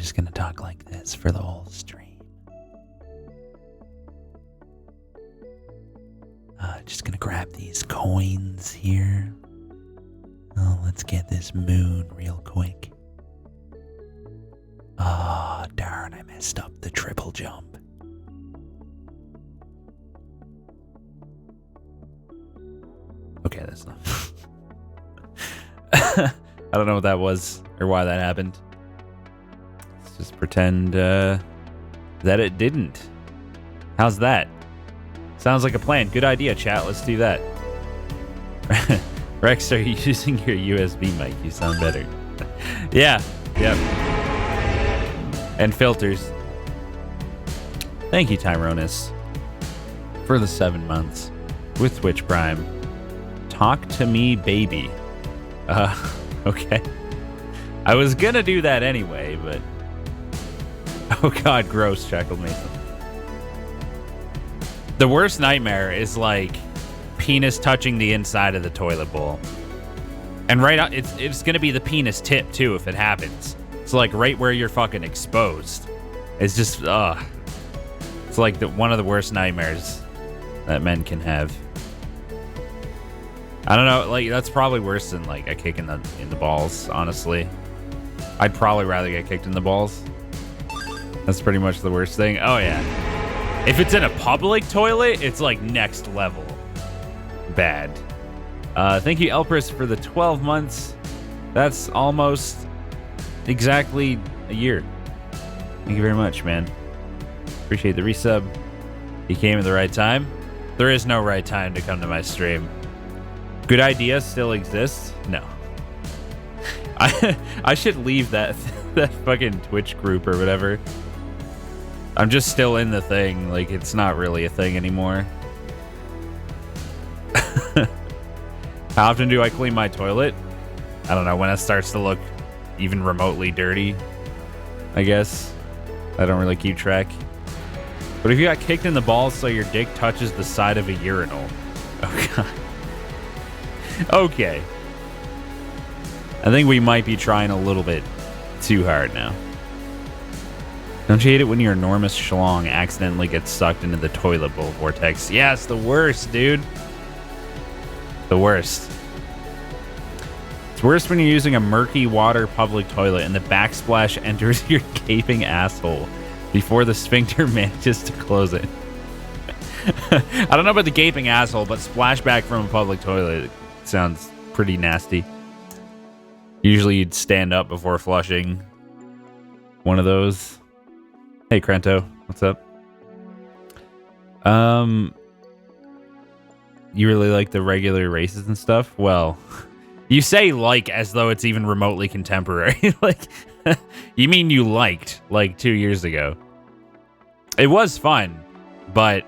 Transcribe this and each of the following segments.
just gonna talk like this for the whole stream. Just gonna grab these coins here. Oh, let's get this moon real quick. Ah, darn, I messed up the triple jump. Okay, that's not... I don't know what that was or why that happened. Let's just pretend that it didn't. How's that? Sounds like a plan. Good idea, chat. Let's do that. Rex, are you using your USB mic? You sound better. Yeah. Yep. And filters. Thank you, Tyronis, for the 7 months with Twitch Prime. Talk to me, baby. Okay. I was gonna do that anyway, but... Oh god, gross, chuckled Mason. The worst nightmare is, like, penis touching the inside of the toilet bowl. And right out, it's gonna be the penis tip, too, if it happens. It's, like, right where you're fucking exposed. It's just, It's, like, one of the worst nightmares that men can have. I don't know, like, that's probably worse than, like, a kick in the balls, honestly. I'd probably rather get kicked in the balls. That's pretty much the worst thing. Oh, yeah. If it's in a public toilet, it's, like, next level bad. Thank you, Elpris, for the 12 months. That's almost exactly a year. Thank you very much, man. Appreciate the resub. You came at the right time. There is no right time to come to my stream. Good idea still exists? No. I should leave that fucking Twitch group or whatever. I'm just still in the thing. Like, it's not really a thing anymore. How often do I clean my toilet? I don't know. When it starts to look even remotely dirty, I guess. I don't really keep track. But if you got kicked in the balls so your dick touches the side of a urinal. Oh, God. Okay. I think we might be trying a little bit too hard now. Don't you hate it when your enormous schlong accidentally gets sucked into the toilet bowl vortex? Yeah, it's the worst, dude. The worst. It's worse when you're using a murky water public toilet and the backsplash enters your gaping asshole before the sphincter manages to close it. I don't know about the gaping asshole, but splashback from a public toilet sounds pretty nasty. Usually you'd stand up before flushing one of those. Hey, Krento, what's up? You really like the regular races and stuff? Well, you say like as though it's even remotely contemporary. Like, you mean you liked like 2 years ago? It was fun, but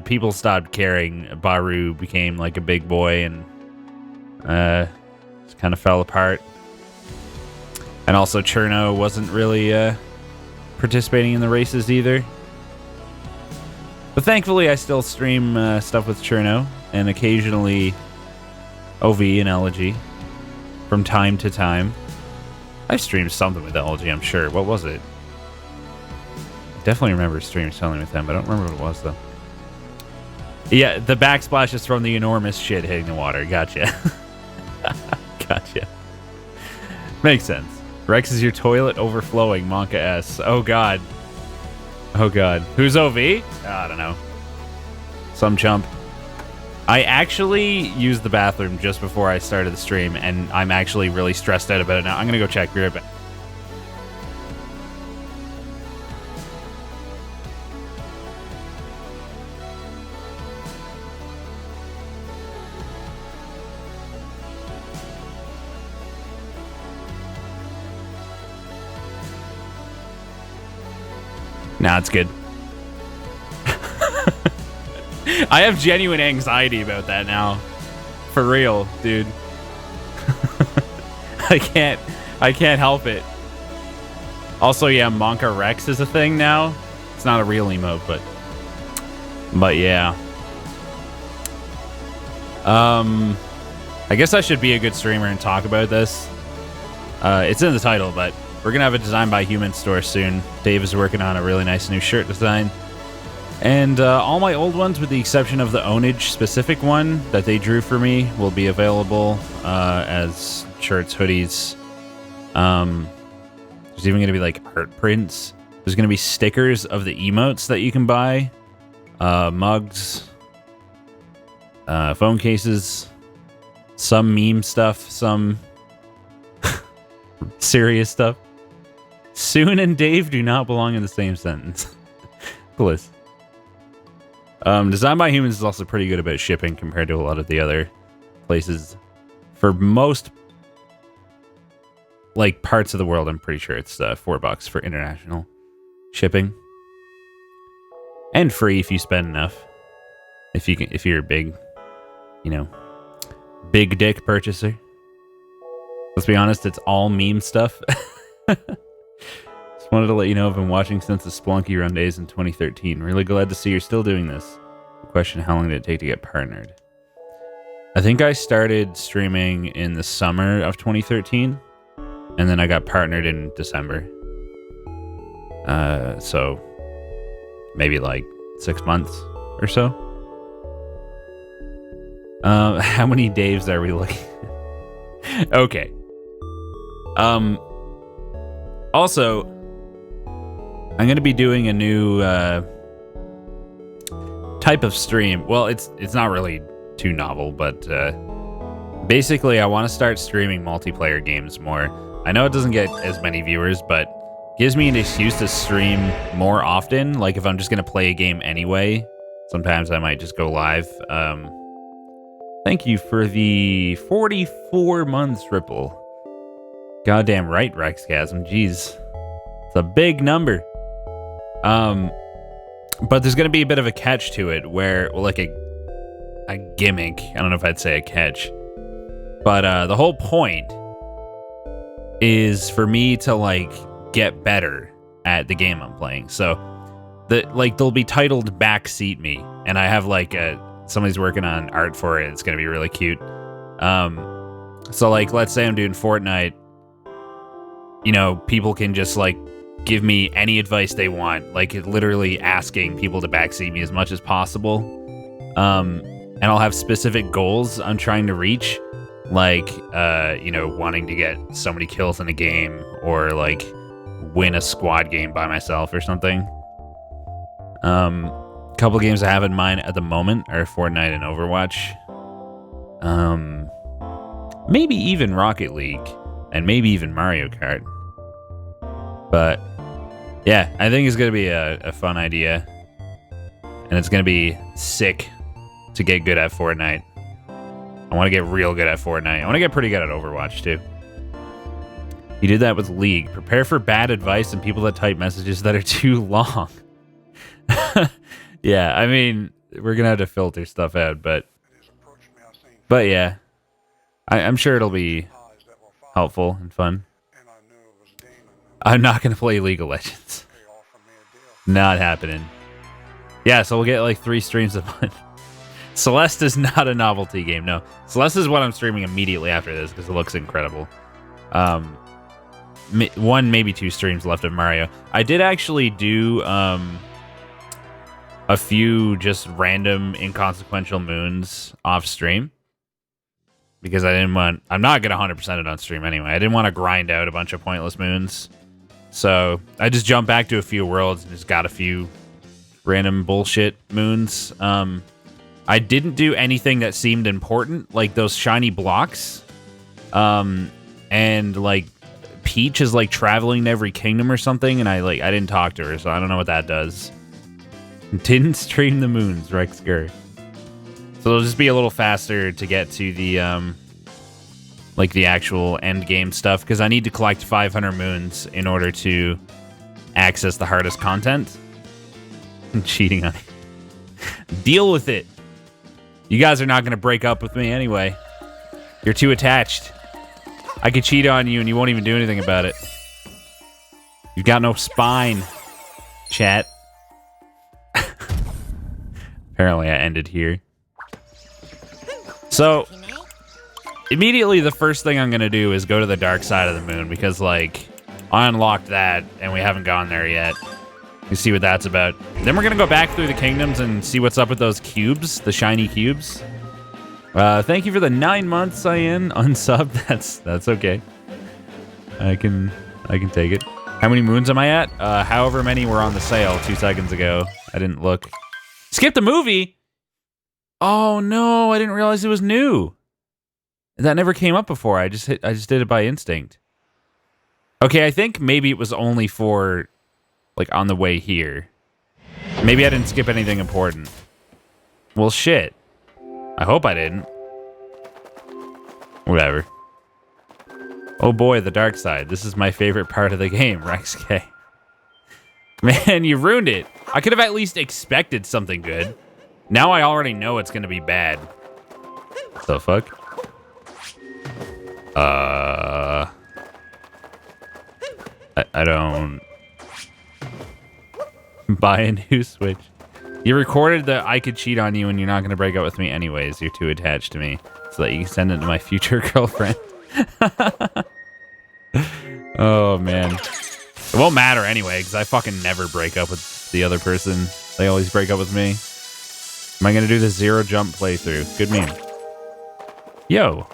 people stopped caring. Baru became like a big boy and just kind of fell apart. And also Cherno wasn't really participating in the races either. But thankfully I still stream stuff with Cherno and occasionally OV and Elegy from time to time. I've streamed something with Elegy, I'm sure. What was it? Definitely remember streaming something with them, but I don't remember what it was though. Yeah, the backsplash is from the enormous shit hitting the water. Gotcha. Gotcha. Makes sense. Rex, is your toilet overflowing? Monka S. Oh, God. Oh, God. Who's OV? I don't know. Some chump. I actually used the bathroom just before I started the stream, and I'm actually really stressed out about it now. I'm going to go check. Be right back. Nah, it's good. I have genuine anxiety about that now. For real, dude. I can't help it. Also, yeah, Monka Rex is a thing now. It's not a real emote, but yeah. I guess I should be a good streamer and talk about this. It's in the title, but We're going to have a Design by Human store soon. Dave is working on a really nice new shirt design. And all my old ones, with the exception of the Ownage specific one that they drew for me, will be available as shirts, hoodies. There's even going to be like art prints. There's going to be stickers of the emotes that you can buy. Mugs. Phone cases. Some meme stuff. Some serious stuff. Soon and Dave do not belong in the same sentence. Bliss. Design by Humans is also pretty good about shipping compared to a lot of the other places. For most like parts of the world, I'm pretty sure it's $4 for international shipping, and free if you spend enough. If you're a big, big dick purchaser. Let's be honest, it's all meme stuff. Just wanted to let you know I've been watching since the Splunky Run days in 2013. Really glad to see you're still doing this. Question, how long did it take to get partnered? I think I started streaming in the summer of 2013, and then I got partnered in December. So maybe like 6 months or so. How many Daves are we looking at? Okay. Also, I'm going to be doing a new type of stream. Well, it's not really too novel, but basically I want to start streaming multiplayer games more. I know it doesn't get as many viewers, but gives me an excuse to stream more often. Like if I'm just going to play a game anyway, sometimes I might just go live. Thank you for the 44 months, Ripple. Goddamn right, Rexgasm. Jeez. It's a big number. But there's going to be a bit of a catch to it where, well, like a gimmick. I don't know if I'd say a catch. But the whole point is for me to, like, get better at the game I'm playing. So, they'll be titled Backseat Me. And I have, like, somebody's working on art for it. It's going to be really cute. So, like, let's say I'm doing Fortnite. People can just, like, give me any advice they want. Like, literally asking people to backseat me as much as possible. And I'll have specific goals I'm trying to reach. Like, wanting to get so many kills in a game. Or, like, win a squad game by myself or something. Couple games I have in mind at the moment are Fortnite and Overwatch. Maybe even Rocket League. And maybe even Mario Kart. But, yeah, I think it's going to be a fun idea. And it's going to be sick to get good at Fortnite. I want to get real good at Fortnite. I want to get pretty good at Overwatch, too. You did that with League. Prepare for bad advice and people that type messages that are too long. Yeah, I mean, we're going to have to filter stuff out, but yeah. I'm sure it'll be helpful and fun. I'm not going to play League of Legends. Not happening. Yeah, so we'll get like 3 streams a month. Celeste is not a novelty game, no. Celeste is what I'm streaming immediately after this because it looks incredible. 1, maybe 2 streams left of Mario. I did actually do a few just random inconsequential moons off stream. Because I'm not going to 100% it on stream anyway. I didn't want to grind out a bunch of pointless moons. So I just jumped back to a few worlds and just got a few random bullshit moons. I didn't do anything that seemed important, like those shiny blocks. And like Peach is like traveling to every kingdom or something, and I didn't talk to her, so I don't know what that does. Didn't stream the moons, Rexger. So it'll just be a little faster to get to the like the actual end game stuff, because I need to collect 500 moons in order to access the hardest content. I'm cheating on you. Deal with it. You guys are not going to break up with me anyway. You're too attached. I could cheat on you and you won't even do anything about it. You've got no spine, chat. Apparently I ended here. So, immediately the first thing I'm going to do is go to the dark side of the moon, because, like, I unlocked that, and we haven't gone there yet. You see what that's about. Then we're gonna go back through the kingdoms and see what's up with those cubes, the shiny cubes. Thank you for the 9 months, Cyan. Unsub. That's okay. I can take it. How many moons am I at? However many were on the sale 2 seconds ago. I didn't look. Skip the movie? Oh no, I didn't realize it was new. That never came up before. I just did it by instinct. Okay, I think maybe it was only for like on the way here. Maybe I didn't skip anything important. Well, shit. I hope I didn't. Whatever. Oh boy, the dark side. This is my favorite part of the game, Rex K. Man, you ruined it. I could have at least expected something good. Now I already know it's gonna be bad. What the fuck? I don't buy a new Switch. You recorded that I could cheat on you and you're not going to break up with me anyways. You're too attached to me. So that you can send it to my future girlfriend. Oh, man. It won't matter anyway, because I fucking never break up with the other person. They always break up with me. Am I going to do the 0 jump playthrough? Good meme. Yo.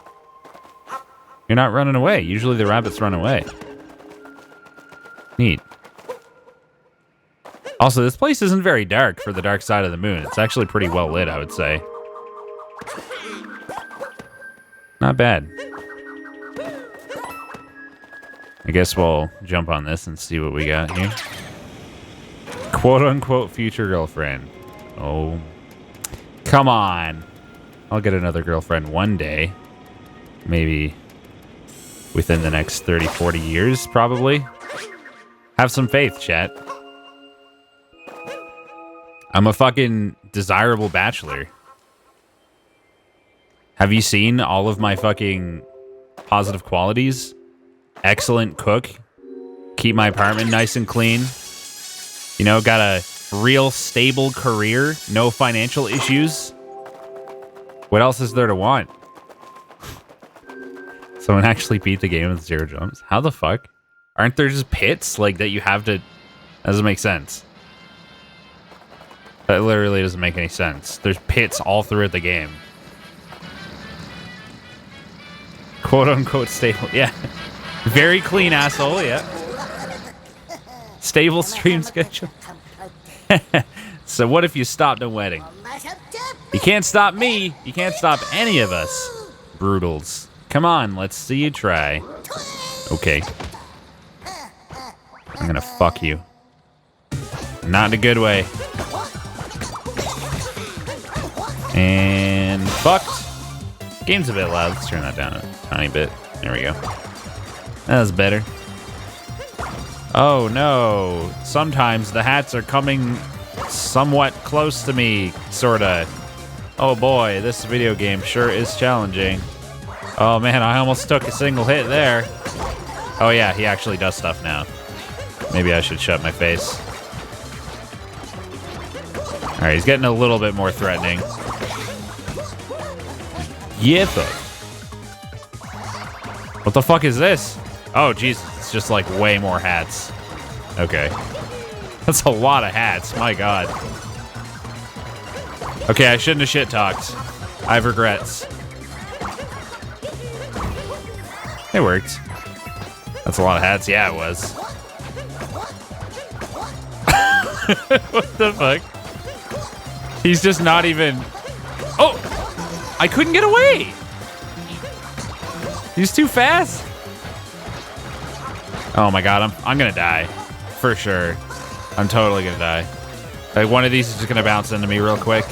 You're not running away. Usually the rabbits run away. Neat. Also, this place isn't very dark for the dark side of the moon. It's actually pretty well lit, I would say. Not bad. I guess we'll jump on this and see what we got here. Quote-unquote future girlfriend. Oh. Come on. I'll get another girlfriend one day. Maybe within the next 30, 40 years, probably. Have some faith, chat. I'm a fucking desirable bachelor. Have you seen all of my fucking positive qualities? Excellent cook. Keep my apartment nice and clean. You know, got a real stable career. No financial issues. What else is there to want? Someone actually beat the game with 0 jumps. How the fuck? Aren't there just pits like that you have to... That doesn't make sense. That literally doesn't make any sense. There's pits all throughout the game. Quote unquote stable. Yeah. Very clean asshole, yeah. Stable stream schedule. So what if you stopped a wedding? You can't stop me. You can't stop any of us. Brutals. Come on, let's see you try. Okay. I'm gonna fuck you. Not in a good way. And fucked. Game's a bit loud. Let's turn that down a tiny bit. There we go. That was better. Oh no. Sometimes the hats are coming somewhat close to me, sorta. Oh boy, this video game sure is challenging. Oh man, I almost took a single hit there. Oh yeah, he actually does stuff now. Maybe I should shut my face. Alright, he's getting a little bit more threatening. Yeah, fuck. What the fuck is this? Oh, Jesus. It's just like way more hats. Okay. That's a lot of hats. My God. Okay, I shouldn't have shit talked. I have regrets. It worked. That's a lot of hats. Yeah, it was. What the fuck? He's just not even... Oh! I couldn't get away! He's too fast. Oh my God, I'm gonna die. For sure. I'm totally gonna die. Like, one of these is just gonna bounce into me real quick.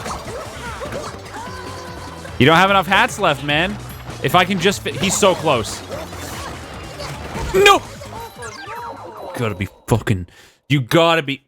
You don't have enough hats left, man. If I can just fit... He's so close. No! Gotta be fucking... You gotta be...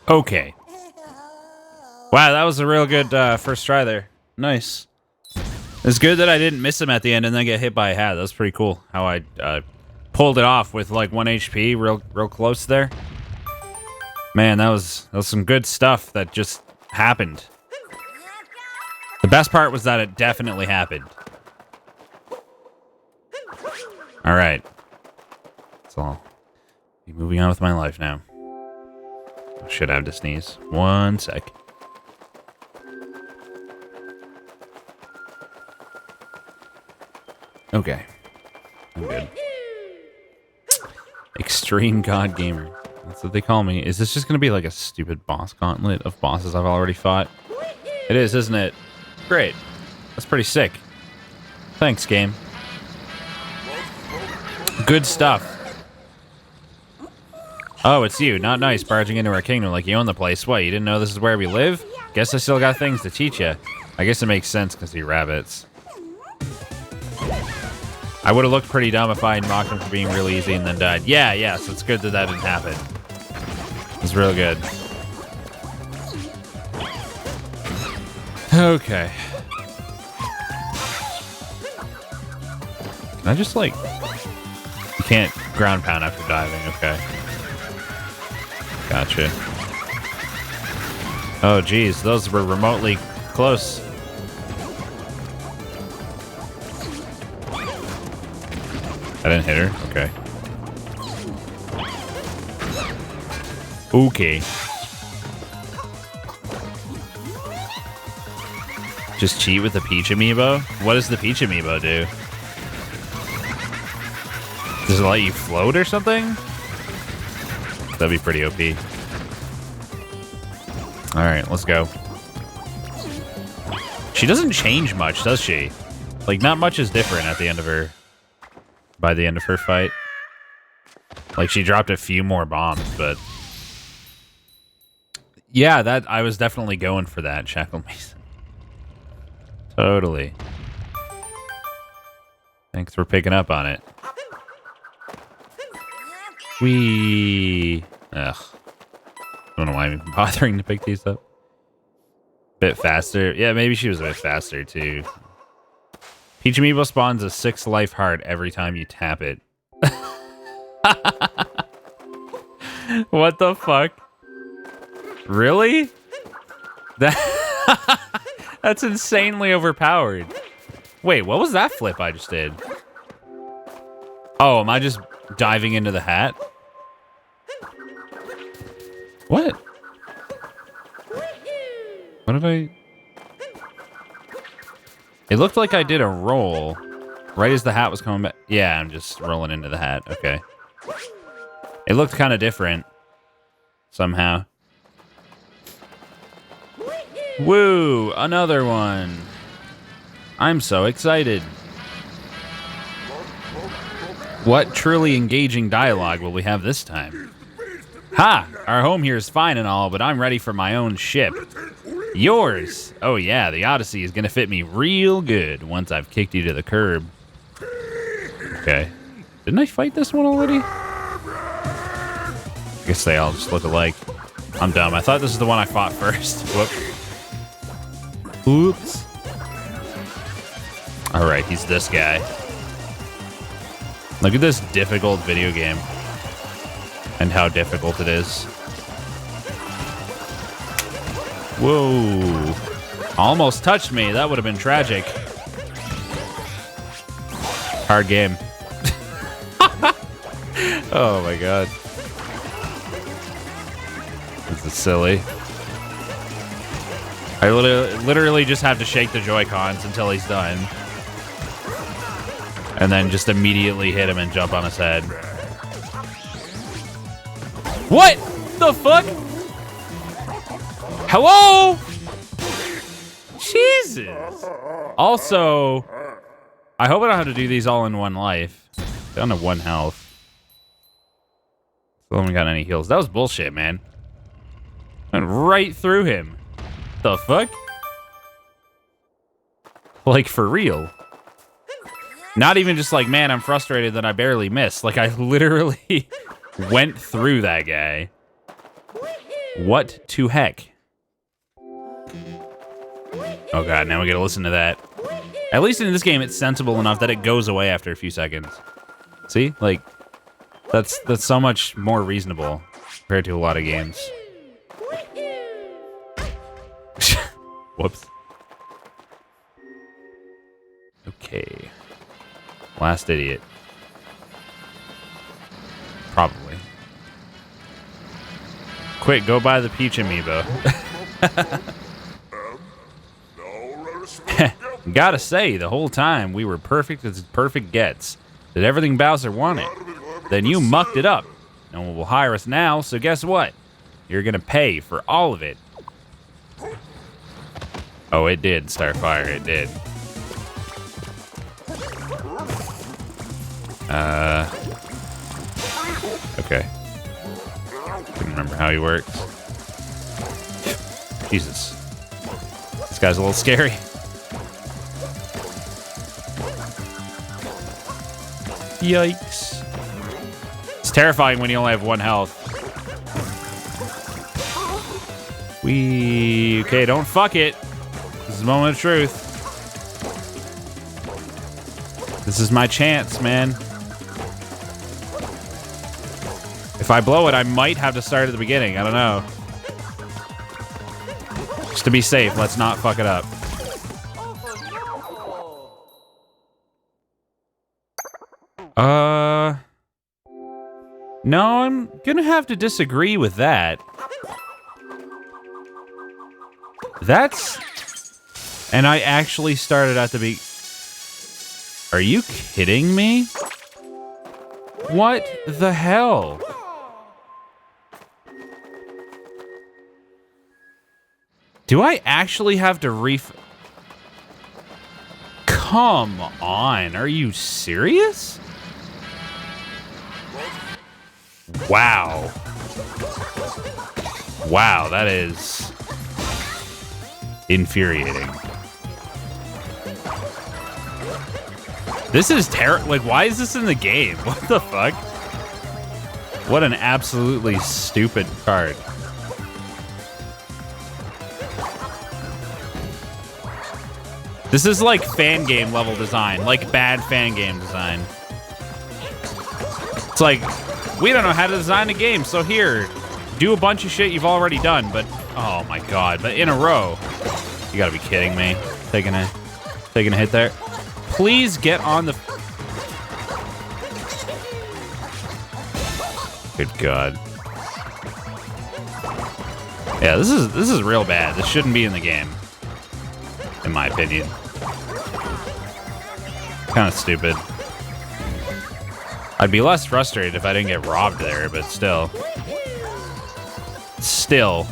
Okay. Wow, that was a real good first try there. Nice. It's good that I didn't miss him at the end and then get hit by a hat. That was pretty cool. How I pulled it off with like 1 HP, real close there. Man, that was some good stuff that just happened. The best part was that it definitely happened. All right. So I'll be moving on with my life now. I should have to sneeze. 1 sec. Okay. I'm good. Extreme God Gamer. That's what they call me. Is this just going to be like a stupid boss gauntlet of bosses I've already fought? It is, isn't it? Great. That's pretty sick. Thanks, game. Good stuff. Oh, it's you. Not nice barging into our kingdom like you own the place. What, you didn't know this is where we live? Guess I still got things to teach you. I guess it makes sense because you're rabbits. I would have looked pretty dumb if I had mocked him for being really easy and then died. Yeah, so it's good that that didn't happen. It's real good. Okay. Can I just, like... You can't ground pound after diving. Okay. Gotcha. Oh, geez. Those were remotely close. I didn't hit her? Okay. Okay. Just cheat with the Peach amiibo? What does the Peach amiibo do? Does it let you float or something? That'd be pretty OP. Alright, let's go. She doesn't change much, does she? Like, not much is different at the end of her... By the end of her fight. Like, she dropped a few more bombs, but... Yeah, that I was definitely going for that, Shackle Mason. Totally. Thanks for picking up on it. Whee! Ugh. Don't know why I'm even bothering to pick these up. Bit faster. Yeah, maybe she was a bit faster, too. Peach Amiibo spawns a 6 life heart every time you tap it. What the fuck? Really? That's insanely overpowered. Wait, what was that flip I just did? Oh, am I just diving into the hat? What? What did I... It looked like I did a roll right as the hat was coming back. Yeah, I'm just rolling into the hat. Okay. It looked kind of different somehow. Woo! Another one. I'm so excited. What truly engaging dialogue will we have this time? Ha! Our home here is fine and all, but I'm ready for my own ship. Yours! Oh yeah, the Odyssey is gonna fit me real good once I've kicked you to the curb. Okay. Didn't I fight this one already? I guess they all just look alike. I'm dumb. I thought this is the one I fought first. Whoop. Oops. Alright, he's this guy. Look at this difficult video game. And how difficult it is. Whoa. Almost touched me. That would have been tragic. Oh my god. This is silly. I literally just have to shake the Joy-Cons until he's done. And then just immediately hit him and jump on his head. What the fuck? Hello? Jesus. Also, I hope I don't have to do these all in one life. Down to 1 health. Still haven't got any heals. That was bullshit, man. Went right through him. The fuck? Like, for real. Not even just like, man, I'm frustrated that I barely missed. Like, I literally went through that guy. What to heck? Oh god, now we gotta listen to that. At least in this game, it's sensible enough that it goes away after a few seconds. See? Like, that's so much more reasonable compared to a lot of games. Whoops. Okay. Last idiot. Probably. Quick, go buy the Peach amiibo. Gotta say, the whole time we were perfect as perfect gets. Did everything Bowser wanted. Then you mucked it up. No one will hire us now, so guess what? You're gonna pay for all of it. Oh, it did, Starfire, it did. Okay. Couldn't remember how he works. Jesus. This guy's a little scary. Yikes. It's terrifying when you only have 1 health. Okay, don't fuck it. This is a moment of truth. This is my chance, man. If I blow it, I might have to start at the beginning. I don't know. Just to be safe, let's not fuck it up. No, I'm gonna have to disagree with that. And I actually started at the Are you kidding me? What the hell? Do I actually have to Come on, are you serious? Wow. Wow, that is infuriating. This is terrible. Like, why is this in the game? What the fuck? What an absolutely stupid card. This is like fan game level design, like bad fan game design. It's like, we don't know how to design a game, so here, do a bunch of shit you've already done, but oh my god, but in a row. You gotta be kidding me. Taking a hit there. Please get on the... Good god. Yeah, this is real bad. This shouldn't be in the game. In my opinion. Kind of stupid. I'd be less frustrated if I didn't get robbed there, but still. Still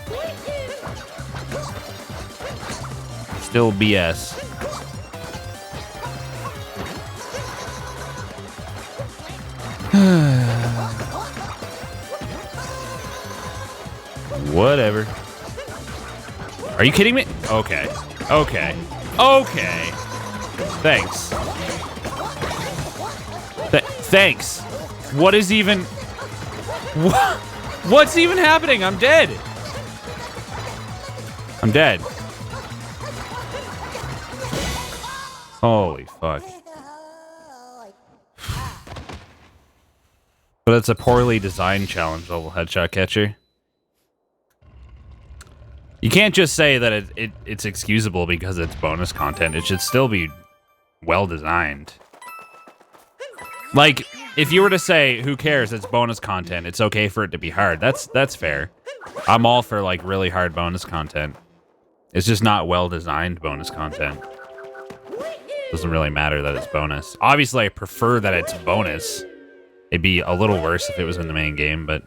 BS. Whatever. Are you kidding me? Okay. Okay. Okay. Thanks. Thanks. What is even... What's even happening? I'm dead. I'm dead. Holy fuck. But it's a poorly designed challenge level headshot catcher. You can't just say that it's excusable because it's bonus content. It should still be well designed. Like, if you were to say, who cares, it's bonus content, it's okay for it to be hard. That's fair. I'm all for, like, really hard bonus content. It's just not well-designed bonus content. Doesn't really matter that it's bonus. Obviously, I prefer that it's bonus. It'd be a little worse if it was in the main game, but...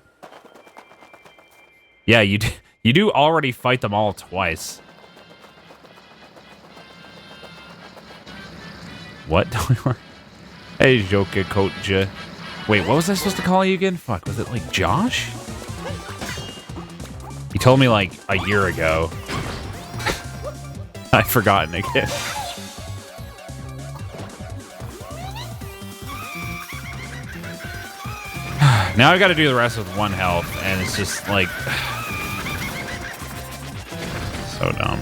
Yeah, you do already fight them all twice. What? Hey, Joker Coach. Wait, what was I supposed to call you again? Fuck, was it like Josh? He told me like a year ago. I've forgotten again. Now I gotta do the rest with 1 health, and it's just like... so dumb.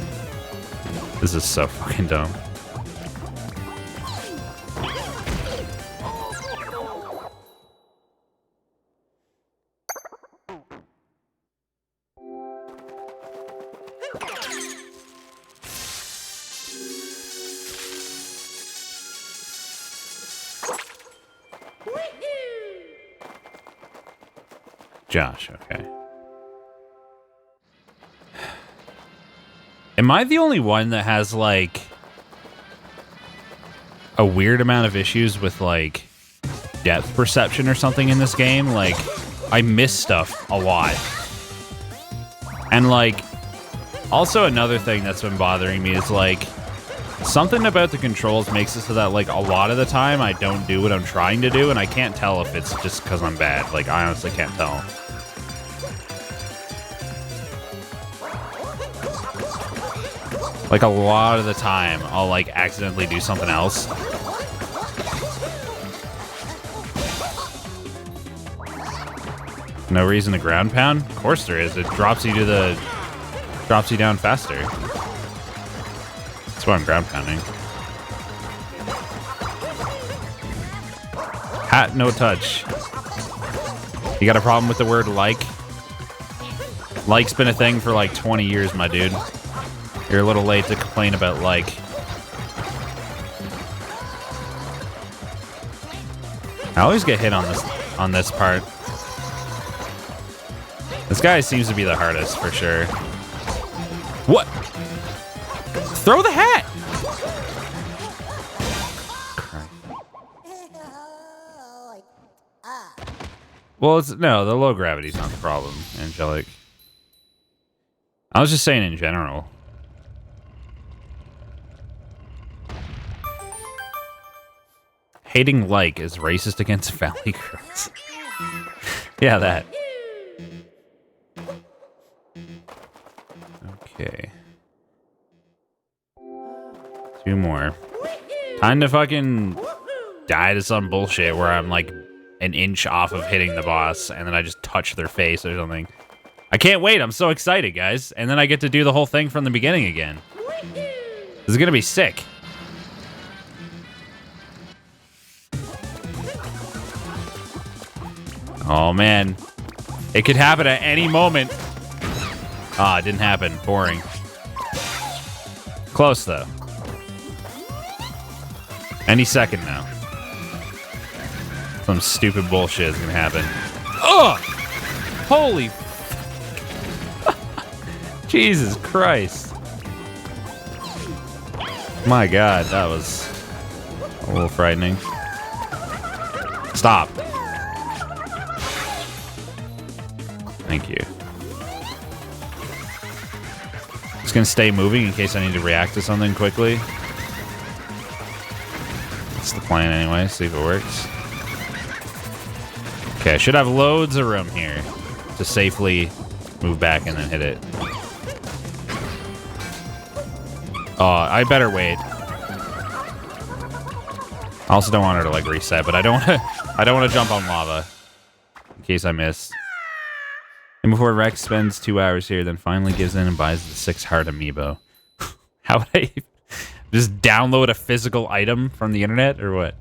This is so fucking dumb. Josh, okay. Am I the only one that has, like, a weird amount of issues with, like, depth perception or something in this game? Like, I miss stuff a lot. And, like, also another thing that's been bothering me is, like, something about the controls makes it so that, like, a lot of the time I don't do what I'm trying to do, and I can't tell if it's just because I'm bad. Like, I honestly can't tell. Like, a lot of the time, I'll, like, accidentally do something else. No reason to ground pound? Of course there is. It drops you down faster. That's why I'm ground pounding. Hat, no touch. You got a problem with the word like? Like's been a thing for like 20 years, my dude. You're a little late to complain about like. I always get hit on this part. This guy seems to be the hardest for sure. What? Throw the hat! Well, it's no, the low gravity's not the problem, Angelic. I was just saying in general. Hating like is racist against valley girls. Yeah, that. Okay. 2 more. Time to fucking die to some bullshit where I'm like an inch off of hitting the boss and then I just touch their face or something. I can't wait. I'm so excited, guys. And then I get to do the whole thing from the beginning again. This is gonna be sick. Oh, man. It could happen at any moment. Ah, it didn't happen. Boring. Close, though. Any second now. Some stupid bullshit is gonna happen. Oh! Holy... Jesus Christ. My God, that was a little frightening. Stop. Thank you. Just gonna stay moving in case I need to react to something quickly. That's the plan anyway, see if it works. Okay, I should have loads of room here to safely move back and then hit it. Oh, I better wait. I also don't want her to like reset, but I don't want to jump on lava in case I miss. And before Rex spends 2 hours here, then finally gives in and buys the 6 heart amiibo. How would I just download a physical item from the internet or what?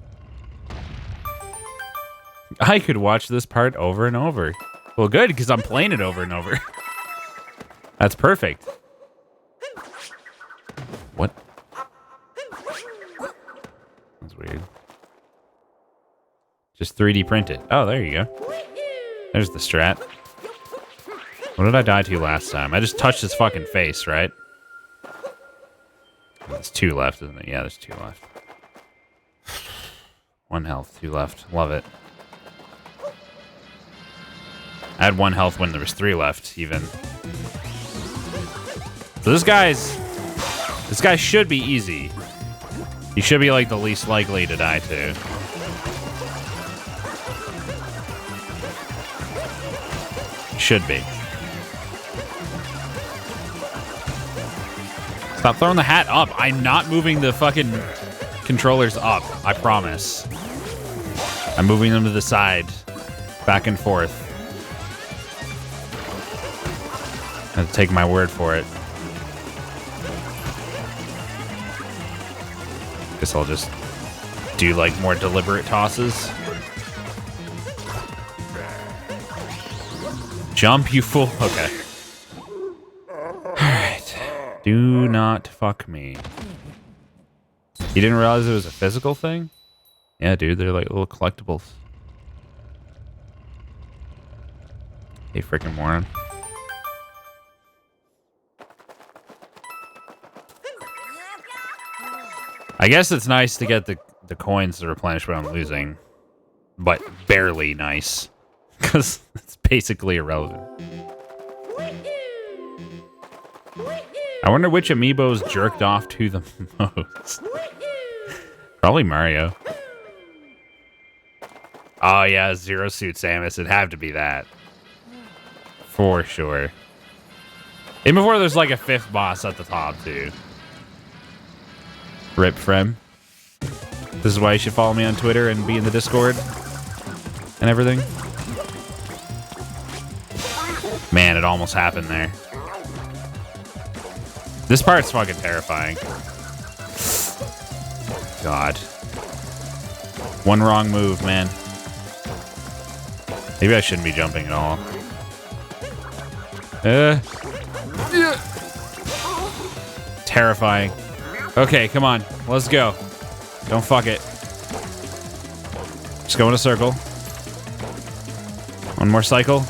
I could watch this part over and over. Well, good, because I'm playing it over and over. That's perfect. What? That's weird. Just 3D print it. Oh, there you go. There's the strat. What did I die to last time? I just touched his fucking face, right? There's 2 left, isn't it? Yeah, there's 2 left. 1 health, 2 left. Love it. I had 1 health when there was 3 left, even. So this guy should be easy. He should be like the least likely to die to. Should be. Stop throwing the hat up. I'm not moving the fucking controllers up. I promise. I'm moving them to the side. Back and forth. I have to take my word for it. Guess I'll just do like more deliberate tosses. Jump, you fool. Okay. Alright. Do not fuck me. You didn't realize it was a physical thing? Yeah, dude, they're like little collectibles. Hey, freaking moron. I guess it's nice to get the coins to replenish what I'm losing. But barely nice. Because it's basically irrelevant. I wonder which amiibo's jerked off to the most. Probably Mario. Oh yeah, Zero Suit Samus. It'd have to be that. For sure. Even before there's like a 5th boss at the top too. Rip Frem. This is why you should follow me on Twitter and be in the Discord. And everything. Man, it almost happened there. This part's fucking terrifying. God. One wrong move, man. Maybe I shouldn't be jumping at all. Terrifying. Okay, come on. Let's go. Don't fuck it. Just go in a circle. One more cycle.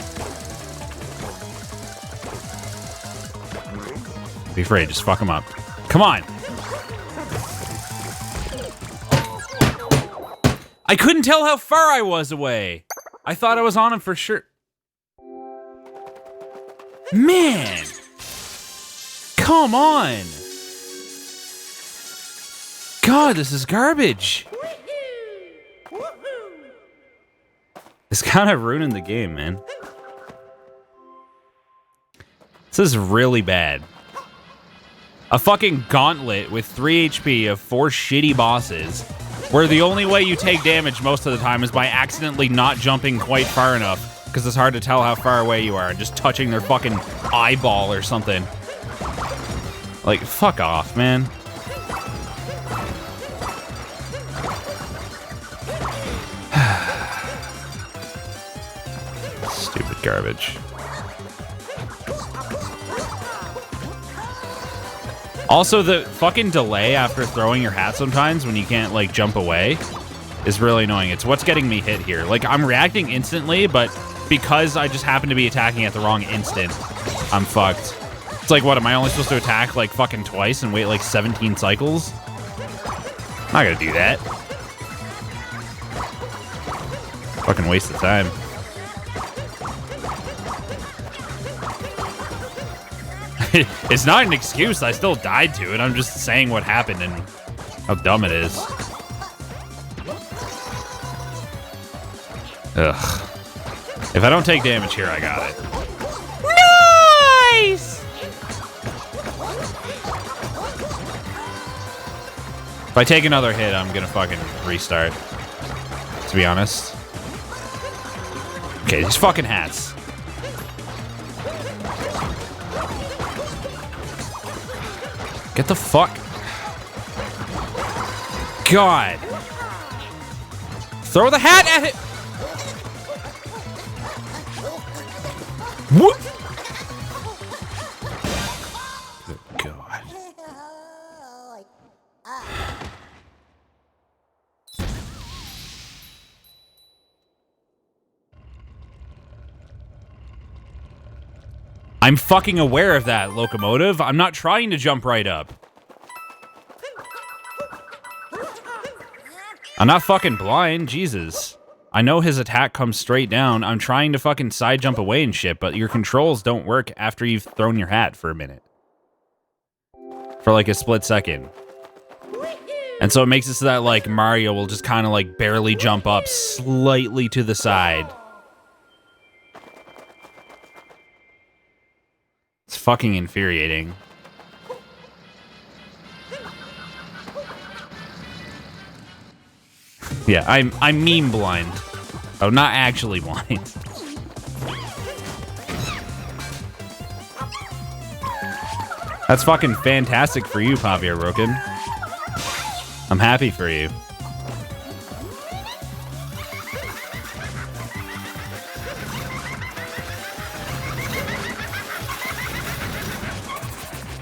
Be afraid. Just fuck him up. Come on. I couldn't tell how far I was away. I thought I was on him for sure. Man. Come on. God, this is garbage. It's kind of ruining the game, man. This is really bad. A fucking gauntlet with 3 HP of 4 shitty bosses, where the only way you take damage most of the time is by accidentally not jumping quite far enough, because it's hard to tell how far away you are, and just touching their fucking eyeball or something. Like, fuck off, man. Stupid garbage. Also, the fucking delay after throwing your hat sometimes when you can't, like, jump away is really annoying. It's what's getting me hit here. Like, I'm reacting instantly, but because I just happen to be attacking at the wrong instant, I'm fucked. It's like, what, am I only supposed to attack, like, fucking twice and wait, like, 17 cycles? I'm not gonna do that. Fucking waste of time. It's not an excuse. I still died to it. I'm just saying what happened and how dumb it is. Ugh. If I don't take damage here, I got it. Nice! If I take another hit, I'm gonna fucking restart. To be honest. Okay, these fucking hats. Get the fuck. God. Throw the hat at it. What? Good God. I'm fucking aware of that, Locomotive. I'm not trying to jump right up. I'm not fucking blind, Jesus. I know his attack comes straight down. I'm trying to fucking side jump away and shit, but your controls don't work after you've thrown your hat for a minute. For like a split second. And so it makes it so that like Mario will just kind of like barely jump up slightly to the side. It's fucking infuriating. Yeah, I'm meme blind. Oh, not actually blind. That's fucking fantastic for you, Javier Roken. I'm happy for you.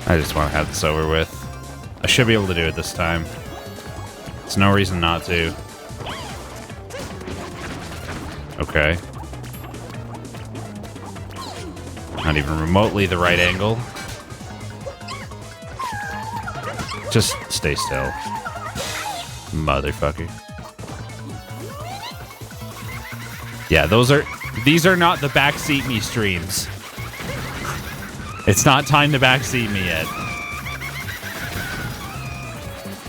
I just want to have this over with. I should be able to do it this time. There's no reason not to. Okay. Not even remotely the right angle. Just stay still. Motherfucker. Yeah, these are not the backseat me streams. It's not time to backseat me yet.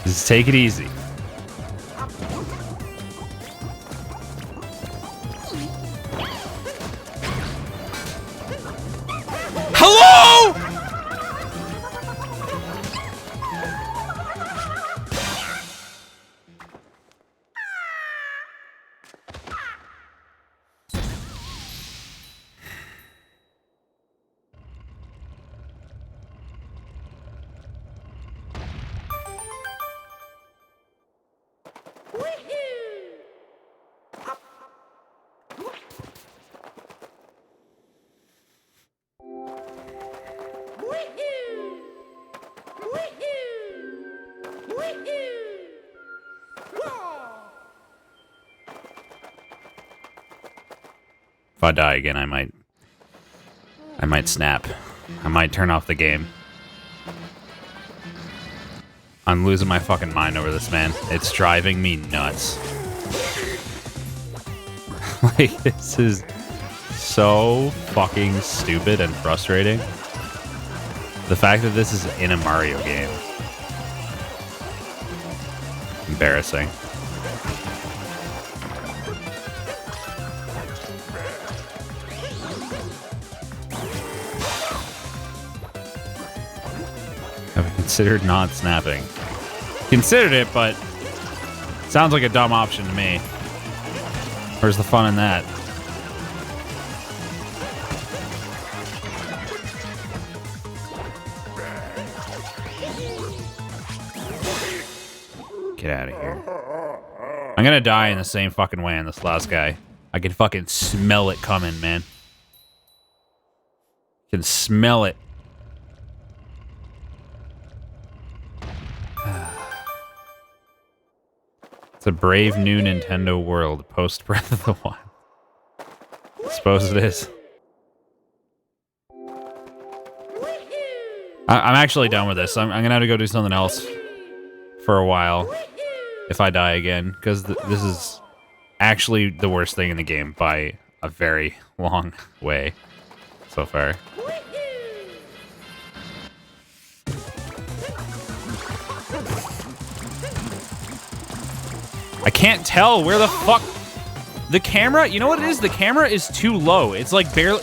Just take it easy. Hello? If I die again, I might snap. I might turn off the game. I'm losing my fucking mind over this, man. It's driving me nuts. Like, this is so fucking stupid and frustrating. The fact that this is in a Mario game. Embarrassing. Considered not snapping. Considered it, but sounds like a dumb option to me. Where's the fun in that? Get out of here. I'm gonna die in the same fucking way on this last guy. I can fucking smell it coming, man. Can smell it. It's a brave new Nintendo world post Breath of the Wild. I suppose it is. I'm actually done with this. I'm gonna have to go do something else for a while if I die again, because this is actually the worst thing in the game by a very long way so far. I can't tell where the fuck... The camera... You know what it is? The camera is too low. It's like barely...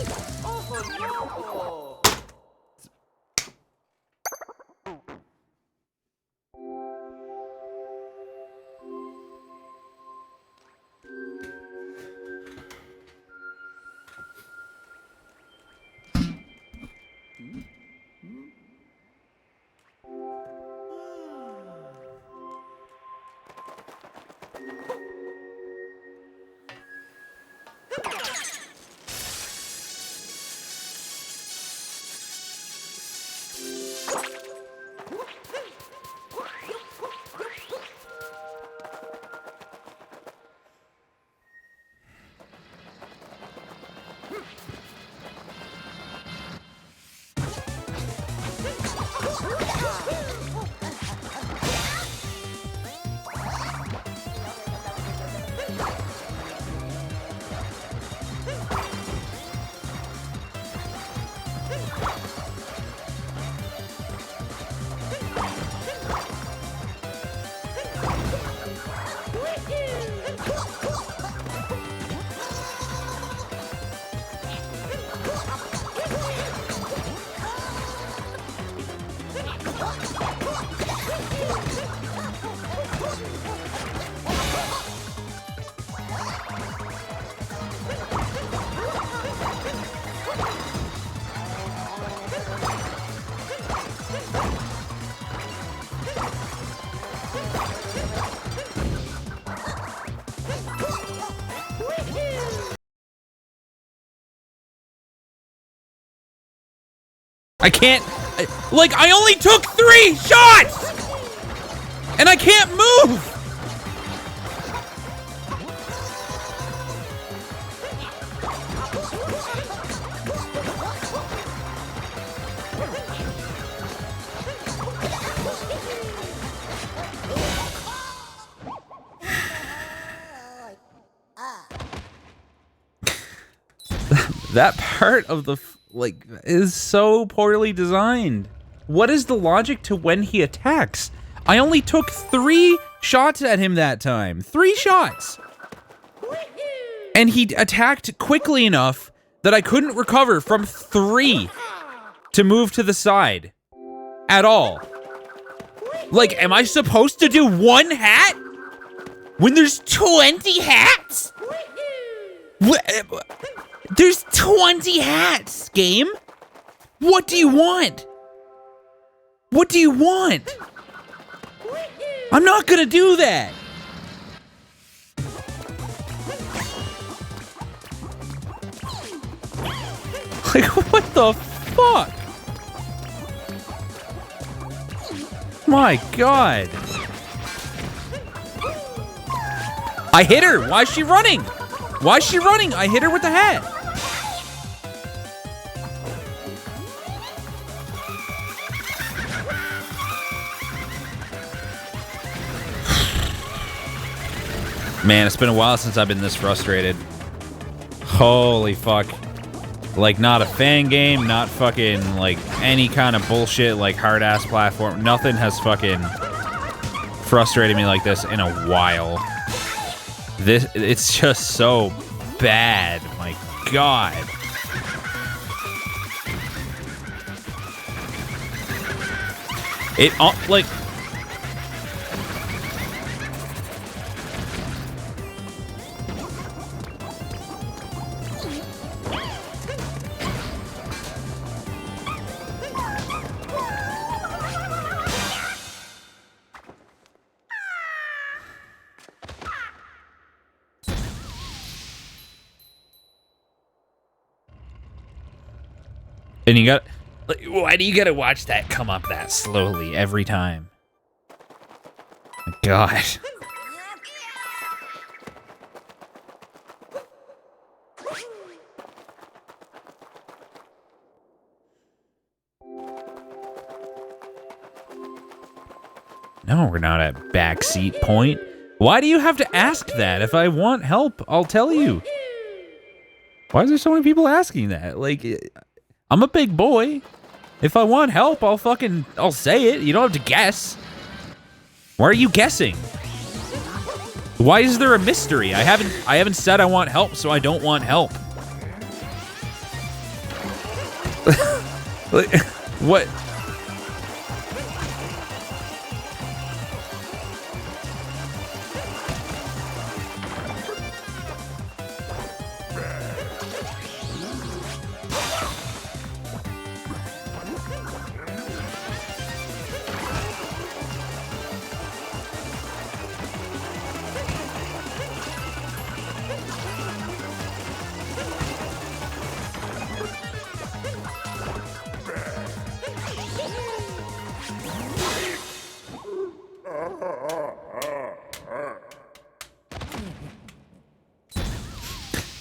I can't... Like, I only took 3 shots! And I can't move! That part of the, like, is so poorly designed. What is the logic to when he attacks? I only took 3 shots at him that time. 3 shots! And he attacked quickly enough that I couldn't recover from 3 to move to the side. At all. Like, am I supposed to do 1 hat? When there's 20 hats? There's 20 hats, game. What do you want? What do you want? I'm not gonna do that. Like, what the fuck? My God. I hit her. Why is she running? Why is she running? I hit her with the hat. Man, it's been a while since I've been this frustrated. Holy fuck. Like, not a fan game, not fucking, like, any kind of bullshit, like, hard-ass platform. Nothing has fucking frustrated me like this in a while. It's just so bad. My God. Like... And you got, like, why do you gotta watch that come up that slowly every time? My God. No, we're not at backseat point. Why do you have to ask that? If I want help, I'll tell you. Why is there so many people asking that? Like... I'm a big boy. If I want help, I'll say it. You don't have to guess. Why are you guessing? Why is there a mystery? I haven't said I want help, so I don't want help. Like, what?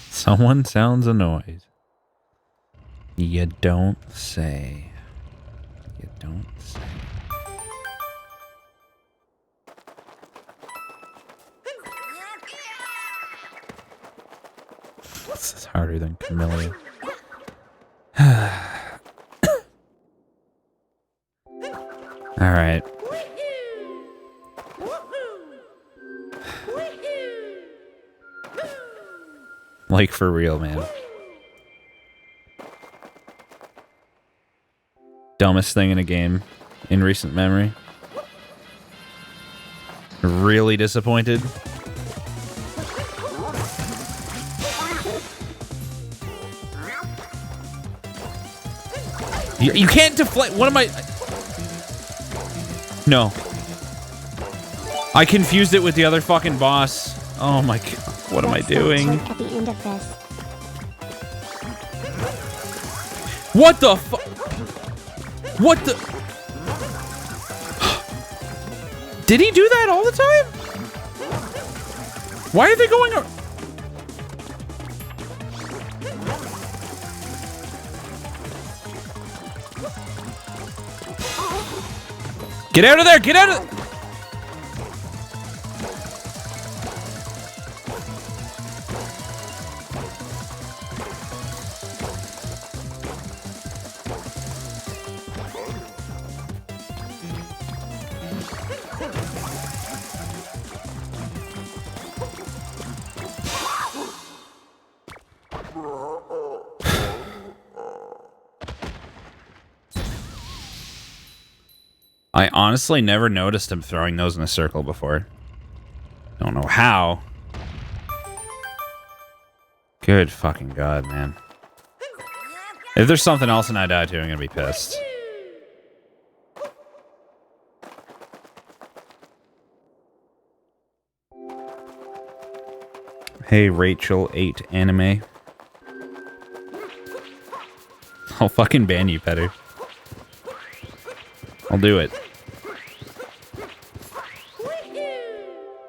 Someone sounds annoyed. You don't say. You don't say. This is harder than Camellia. All right. Like, for real, man. Dumbest thing in a game in recent memory. Really disappointed. You can't deflect. What am I? No. I confused it with the other fucking boss. Oh my god. What am I doing? At the end of this. What the fuck? What the? Did he do that all the time? Why are they going? Get out of there! Get out of... I honestly never noticed him throwing those in a circle before. Don't know how. Good fucking God, man. If there's something else and I die too, I'm gonna be pissed. Hey, Rachel 8 anime. I'll fucking ban you, Petter. I'll do it.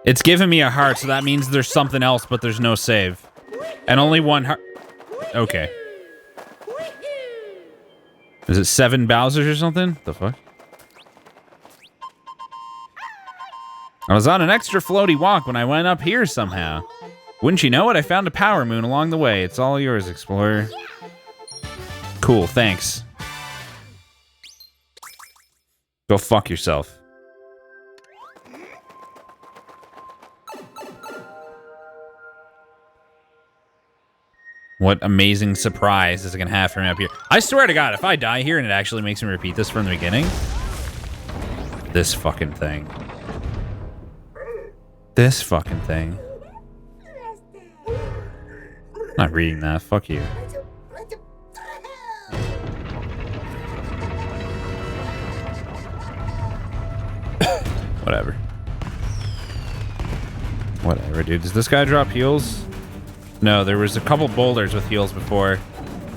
It's giving me a heart, so that means there's something else, but there's no save. And only one heart. Okay. Is it 7 Bowsers or something? The fuck? I was on an extra floaty walk when I went up here somehow. Wouldn't you know it? I found a power moon along the way. It's all yours, Explorer. Cool, thanks. Go fuck yourself. What amazing surprise is it gonna have for me up here? I swear to God, if I die here and it actually makes me repeat this from the beginning, this fucking thing. This fucking thing. I'm not reading that. Fuck you. Whatever. Whatever, dude. Does this guy drop heals? No, there was a couple boulders with heals before.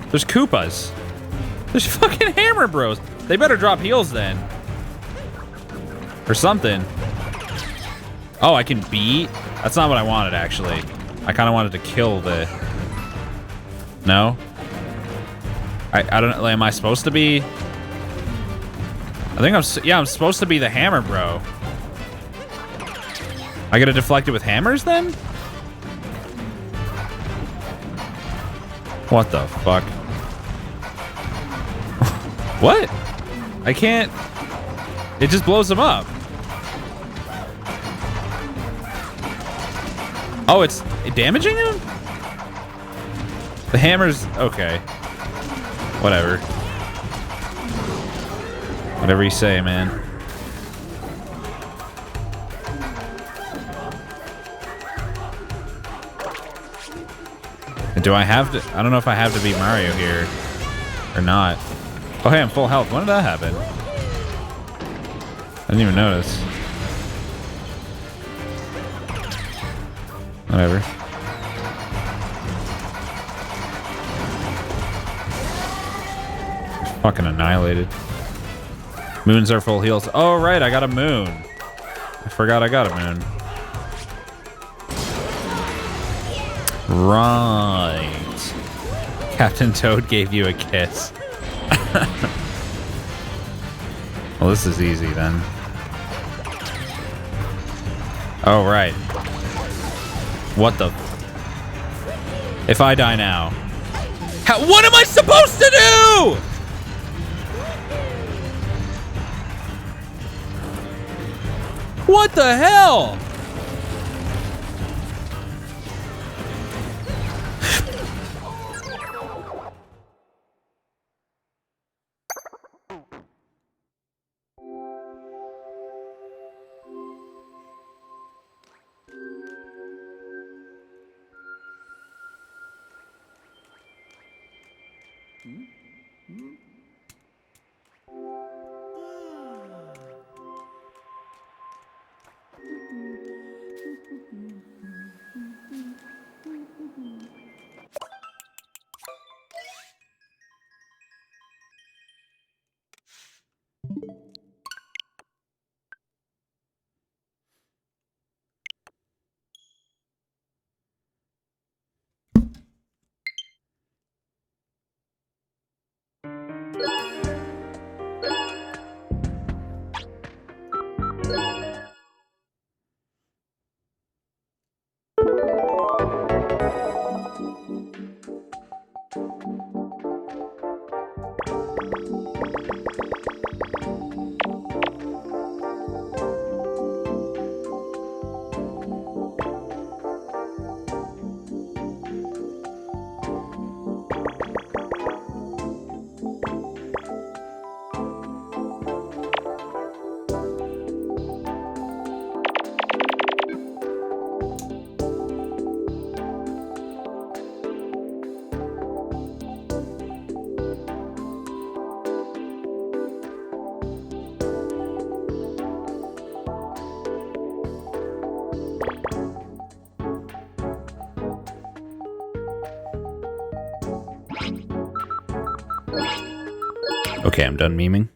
There's Koopas. There's fucking Hammer Bros. They better drop heals then. Or something. Oh, I can beat? That's not what I wanted, actually. I kind of wanted to kill the... No? I don't know. Am I supposed to be... I think I'm... Yeah, I'm supposed to be the Hammer Bro. I gotta deflect it with hammers, then? What the fuck? What? I can't... It just blows them up. Oh, it's damaging him? The hammer's... Okay. Whatever. Whatever you say, man. And do I have to... I don't know if I have to beat Mario here. Or not. Oh, hey, I'm full health. When did that happen? I didn't even notice. Whatever. Fucking annihilated. Moons are full heals. Oh, right, I got a moon. I forgot I got a moon. Right. Captain Toad gave you a kiss. Well, this is easy then. Oh, right. What the... If I die now... What am I supposed to do?! What the hell?! Okay, I'm done memeing.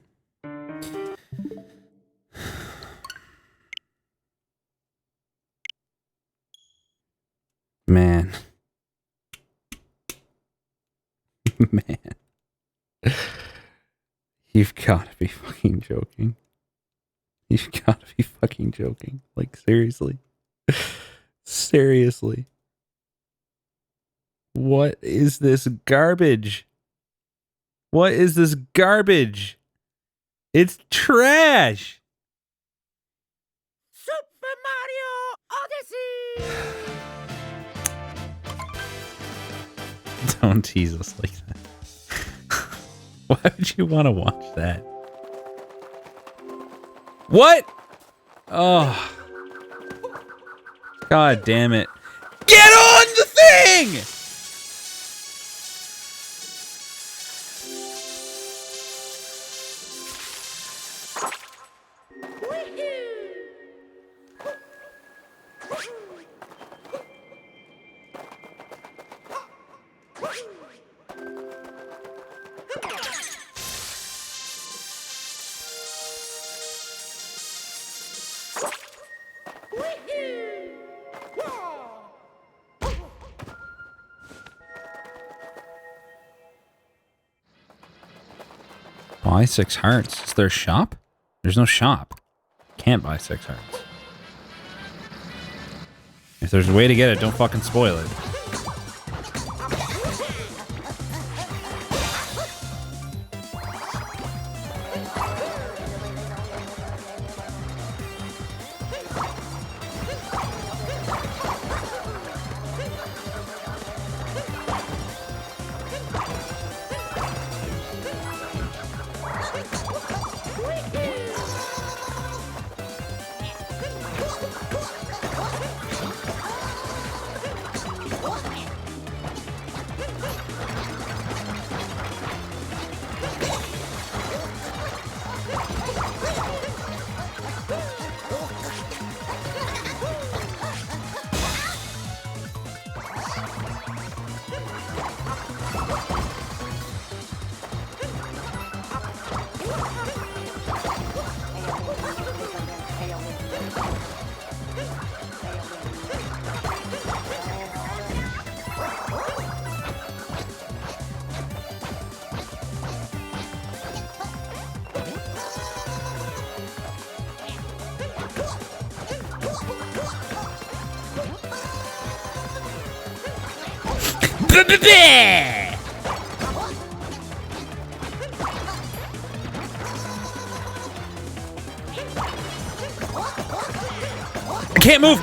Man. Man. You've got to be fucking joking. You've got to be fucking joking. Like, seriously. Seriously. What is this garbage? What is this garbage? It's trash. Super Mario Odyssey! Don't tease us like that. Why would you want to watch that? What? Oh. God damn it. Get on the thing! Buy 6 hearts. Is there a shop? There's no shop. Can't buy 6 hearts. If there's a way to get it, don't fucking spoil it. I can't move.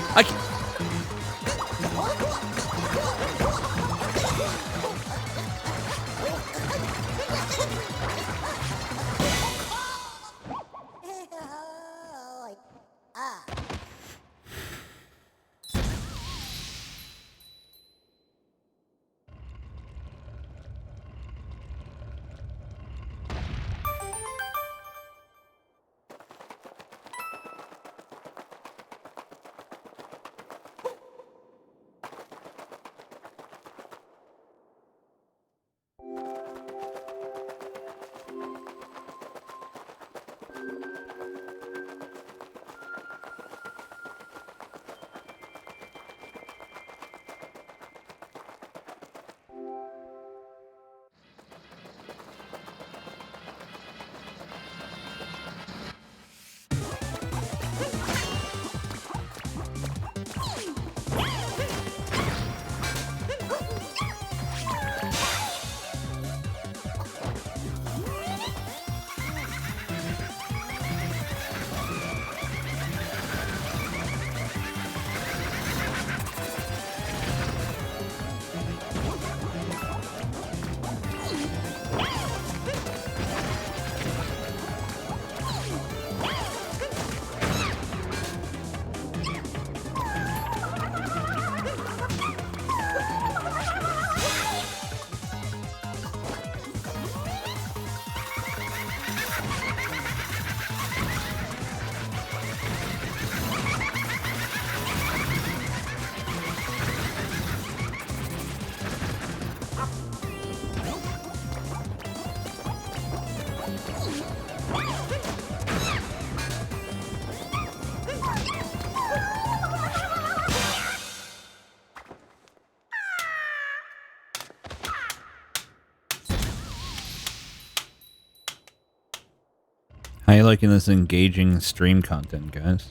you liking this engaging stream content, guys?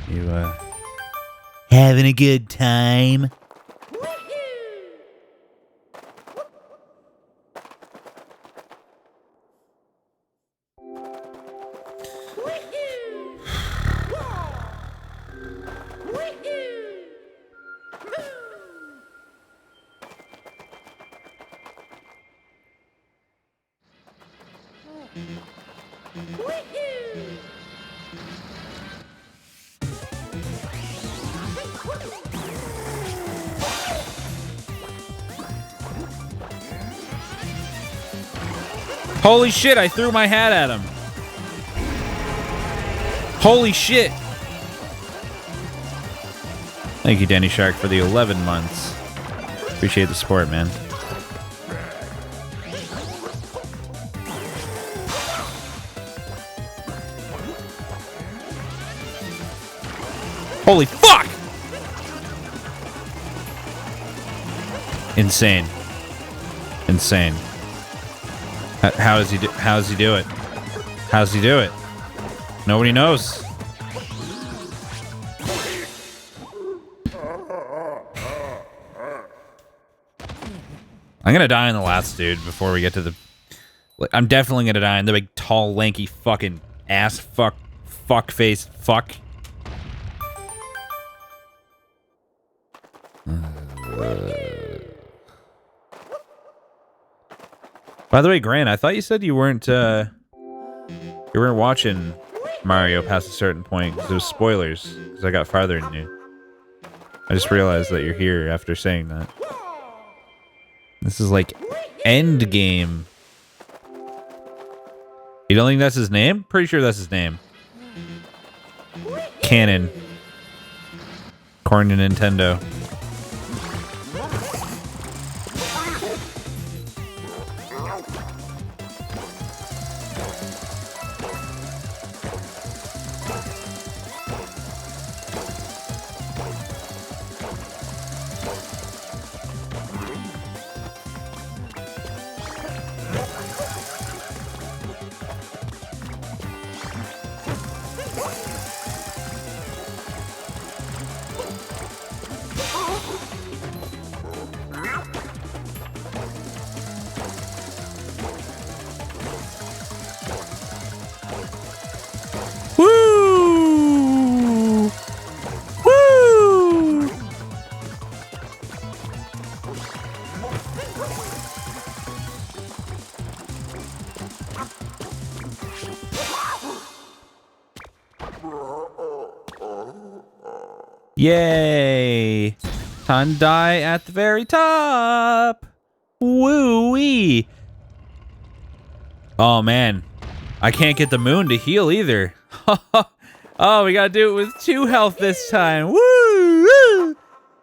You, having a good time? Holy shit, I threw my hat at him. Holy shit. Thank you, Danny Shark, for the 11 months. Appreciate the support, man. Holy fuck! Insane. Insane. How does he do it? How does he do it? Nobody knows. I'm gonna die on the last dude before we get to the... I'm definitely gonna die on the big, tall, lanky, fucking ass fuck face fuck. By the way, Grant, I thought you said you weren't watching Mario past a certain point because it was spoilers. Because I got farther than you. I just realized that you're here after saying that. This is like end game. You don't think that's his name? Pretty sure that's his name. Canon. According to Nintendo. Yay! Time to die at the very top! Woo-wee! Oh, man. I can't get the moon to heal either. Oh, we gotta do it with 2 health this time. Woo! Woo!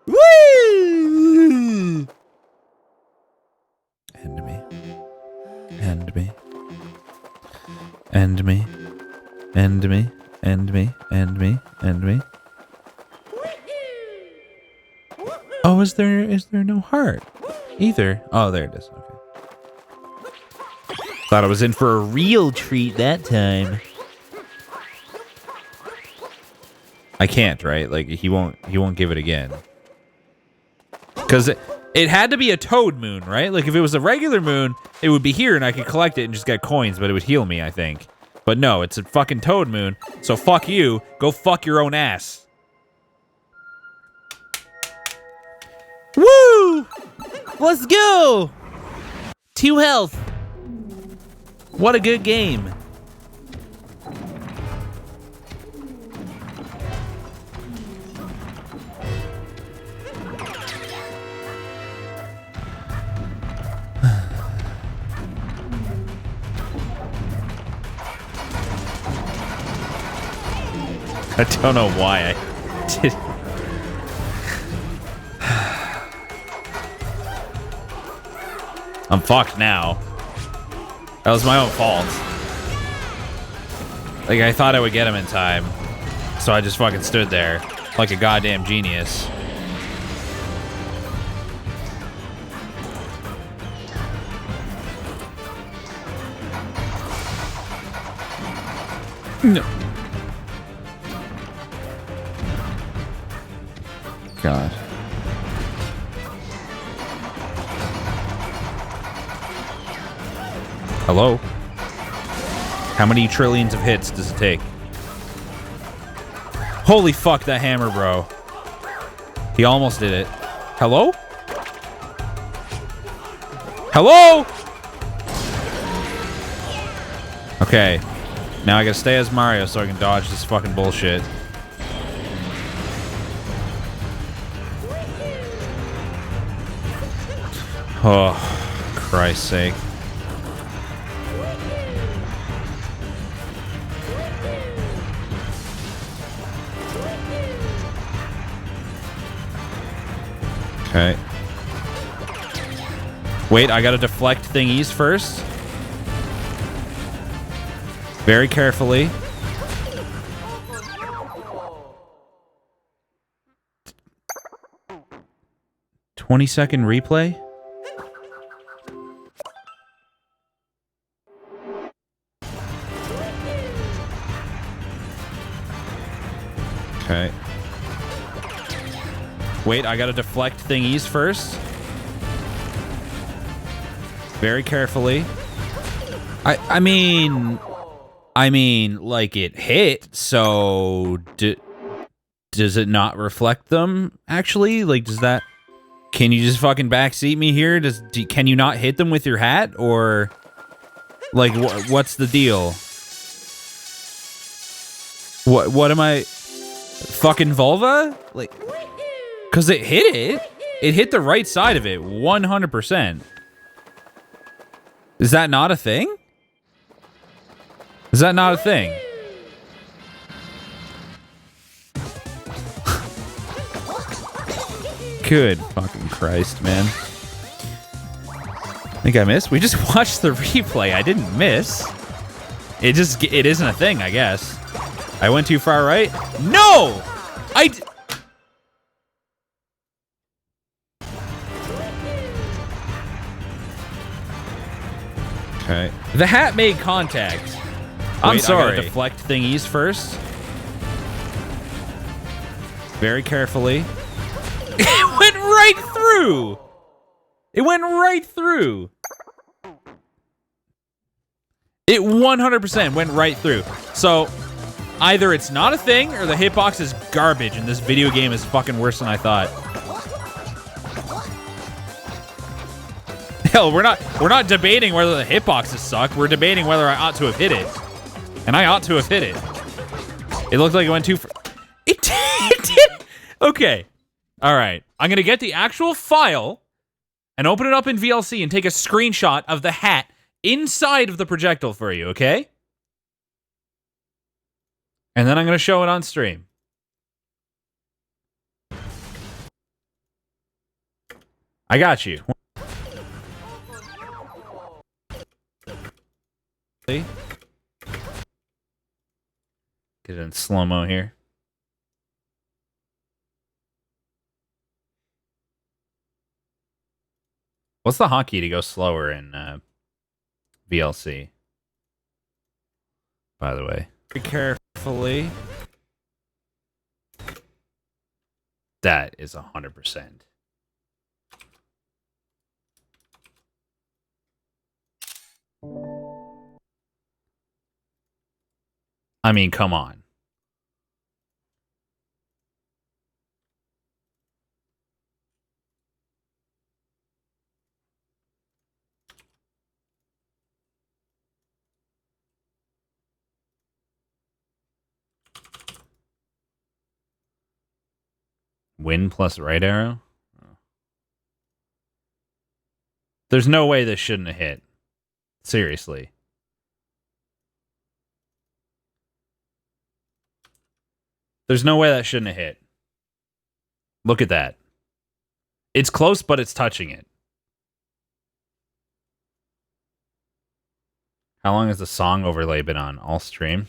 Woo! End me. End me. End me. End me. End me. End me. End me. Oh, is there no heart either? Oh, there it is. Okay. Thought I was in for a real treat that time. I can't, right? Like he won't give it again. Cuz it had to be a toad moon, right? Like if it was a regular moon, it would be here and I could collect it and just get coins, but it would heal me, I think. But no, it's a fucking toad moon. So fuck you. Go fuck your own ass. Woo! Let's go! 2 health. What a good game. I don't know why I did. I'm fucked now. That was my own fault. Like, I thought I would get him in time. So I just fucking stood there like a goddamn genius. No. God. Hello? How many trillions of hits does it take? Holy fuck, that hammer, bro. He almost did it. Hello? Hello? Okay. Now I gotta stay as Mario so I can dodge this fucking bullshit. Oh, Christ's sake. Okay. Wait, I gotta deflect thingies first. Very carefully. "20-second replay?" Okay. Wait, I gotta deflect thingies first. Very carefully. I mean, like, it hit, so does it not reflect them, actually? Like, does that... Can you just fucking backseat me here? Can you not hit them with your hat, or... Like, what's the deal? What am I... Fucking vulva? Like... Because it hit it. It hit the right side of it, 100%. Is that not a thing? Is that not a thing? Good fucking Christ, man. Think I missed? We just watched the replay. I didn't miss. It isn't a thing, I guess. I went too far right? No! Okay. The hat made contact. I'm sorry. I gotta deflect thingies first. Very carefully. It went right through! It went right through! It 100% went right through. So, either it's not a thing, or the hitbox is garbage, and this video game is fucking worse than I thought. Hell, we're not debating whether the hitboxes suck. We're debating whether I ought to have hit it. And I ought to have hit it. It looked like it went too far. It did. Okay. All right. I'm going to get the actual file and open it up in VLC and take a screenshot of the hat inside of the projectile for you, okay? And then I'm going to show it on stream. I got you. Get it in slow-mo here. What's the hotkey to go slower in VLC? By the way. Very carefully. That is 100%. I mean, come on. Win plus right arrow? Oh. There's no way this shouldn't have hit. Seriously. There's no way that shouldn't have hit. Look at that. It's close, but it's touching it. How long has the song overlay been on? All stream?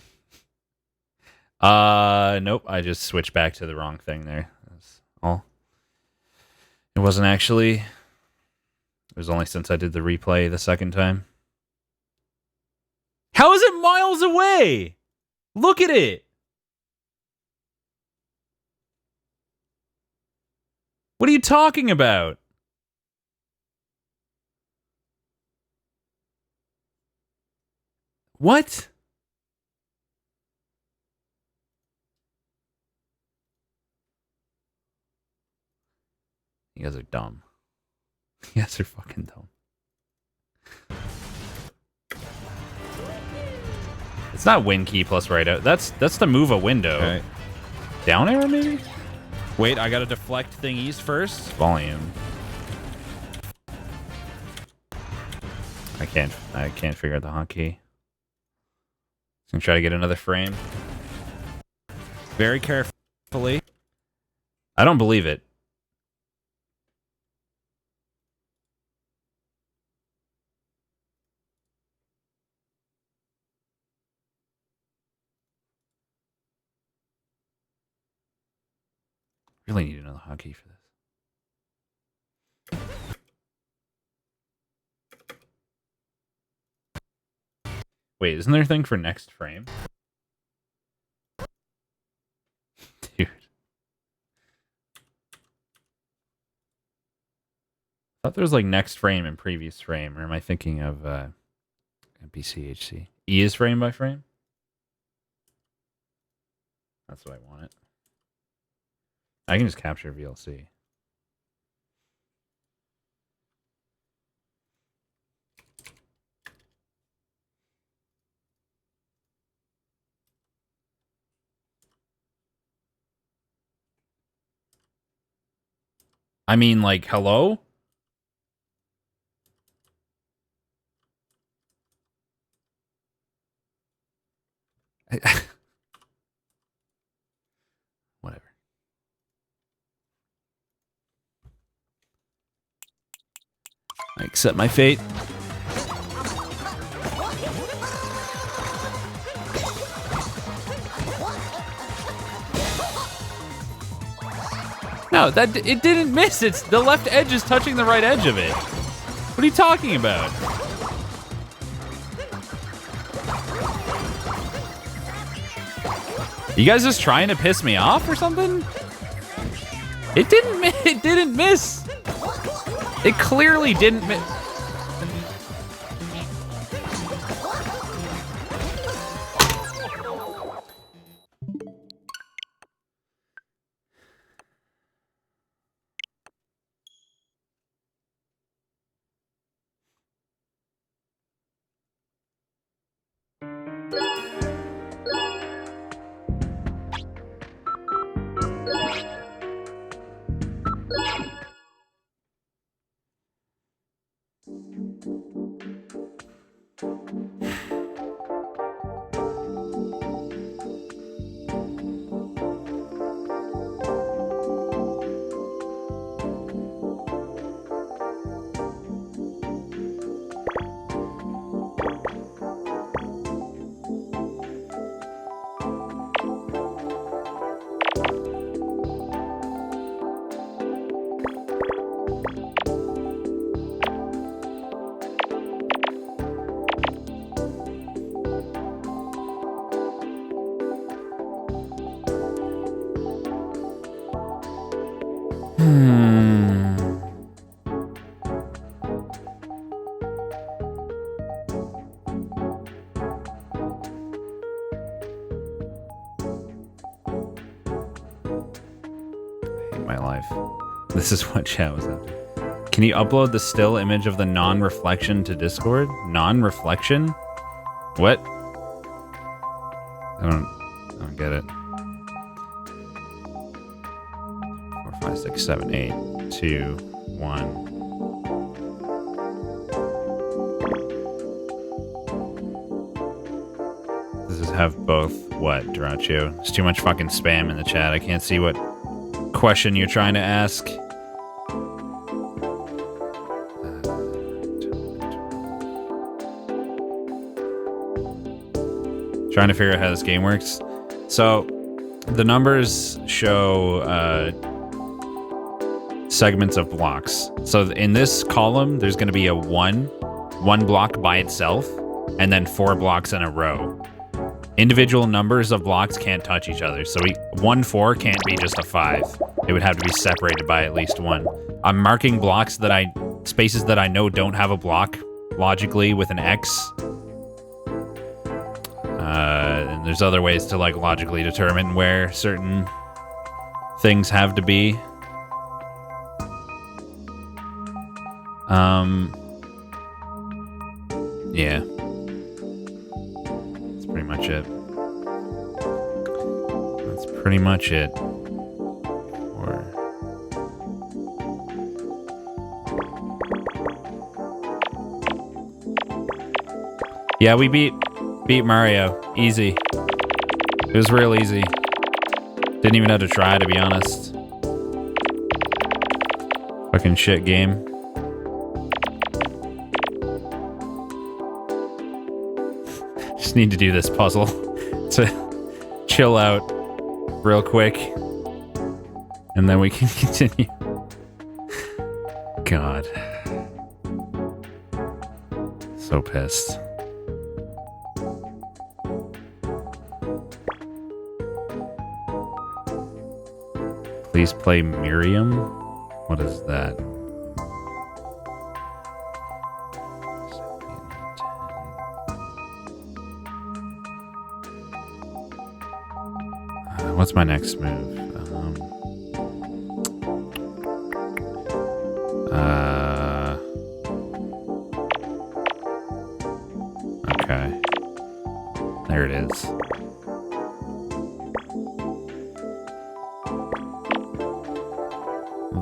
Nope. I just switched back to the wrong thing there. That's all. It wasn't actually. It was only since I did the replay the second time. How is it miles away? Look at it. What are you talking about? What? You guys are dumb. You guys are fucking dumb. It's not win key plus right out. That's to move a window. Okay. Down arrow maybe? Wait, I gotta deflect thingies first. Volume. I can't figure out the hotkey. Gonna try to get another frame. Very carefully. I don't believe it. Really need another hotkey for this. Wait, isn't there a thing for next frame? Dude. I thought there was like next frame and previous frame, or am I thinking of BCHC? E is frame by frame? That's what I want it. I can just capture VLC. I mean, like, hello? Whatever. I accept my fate. No, it didn't miss. It's the left edge is touching the right edge of it. What are you talking about? You guys just trying to piss me off or something? It didn't miss. It clearly didn't miss. My life. This is what chat was after. Can you upload the still image of the non-reflection to Discord? Non-reflection? What? I don't get it. 4, 5, 6, 7, 8, 2, 1. Does this have both? What, Duracio? There's too much fucking spam in the chat. I can't see what question you're trying to ask. Trying to figure out how this game works. So the numbers show segments of blocks. So in this column, there's going to be a one block by itself, and then 4 blocks in a row. individual numbers of blocks can't touch each other. So 1, 4 can't be just a 5. It would have to be separated by at least 1. I'm marking blocks spaces that I know don't have a block logically with an X. And there's other ways to like logically determine where certain things have to be. Yeah. That's pretty much it. That's pretty much it. Yeah, we beat Mario. Easy. It was real easy. Didn't even have to try, to be honest. Fucking shit game. Just need to do this puzzle to chill out real quick. And then we can continue. God. So pissed. Please play Miriam? What is that? What's my next move? Okay. There it is.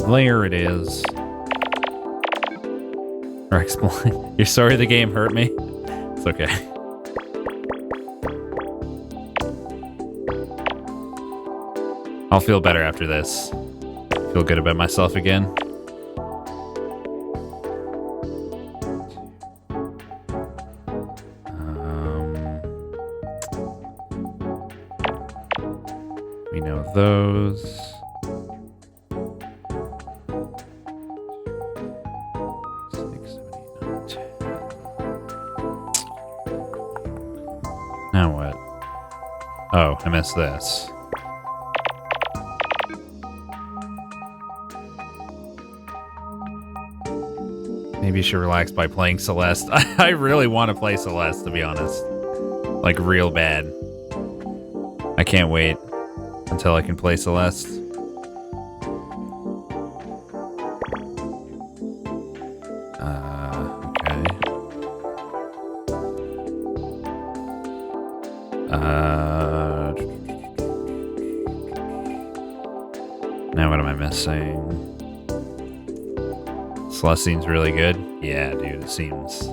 There it is. Or explain. You're sorry the game hurt me? It's okay. I'll feel better after this. Feel good about myself again. We know those. Now what? Oh, I missed this. Maybe you should relax by playing Celeste. I really want to play Celeste, to be honest. Like, real bad. I can't wait until I can play Celeste. Okay. Now what am I missing? Celeste seems really good. Yeah, dude, it seems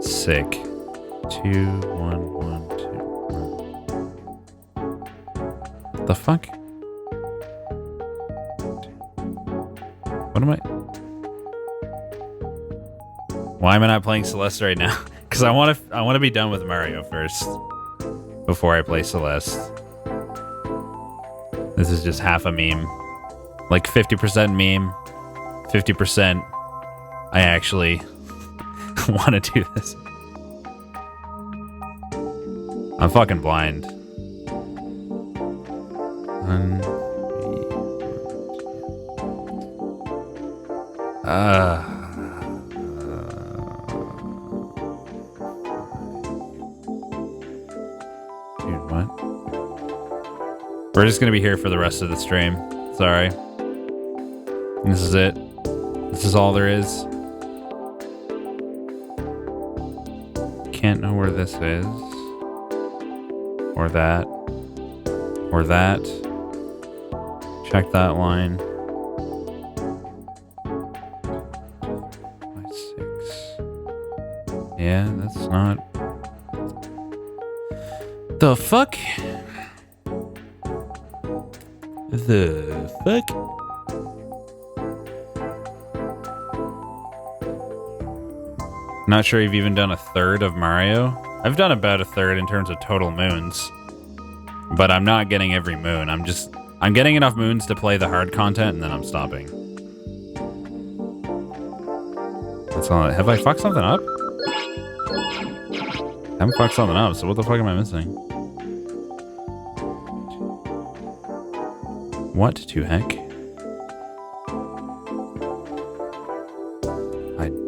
sick. 2, 1, 1, 2, 1. The fuck? What am I? Why am I not playing Celeste right now? Because I want to be done with Mario first before I play Celeste. This is just half a meme, like 50% meme. 50% I actually want to do this. I'm fucking blind. Dude, what? We're just gonna be here for the rest of the stream. Sorry. This is it. This is all there is. Can't know where this is. Or that. Or that. Check that line. 5, 6. Yeah, that's not... The fuck? The fuck? Not sure you've even done a third of Mario. I've done about a third in terms of total moons. But I'm not getting every moon. I'm getting enough moons to play the hard content and then I'm stopping. That's all. Have I fucked something up? Haven't fucked something up, so what the fuck am I missing? What to heck?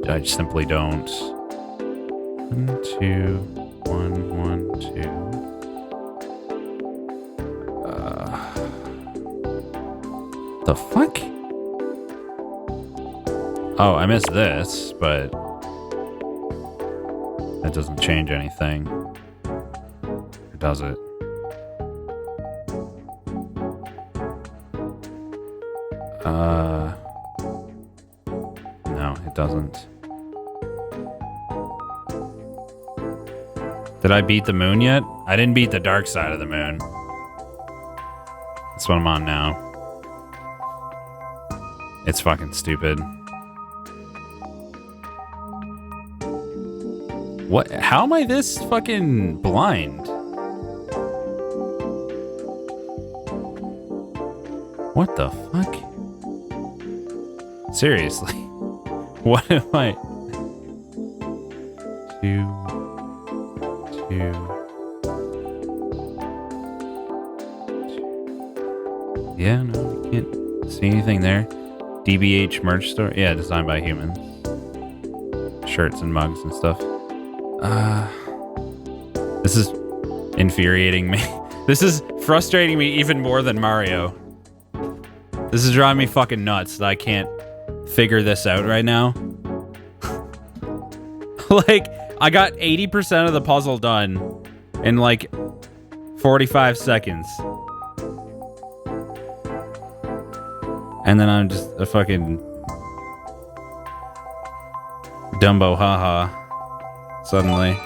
I simply don't. 1, 2, 1, 1, 2. The fuck? Oh, I missed this, but that doesn't change anything. Or does it? No, it doesn't. Did I beat the moon yet? I didn't beat the dark side of the moon. That's what I'm on now. It's fucking stupid. What? How am I this fucking blind? What the fuck? Seriously. What am I? 2, 2. Yeah, no, you can't see anything there. DBH merch store? Yeah, designed by humans. Shirts and mugs and stuff. This is infuriating me. This is frustrating me even more than Mario. This is driving me fucking nuts that I can't figure this out right now. Like, I got 80% of the puzzle done in like 45 seconds. And then I'm just a fucking Dumbo haha suddenly.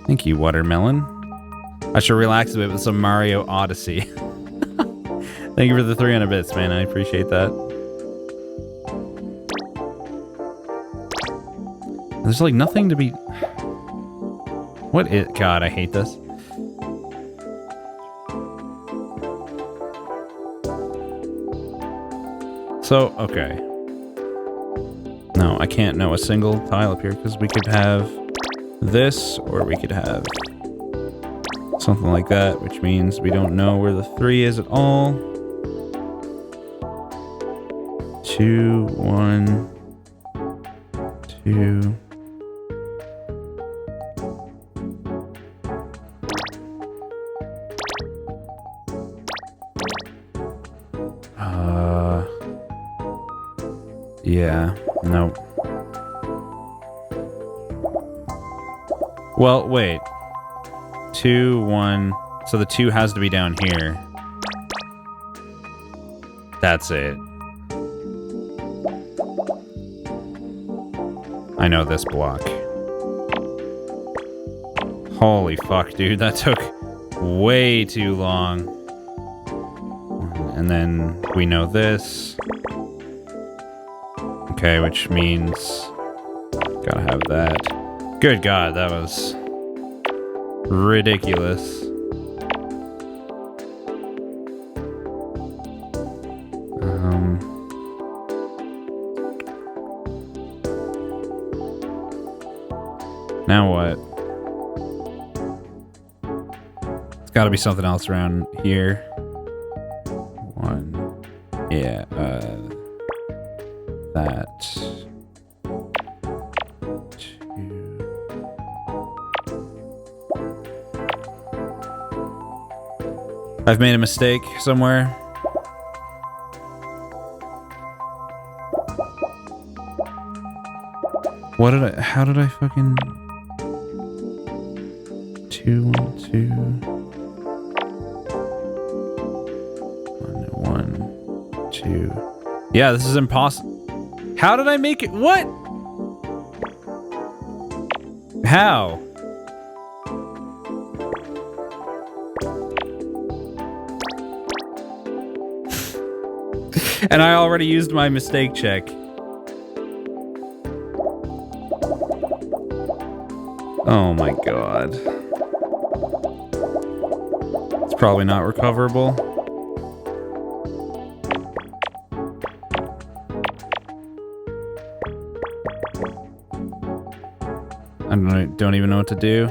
Thank you, Watermelon. I should relax a bit with some Mario Odyssey. Thank you for the 300 bits, man. I appreciate that. There's like nothing to be... What is... God, I hate this. So, okay. No, I can't know a single tile up here because we could have this or we could have something like that, which means we don't know where the 3 is at all. 2, 1, 2. Yeah, nope. Well, wait. 2, 1. So the 2 has to be down here. That's it. I know this block. Holy fuck, dude. That took way too long. And then we know this. Okay, which means... Gotta have that. Good God, that was... ridiculous. Now what? It's gotta be something else around here. 1. Yeah, that. 2. I've made a mistake somewhere. What did I... How did I fucking... 2, 1, 2. 1, 1, 2. Yeah, this is impossible. How did I make it? What? How? And I already used my mistake check. Oh my God. It's probably not recoverable. don't even know what to do.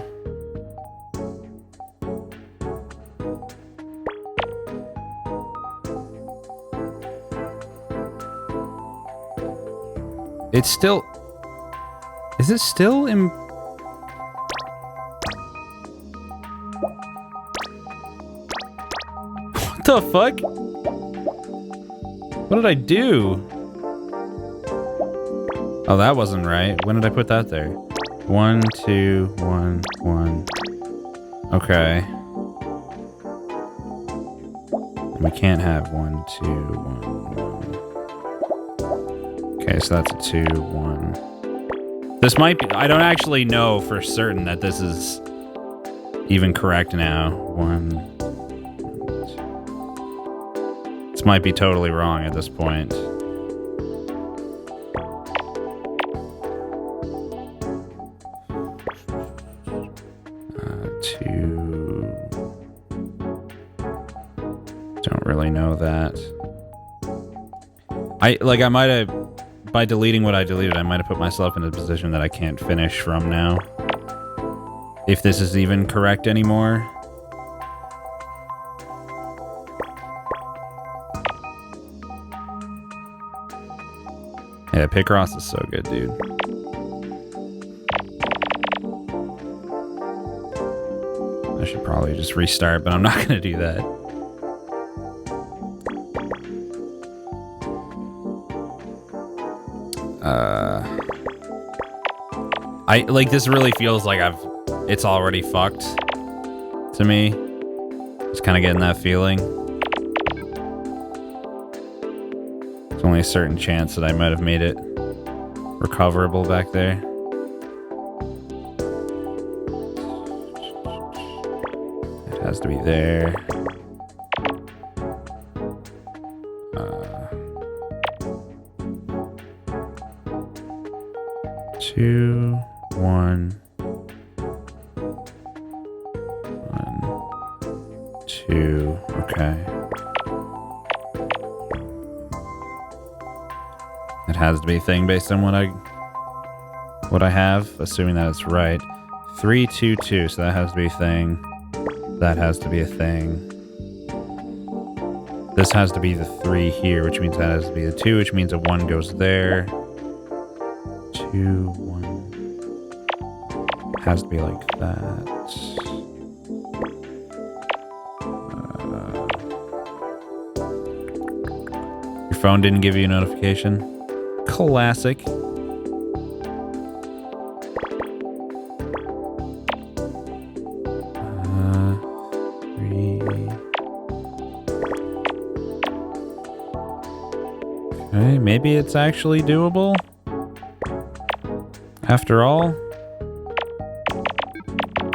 It's still... Is it still in... What the fuck? What did I do? Oh, that wasn't right. When did I put that there? 1, 2, 1, 1. Okay. We can't have 1, 2, 1, 1. Okay, so that's a 2, 1. This might be... I don't actually know for certain that this is even correct now. 1, 2. This might be totally wrong at this point. 2. Don't really know that. I might have, by deleting what I deleted, I might have put myself in a position that I can't finish from now. If this is even correct anymore. Yeah, Picross is so good, dude. I should probably just restart, but I'm not gonna do that. This really feels like it's already fucked to me. Just kind of getting that feeling. There's only a certain chance that I might have made it recoverable back there. It has to be there. 2, 1, 1, 2. Okay. It has to be a thing based on what I have, assuming that it's right. 3, 2, 2. So that has to be a thing. That has to be a thing. This has to be the 3 here, which means that has to be the 2, which means a 1 goes there. 2, 1. Has to be like that. Your phone didn't give you a notification? Classic. Okay, maybe it's actually doable. After all,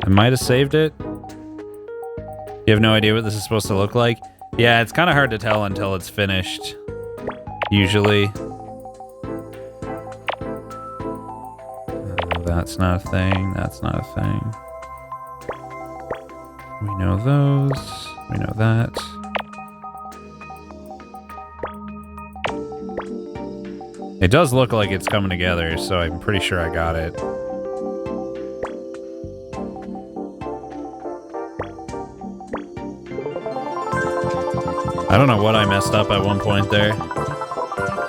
I might have saved it. You have no idea what this is supposed to look like? Yeah, it's kind of hard to tell until it's finished. Usually. That's not a thing. That's not a thing. We know those. We know that. It does look like it's coming together, so I'm pretty sure I got it. I don't know what I messed up at one point there.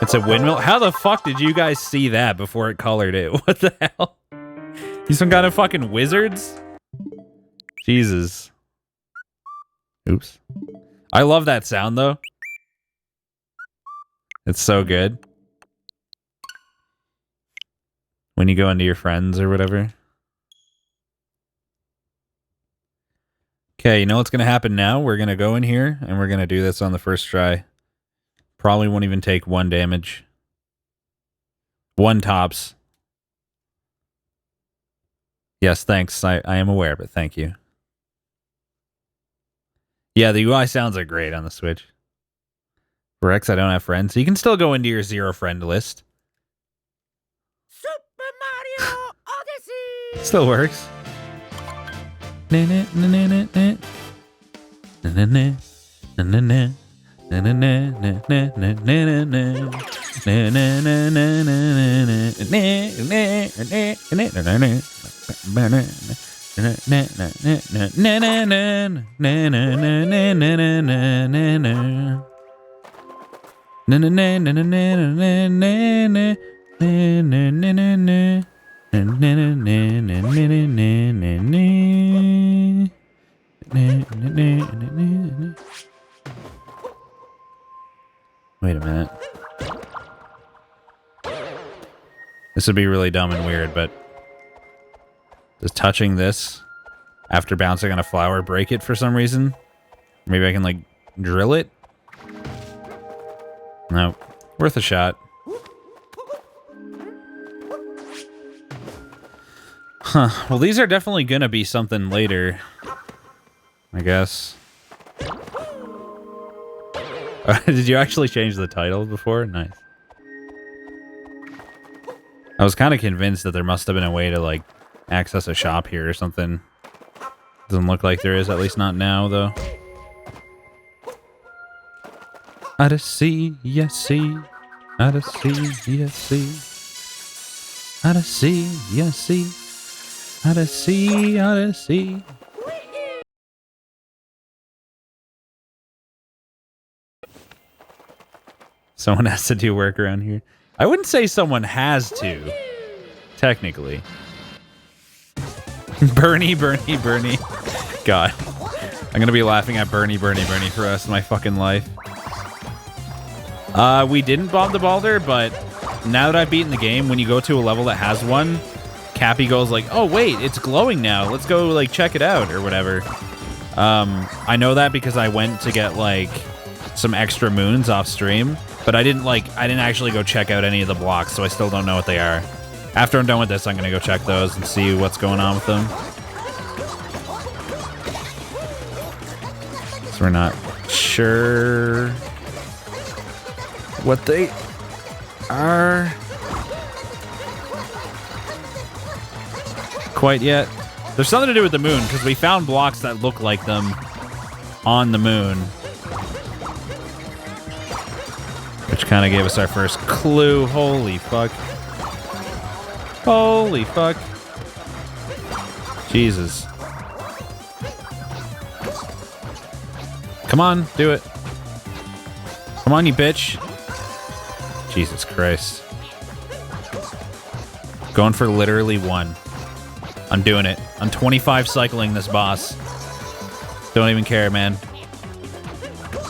It's a windmill? How the fuck did you guys see that before it colored it? What the hell? You some kind of fucking wizards? Jesus. Oops. I love that sound, though. It's so good. When you go into your friends or whatever. Okay, you know what's going to happen now? We're going to go in here, and we're going to do this on the first try. Probably won't even take 1 damage. 1 tops. Yes, thanks. I am aware, but thank you. Yeah, the UI sounds are great on the Switch. For X, I don't have friends. So you can still go into your 0 friend list. Super Mario Odyssey! Still works. Na na na na na na na na na na na na na na na na na. Wait a minute. This would be really dumb and weird, but does touching this after bouncing on a flower break it for some reason? Maybe I can, like, drill it? No. Worth a shot. Huh. Well, these are definitely gonna be something later, I guess. Did you actually change the title before? Nice. I was kind of convinced that there must have been a way to, like, access a shop here or something. Doesn't look like there is, at least not now, though. Odyssey, yes, see. Odyssey, yes, see. Odyssey, yes, see. Odyssey, Odyssey. Someone has to do work around here. I wouldn't say someone has to, technically. Bernie, Bernie, Bernie. God. I'm going to be laughing at Bernie, Bernie, Bernie for the rest of my fucking life. We didn't bomb the Balder, but now that I've beaten the game, when you go to a level that has one, Cappy goes like, oh, wait, it's glowing now. Let's go, like, check it out or whatever. I know that because I went to get, like, some extra moons off stream. But I didn't actually go check out any of the blocks, so I still don't know what they are. After I'm done with this, I'm going to go check those and see what's going on with them. So we're not sure what they are quite yet. There's something to do with the moon, because we found blocks that look like them on the moon. Which kind of gave us our first clue. Holy fuck. Holy fuck. Jesus. Come on, do it. Come on, you bitch. Jesus Christ. Going for literally one. I'm doing it. I'm 25 cycling this boss. Don't even care, man.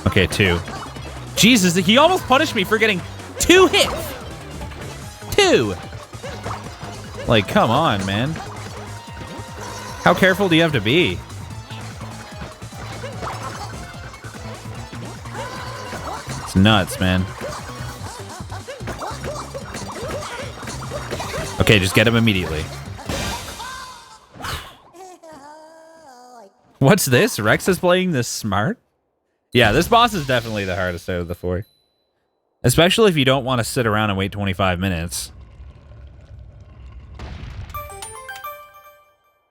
Okay, 2. Jesus, he almost punished me for getting 2 hits. 2. Like, come on, man. How careful do you have to be? It's nuts, man. Okay, just get him immediately. What's this? Rex is playing this smart? Yeah, this boss is definitely the hardest out of the 4. Especially if you don't want to sit around and wait 25 minutes.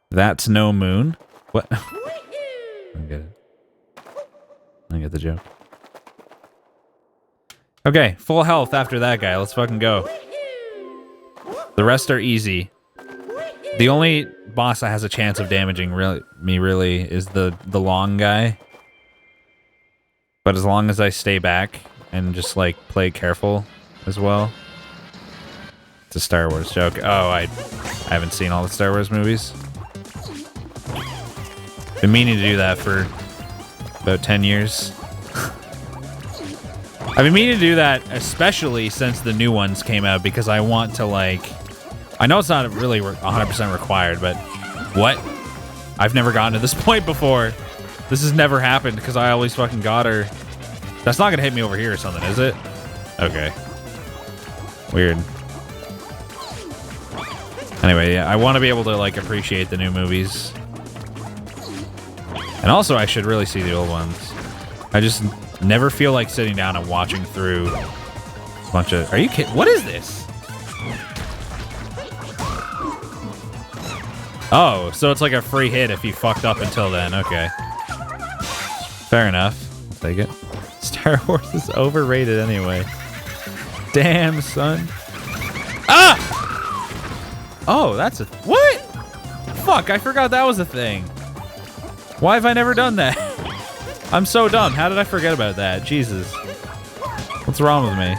That's no moon? What? I get it. I get the joke. Okay, full health after that guy. Let's fucking go. The rest are easy. The only boss that has a chance of damaging me really is the long guy. But as long as I stay back and just, like, play careful as well. It's a Star Wars joke. Oh, I haven't seen all the Star Wars movies. Been meaning to do that for about 10 years. I've been meaning to do that especially since the new ones came out because I want to, like... I know it's not really 100% required, but... What? I've never gotten to this point before. This has never happened because I always fucking got her. That's not gonna hit me over here or something, is it? Okay. Weird. Anyway, yeah, I want to be able to, like, appreciate the new movies. And also, I should really see the old ones. I just never feel like sitting down and watching through a bunch of... Are you kidding? What is this? Oh, so it's like a free hit if you fucked up until then. Okay. Fair enough. I'll take it. Star Wars is overrated anyway. Damn, son. Ah! Oh, that's a... What? Fuck, I forgot that was a thing. Why have I never done that? I'm so dumb. How did I forget about that? Jesus. What's wrong with me?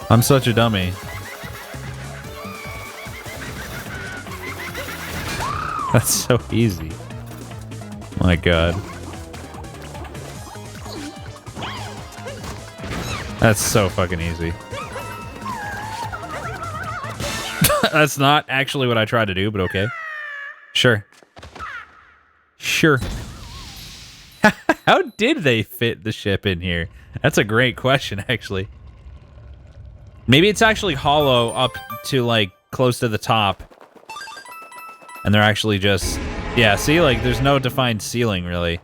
I'm such a dummy. That's so easy. My God. That's so fucking easy. That's not actually what I tried to do, but okay. Sure. Sure. How did they fit the ship in here? That's a great question, actually. Maybe it's actually hollow up to, like, close to the top. And they're actually just... Yeah, see? Like, there's no defined ceiling, really.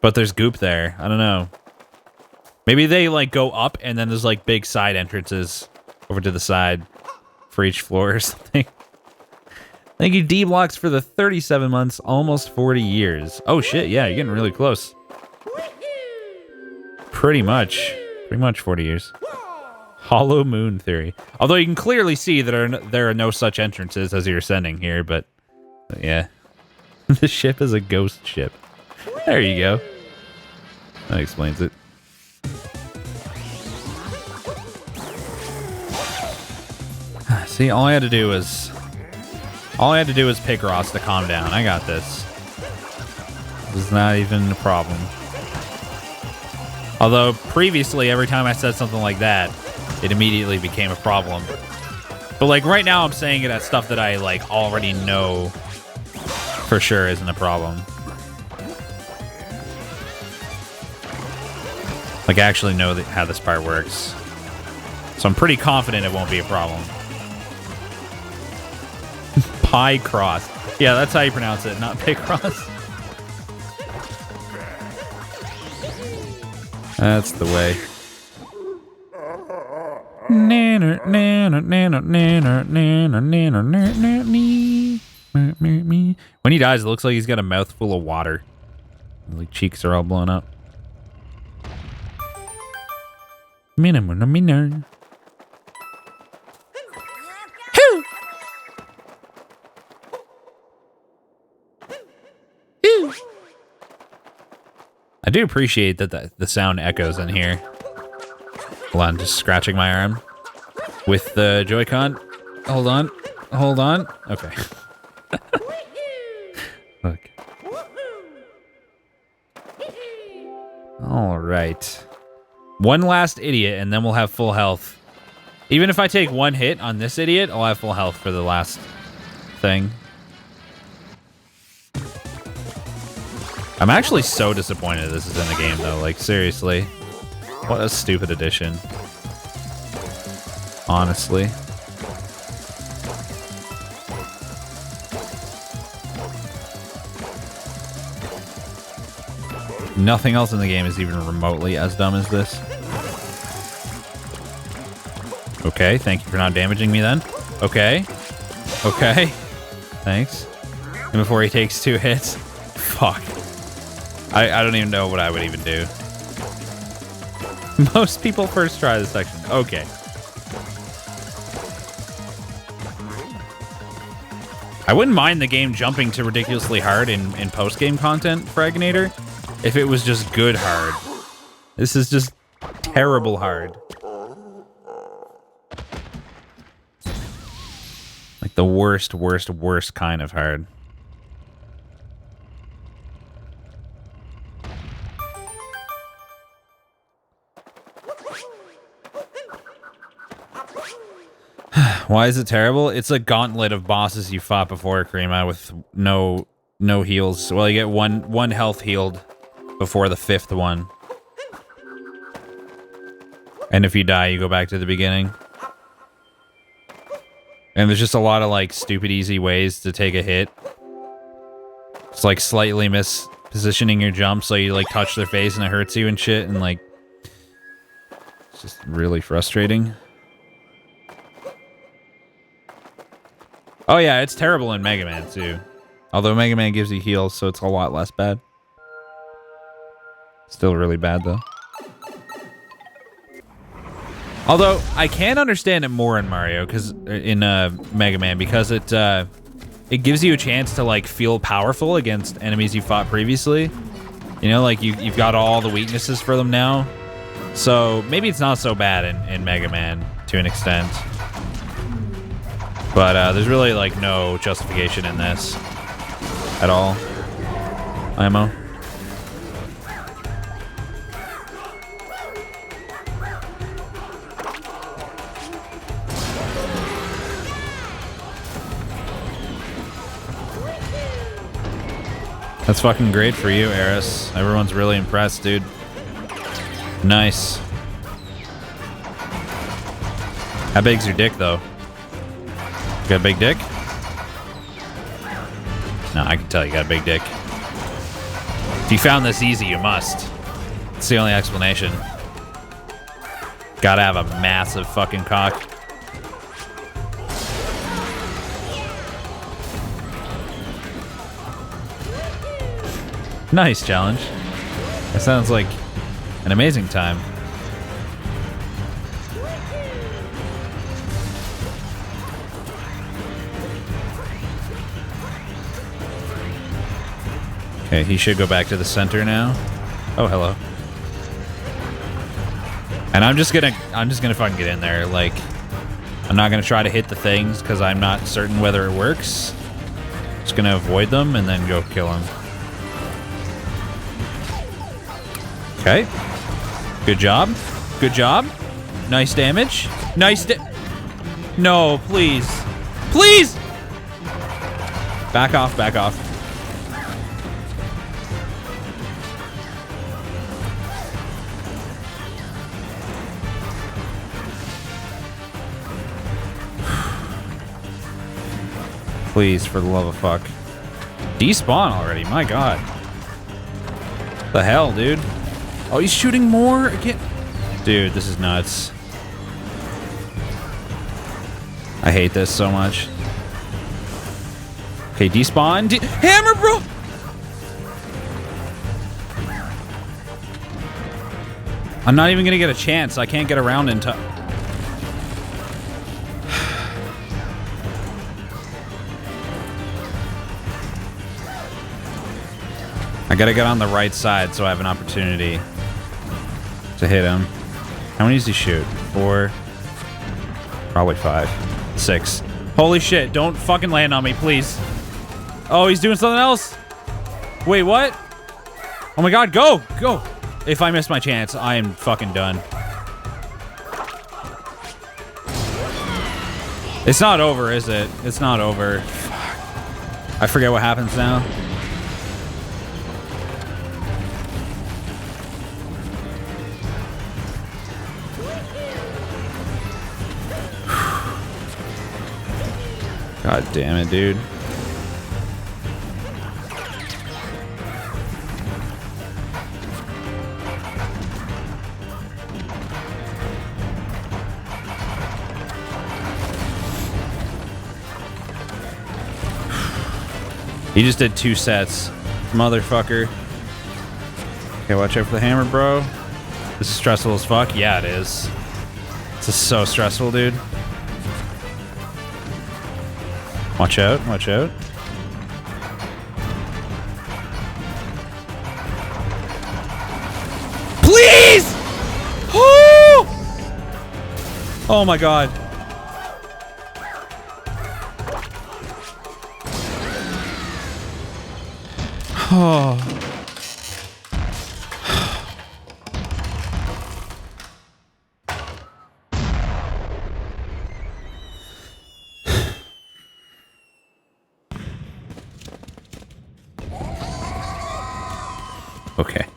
But there's goop there. I don't know. Maybe they, like, go up, and then there's, like, big side entrances over to the side for each floor or something. Thank you, D-Blocks, for the 37 months, almost 40 years. Oh, shit, yeah, you're getting really close. Pretty much 40 years. Hollow Moon Theory. Although you can clearly see that there are no such entrances as you're ascending here, but yeah. The ship is a ghost ship. There you go. That explains it. See, all I had to do was pick Ross to calm down. I got this. This is not even a problem. Although previously, every time I said something like that, it immediately became a problem. But like right now, I'm saying it as stuff that I like already know for sure isn't a problem. Like I actually know how this part works. So I'm pretty confident it won't be a problem. Pie cross. Yeah, that's how you pronounce it, not Picross. That's the way. When he dies, it looks like he's got a mouthful of water. His like, cheeks are all blown up. I do appreciate that the sound echoes in here. Hold on, just scratching my arm with the Joy-Con. Hold on. Hold on. Okay. Look. All right. One last idiot, and then we'll have full health. Even if I take one hit on this idiot, I'll have full health for the last thing. I'm actually so disappointed this is in the game, though. Like, seriously. What a stupid addition. Honestly. Nothing else in the game is even remotely as dumb as this. Okay, thank you for not damaging me then. Okay. Okay. Thanks. And before he takes 2 hits. Fuck. I don't even know what I would even do. Most people first try this section. Okay. I wouldn't mind the game jumping to ridiculously hard in post-game content, Fragnator, if it was just good hard. This is just terrible hard. Like the worst, worst, worst kind of hard. Why is it terrible? It's a gauntlet of bosses you fought before, Karima, with no heals. Well, you get one health healed before the 5th one. And if you die, you go back to the beginning. And there's just a lot of, like, stupid easy ways to take a hit. It's like slightly mispositioning your jump so you, like, touch their face and it hurts you and shit. And, like, it's just really frustrating. Oh yeah, it's terrible in Mega Man too. Although Mega Man gives you heals, so it's a lot less bad. Still really bad, though. Although, I can understand it more in Mario, because in Mega Man, because it gives you a chance to, like, feel powerful against enemies you fought previously. You know, like, you've got all the weaknesses for them now. So, maybe it's not so bad in Mega Man, to an extent. But there's really, like, no justification in this at all. IMO. That's fucking great for you, Eris. Everyone's really impressed, dude. Nice. How big's your dick, though? You got a big dick? No, I can tell you got a big dick. If you found this easy, you must. It's the only explanation. Gotta have a massive fucking cock. Nice challenge. That sounds like an amazing time. Okay, he should go back to the center now. Oh, hello. And I'm just gonna fucking get in there. Like, I'm not gonna try to hit the things because I'm not certain whether it works. Just gonna avoid them and then go kill him. Okay. Good job. Good job. Nice damage. Nice No, please. Please! Back off, back off. Please, for the love of fuck. Despawn already, my god. The hell, dude? Oh, he's shooting more again. Dude, this is nuts. I hate this so much. Okay, despawn. Hammer, bro! I'm not even gonna get a chance. I can't get around in time. I gotta get on the right side so I have an opportunity to hit him. How many does he shoot? 4. Probably 5. 6. Holy shit, don't fucking land on me, please. Oh, he's doing something else. Wait, what? Oh my god, go! Go! If I miss my chance, I am fucking done. It's not over, is it? It's not over. Fuck. I forget what happens now. God damn it, dude. He just did 2 sets. Motherfucker. Okay, watch out for the hammer, bro. This is stressful as fuck. Yeah, it is. This is so stressful, dude. Watch out, watch out. Please! Oh! Oh my god. Oh. Okay.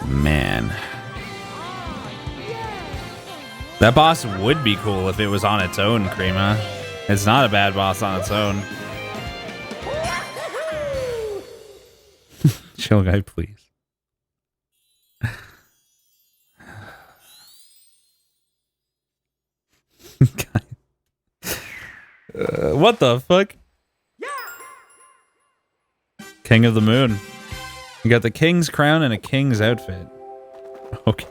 Man. That boss would be cool if it was on its own, Krima. It's not a bad boss on its own. Chill guy, please. What the fuck? King of the Moon. You got the king's crown and a king's outfit. Okay.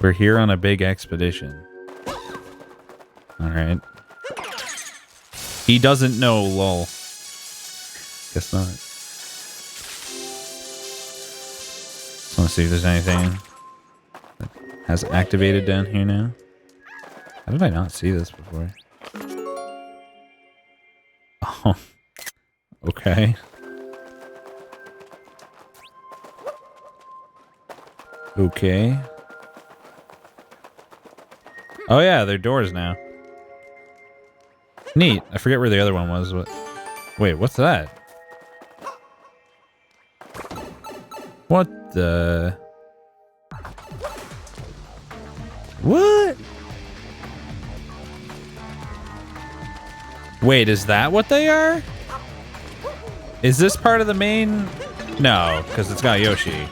We're here on a big expedition. Alright. He doesn't know, lol. Guess not. Just want to see if there's anything that has activated down here now. How did I not see this before? Oh. Okay. Okay. Oh yeah, they're doors now. Neat. I forget where the other one was. Wait, what's that? What the... What? Wait, is that what they are? Is this part of the main? No, because it's got Yoshi.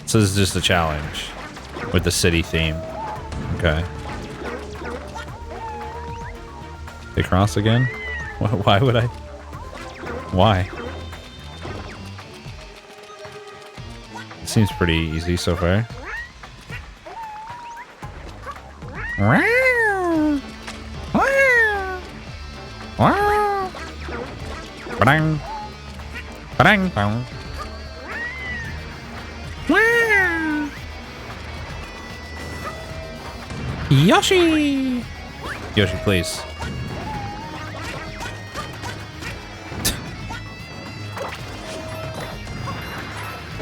So this is just a challenge with the city theme. Okay. They cross again? Why would I? Why? It seems pretty easy so far. Ba-dang. Ba-dang. Ba-dang. Yoshi! Yoshi, please.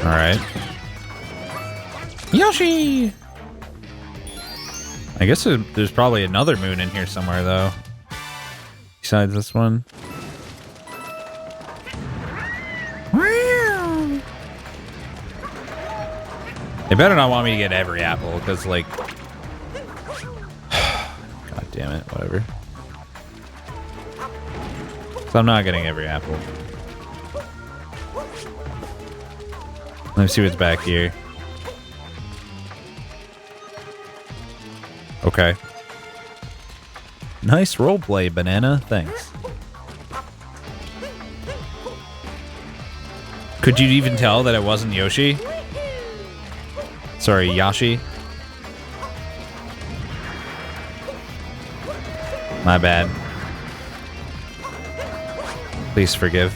Alright. Yoshi! I guess there's probably another moon in here somewhere, though. Besides this one. They better not want me to get every apple, because, like... God damn it, whatever. So I'm not getting every apple. Let me see what's back here. Okay. Nice roleplay, Banana. Thanks. Could you even tell that it wasn't Yoshi? Sorry, Yashi. My bad. Please forgive.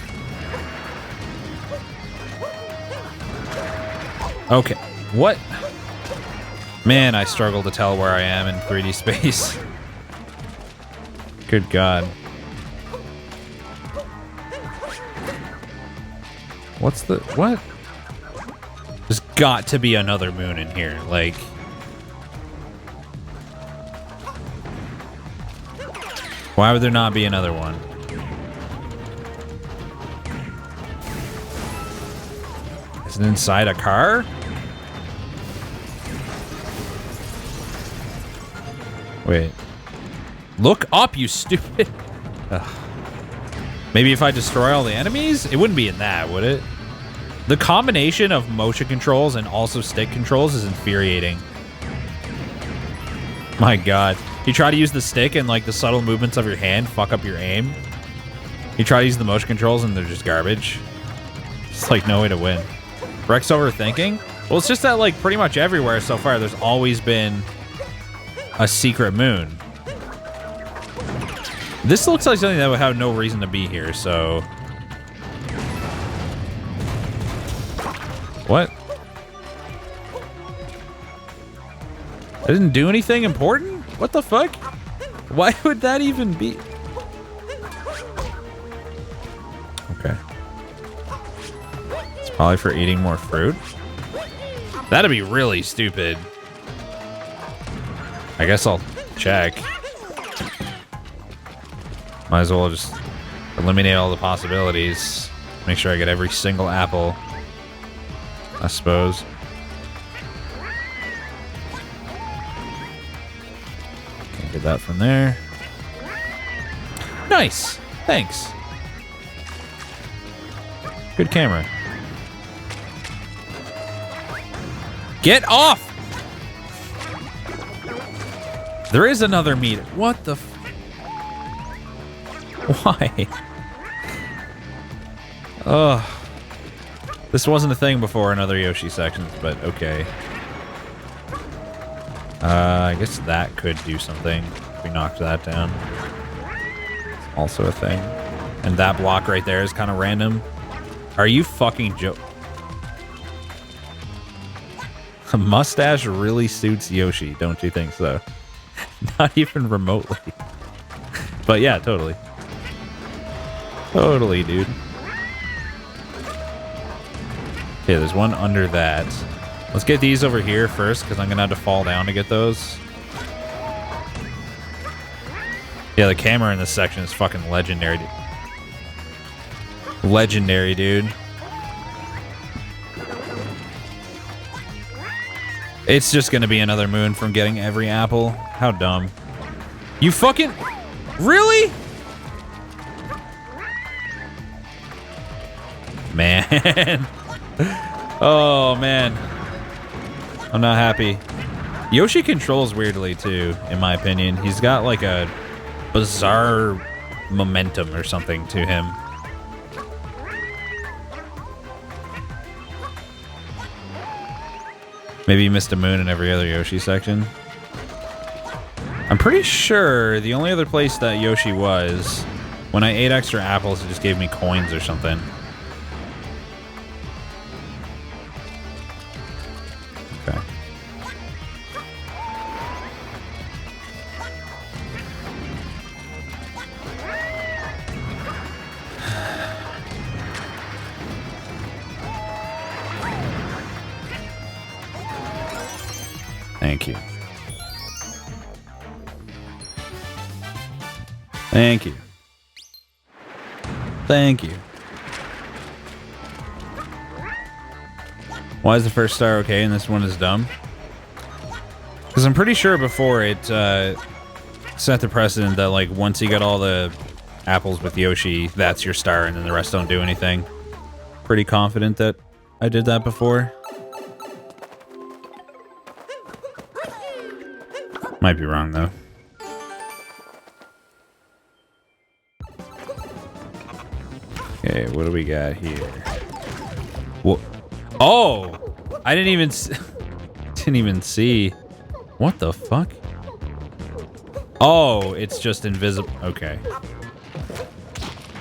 Okay. What? Man, I struggle to tell where I am in 3D space. Good God. What's the... What? There's got to be another moon in here. Like... Why would there not be another one? Is it inside a car? Wait. Look up, you stupid... Ugh. Maybe if I destroy all the enemies? It wouldn't be in that, would it? The combination of motion controls and also stick controls is infuriating. My God. You try to use the stick and like the subtle movements of your hand fuck up your aim. You try to use the motion controls and they're just garbage. It's like no way to win. Rex overthinking? Well, it's just that like pretty much everywhere so far there's always been a secret moon. This looks like something that would have no reason to be here, so... What? I didn't do anything important? What the fuck? Why would that even be? Okay. It's probably for eating more fruit. That'd be really stupid. I guess I'll check. Might as well just eliminate all the possibilities. Make sure I get every single apple. I suppose. Can't get that from there. Nice! Thanks. Good camera. Get off! There is another meter. What the f... Why? Ugh. This wasn't a thing before in other Yoshi sections, but okay. I guess that could do something if we knocked that down. It's also a thing. And that block right there is kind of random. Are you fucking joking? A mustache really suits Yoshi, don't you think so? Not even remotely. But yeah, totally. Totally, dude. Okay, there's one under that. Let's get these over here first, because I'm going to have to fall down to get those. Yeah, the camera in this section is fucking legendary. Legendary, dude. It's just going to be another moon from getting every apple. How dumb. You fucking... Really? Man. Oh, man. I'm not happy. Yoshi controls weirdly, too, in my opinion. He's got, like, a bizarre momentum or something to him. Maybe you missed a moon in every other Yoshi section. I'm pretty sure the only other place that Yoshi was, when I ate extra apples, it just gave me coins or something. Okay. Thank you. Thank you. Thank you. Why is the first star okay and this one is dumb? Because I'm pretty sure before it set the precedent that, like, once you get all the apples with Yoshi, that's your star and then the rest don't do anything. Pretty confident that I did that before. Might be wrong, though. Okay, what do we got here? Whoa. Oh! I didn't even see. What the fuck? Oh, it's just invisible. Okay.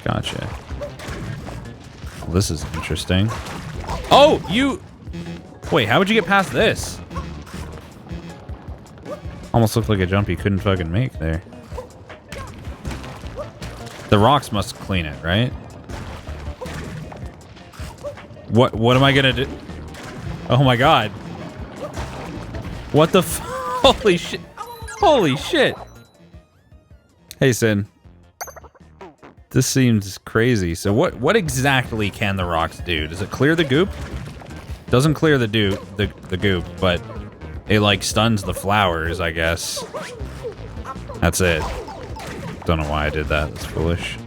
Gotcha. Well, this is interesting. Oh, you... Wait, how would you get past this? Almost looked like a jump you couldn't fucking make there. The rocks must clean it, right? What am I gonna do? Oh my god. What the f- Holy shit. Holy shit. Hey, Sin. This seems crazy. So what exactly can the rocks do? Does it clear the goop? Doesn't clear the goop, but it, like, stuns the flowers, I guess. That's it. Don't know why I did that. It's foolish.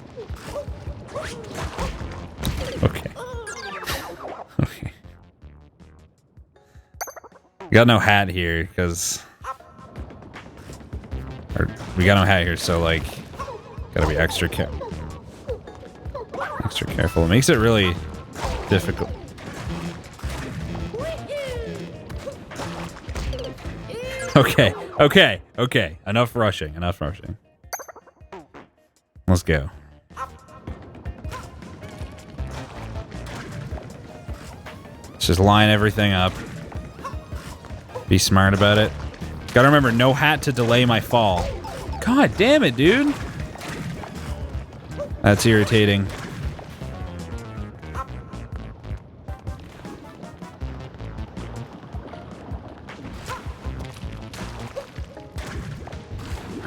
Okay. Okay. Got no hat here, because... we got no hat here, so, like... Gotta be extra careful. It makes it really difficult. Okay, okay, okay. Enough rushing, enough rushing. Let's go. Let's just line everything up. Be smart about it. Gotta remember, no hat to delay my fall. God damn it, dude. That's irritating.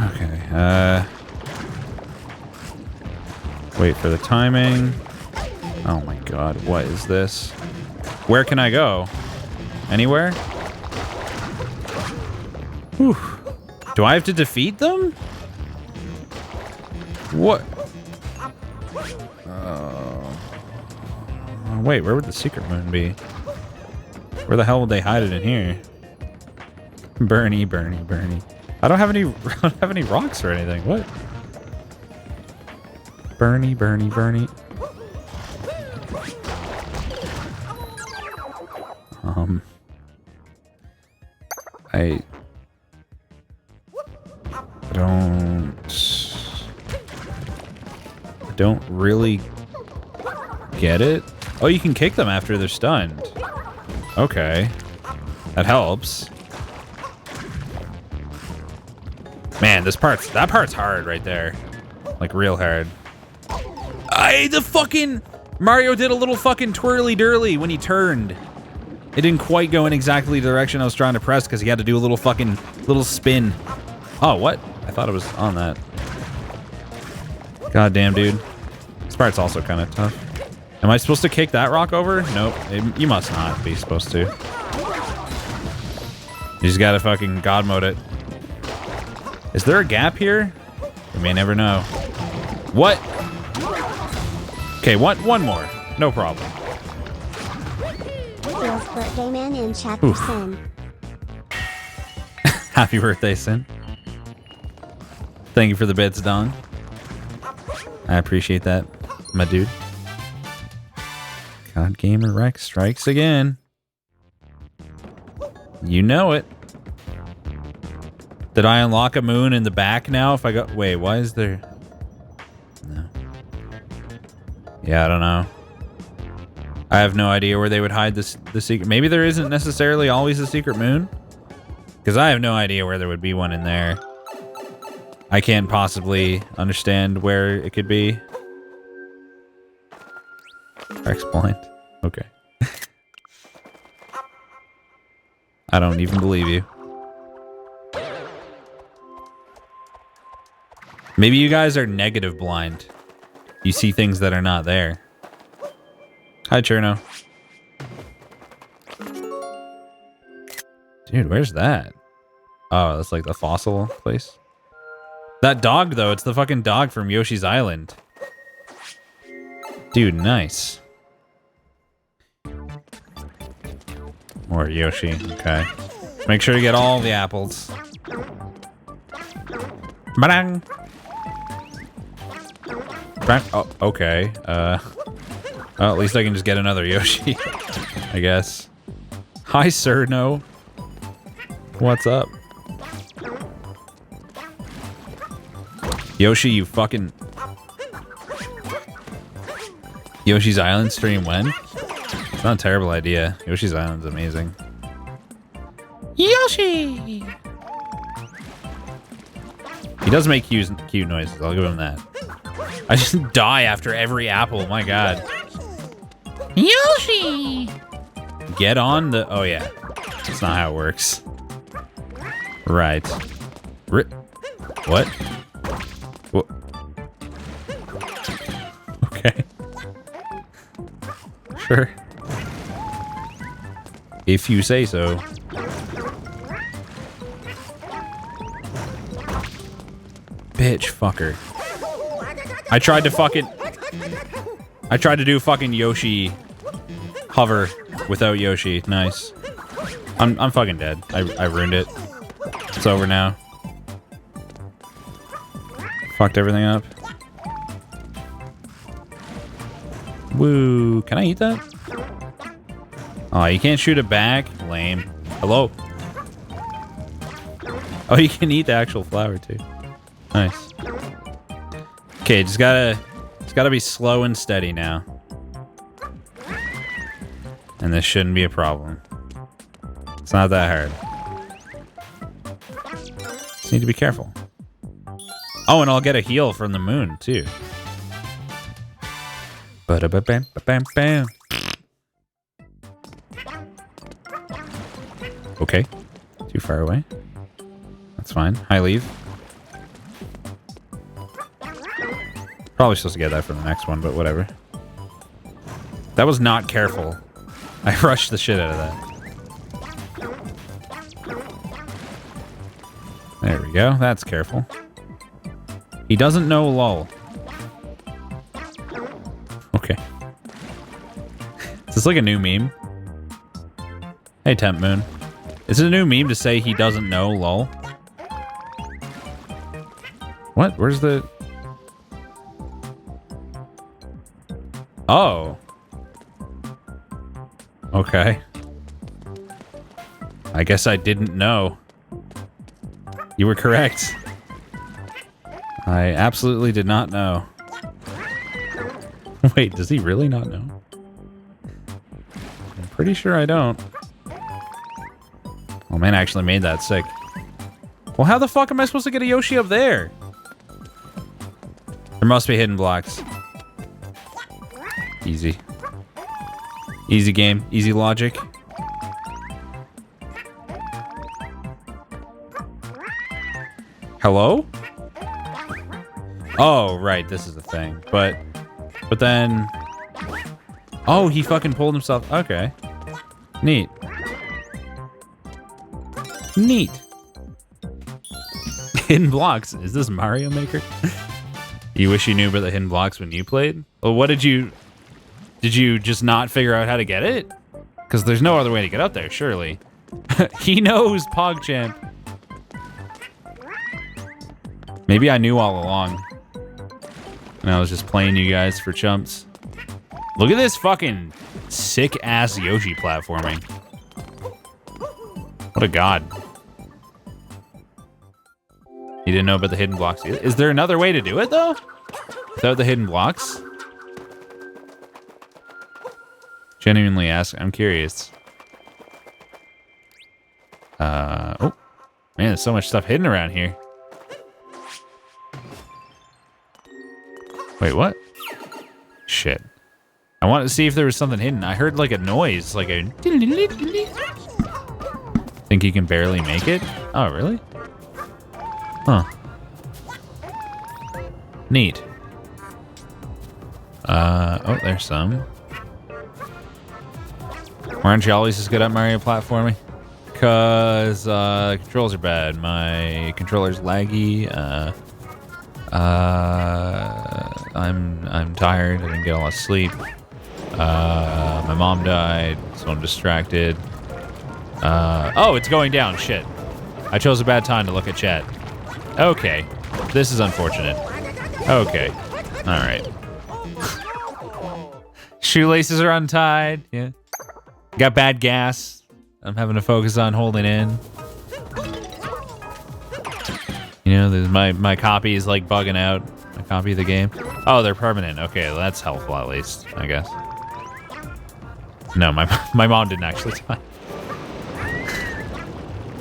Okay, wait for the timing. Oh my god, what is this? Where can I go? Anywhere? Whew. Do I have to defeat them? What? Wait, where would the secret moon be? Where the hell would they hide it in here? Bernie, Bernie, Bernie. I don't have any rocks or anything. What? Bernie, Bernie, Bernie. I don't really get it. Oh, you can kick them after they're stunned. Okay. That helps. Man, that part's hard right there. Like real hard. The fucking Mario did a little fucking twirly dirly when he turned. It didn't quite go in exactly the direction I was trying to press because he had to do a little spin. Oh, what? I thought it was on that. God damn, dude. This part's also kind of tough. Am I supposed to kick that rock over? Nope. You must not be supposed to. You just gotta fucking God mode it. Is there a gap here? We may never know. What? Okay, one more. No problem. Feels birthday man in chat for Sin. Happy birthday, Sin. Thank you for the bits, Dong. I appreciate that, my dude. God Gamer Rex strikes again. You know it. Did I unlock a moon in the back now? If I go... Wait, why is there... No. Yeah, I don't know. I have no idea where they would hide the secret. Maybe there isn't necessarily always a secret moon? Because I have no idea where there would be one in there. I can't possibly understand where it could be. Rex blind. Okay. I don't even believe you. Maybe you guys are negative blind. You see things that are not there. Hi, Cherno. Dude, where's that? Oh, that's like the fossil place. That dog, though, it's the fucking dog from Yoshi's Island. Dude, nice. More Yoshi, okay. Make sure you get all the apples. Ba-dang! Oh, okay. Well, at least I can just get another Yoshi, I guess. Hi, sir. No. What's up? Yoshi, you fucking... Yoshi's Island stream when? It's not a terrible idea. Yoshi's Island's amazing. Yoshi! He does make cute noises. I'll give him that. I just die after every apple. My God. Yoshi! Get on the... Oh, yeah. That's not how it works. Right. What? What? Okay. Sure. If you say so. Bitch fucker. I tried to do fucking Yoshi hover without Yoshi. Nice. I'm fucking dead. I ruined it. It's over now. Fucked everything up. Woo. Can I eat that? Oh, you can't shoot it back? Lame. Hello? Oh, you can eat the actual flower too. Nice. Okay, just gotta be slow and steady now. And this shouldn't be a problem. It's not that hard. Just need to be careful. Oh, and I'll get a heal from the moon too. Ba-da-ba-bam-ba-bam-bam. Okay. Too far away. That's fine. Hi, leave. Probably supposed to get that for the next one, but whatever. That was not careful. I rushed the shit out of that. There we go. That's careful. He doesn't know lol. Okay. Is this like a new meme? Hey, Temp Moon. Is it a new meme to say he doesn't know lol? What? Where's the... Oh. Okay. I guess I didn't know. You were correct. I absolutely did not know. Wait, does he really not know? I'm pretty sure I don't. Oh man, I actually made that sick. Well, how the fuck am I supposed to get a Yoshi up there? There must be hidden blocks. Easy. Easy game. Easy logic. Hello? Oh, right. This is the thing. But then... Oh, he fucking pulled himself. Okay. Neat. Neat. Hidden blocks. Is this Mario Maker? You wish you knew about the hidden blocks when you played? Well, what did you... Did you just not figure out how to get it? Because there's no other way to get up there, surely. He knows, PogChamp. Maybe I knew all along. And I was just playing you guys for chumps. Look at this fucking sick-ass Yoshi platforming. What a god. You didn't know about the hidden blocks. Is there another way to do it, though? Without the hidden blocks? Genuinely ask. I'm curious. Oh. Man, there's so much stuff hidden around here. Wait, what? Shit. I wanted to see if there was something hidden. I heard like a noise, like a... Think you can barely make it? Oh, really? Huh. Neat. Oh, there's some. Why aren't you always as good at Mario platforming? Because, controls are bad. My controller's laggy. I'm tired. I didn't get a lot of sleep. My mom died, so I'm distracted. Oh, it's going down. Shit. I chose a bad time to look at chat. Okay. This is unfortunate. Okay. Alright. Shoelaces are untied. Yeah. Got bad gas. I'm having to focus on holding in. You know, there's my copy is like bugging out. My copy of the game. Oh, they're permanent. Okay, well, that's helpful at least, I guess. No, my mom didn't actually die.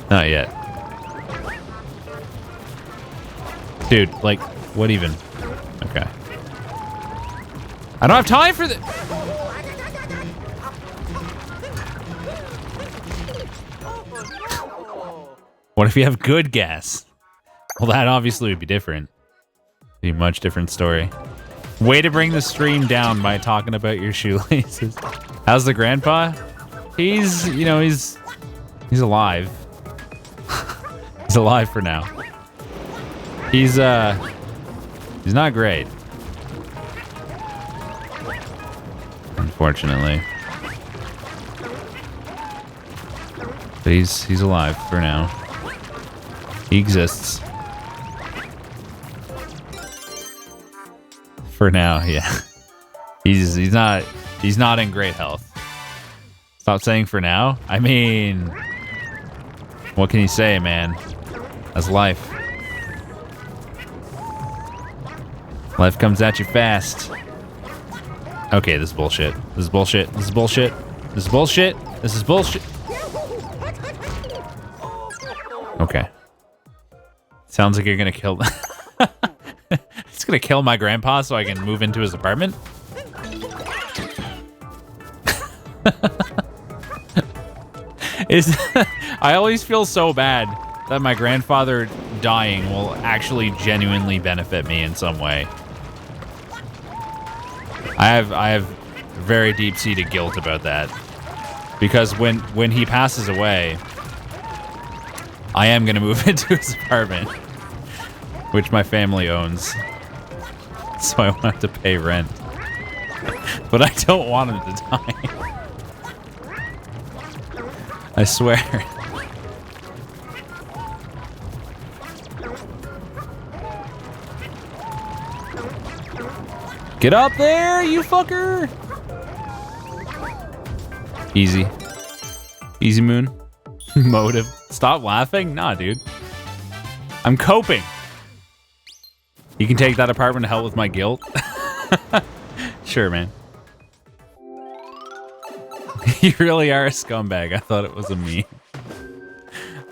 Not yet. Dude, like, what even? Okay. I don't have time for this. What if you have good gas? Well, that obviously would be different. Be a much different story. Way to bring the stream down by talking about your shoelaces. How's the grandpa? He's, you know, he's alive. He's alive for now. He's not great. Unfortunately. But he's alive for now. He exists. For now, yeah. He's not in great health. Stop saying for now. I mean, what can you say, man? That's life. Life comes at you fast. Okay, this is bullshit. This is bullshit. This is bullshit. This is bullshit. This is bullshit. Okay. Sounds like you're gonna kill... It's gonna kill my grandpa so I can move into his apartment? I always feel so bad that my grandfather dying will actually genuinely benefit me in some way. I have very deep-seated guilt about that. Because when he passes away, I am gonna move into his apartment, which my family owns. So I won't have to pay rent. But I don't want him to die. I swear. Get up there, you fucker! Easy. Easy moon. Motive. Stop laughing? Nah, dude. I'm coping. You can take that apartment to help with my guilt? Sure, man. You really are a scumbag. I thought it was a meme.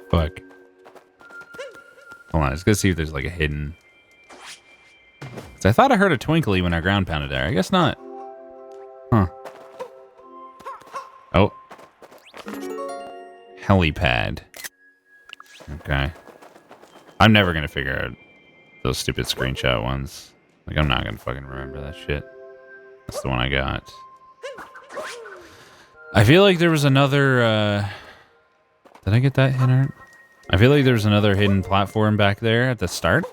Fuck. Hold on, I was gonna see if there's like a hidden... 'Cause I thought I heard a twinkly when I ground pounded there. I guess not. Huh. Oh. Helipad. Okay. I'm never gonna figure out those stupid screenshot ones. Like, I'm not gonna fucking remember that shit. That's the one I got. I feel like there was another, Did I get that hidden art? I feel like there was another hidden platform back there at the start.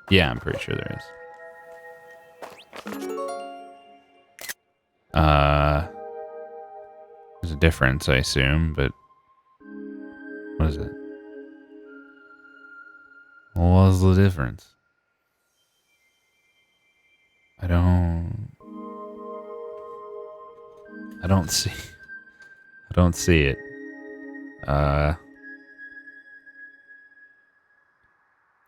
Yeah, I'm pretty sure there is. There's a difference, I assume, but... What is it? What's the difference? I don't see it.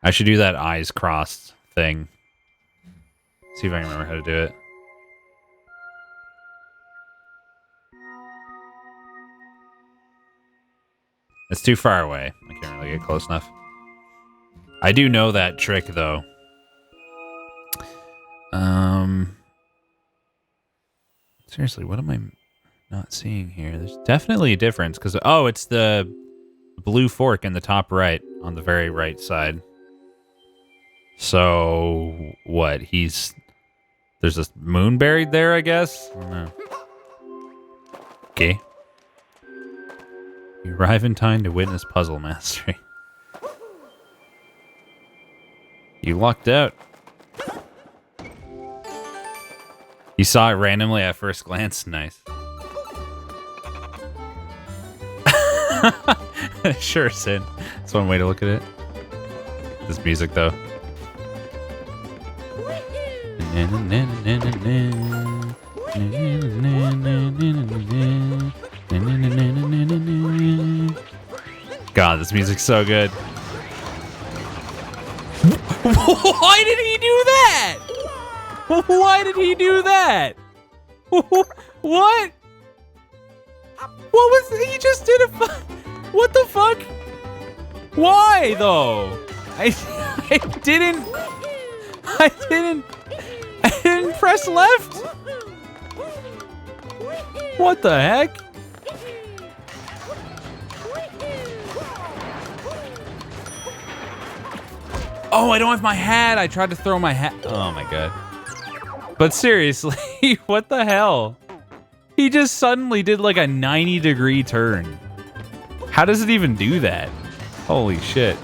I should do that eyes crossed thing. See if I can remember how to do it. It's too far away. I can't really get close enough. I do know that trick, though. Seriously, what am I not seeing here? There's definitely a difference, because... Oh, it's the blue fork in the top right, on the very right side. So, what? There's a moon buried there, I guess? I don't know. Okay. You arrive in time to witness puzzle mastery. You lucked out. You saw it randomly at first glance. Nice. Sure, Sin. That's one way to look at it. This music, though. God, this music's so good. Why did he do that? Why did he do that? What? What was he just did a what the fuck? Why though? I didn't press left. What the heck? Oh, I don't have my hat. I tried to throw my hat. Oh my god. But seriously, what the hell? He just suddenly did like a 90-degree turn. How does it even do that? Holy shit.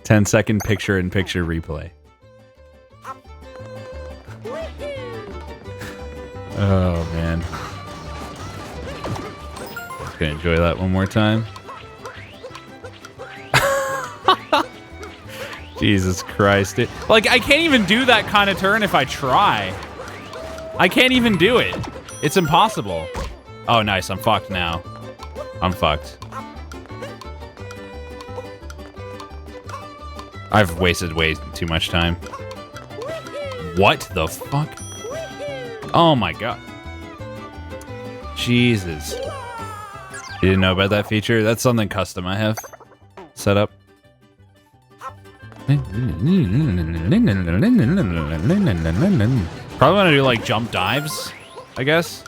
"10-second picture-in-picture replay." Oh, man. Just gonna enjoy that one more time. Jesus Christ. Like, I can't even do that kind of turn if I try. I can't even do it. It's impossible. Oh, nice. I'm fucked now. I'm fucked. I've wasted way too much time. What the fuck? Oh my god. Jesus. You didn't know about that feature? That's something custom I have set up. Probably want to do like jump dives, I guess.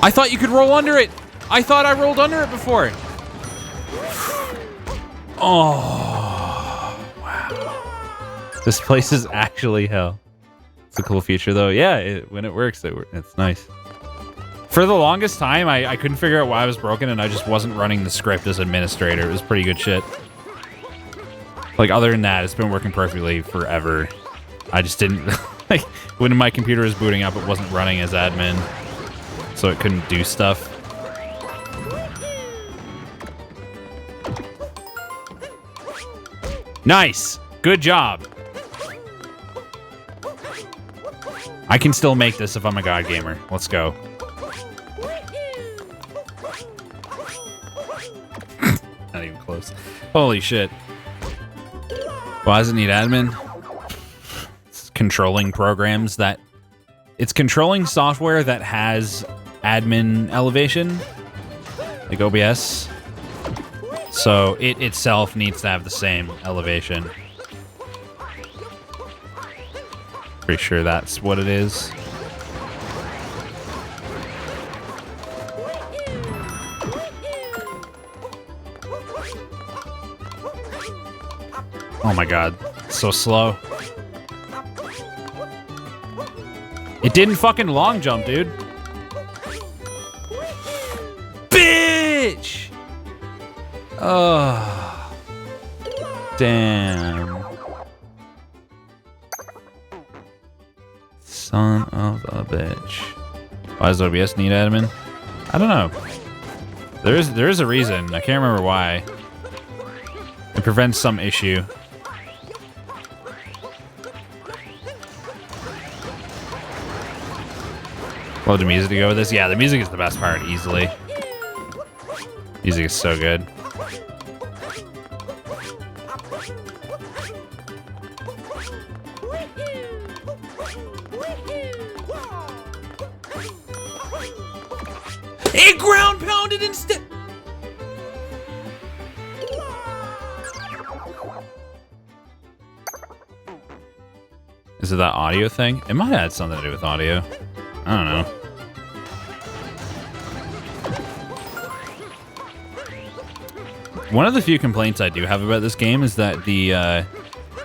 I thought you could roll under it. I thought I rolled under it before. Oh, wow. This place is actually hell. It's a cool feature though. Yeah, when it works, it's nice. For the longest time, I couldn't figure out why I was broken, and I just wasn't running the script as administrator. It was pretty good shit. Like, other than that, it's been working perfectly forever. I just didn't... like, when my computer was booting up, it wasn't running as admin, so it couldn't do stuff. Nice. Good job. I can still make this if I'm a god gamer. Let's go. Not even close. Holy shit. Why does it need admin? It's controlling programs that... It's controlling software that has admin elevation. Like OBS. So it itself needs to have the same elevation. Pretty sure that's what it is. Oh my god. So slow. It didn't fucking long jump, dude. Bitch! Oh. Damn. Son of a bitch. Why does OBS need admin? I don't know. There is a reason. I can't remember why. It prevents some issue. Love the music to go with this. Yeah, the music is the best part, easily. Music is so good. It ground pounded instead. Is it that audio thing? It might have had something to do with audio. I don't know. One of the few complaints I do have about this game is that the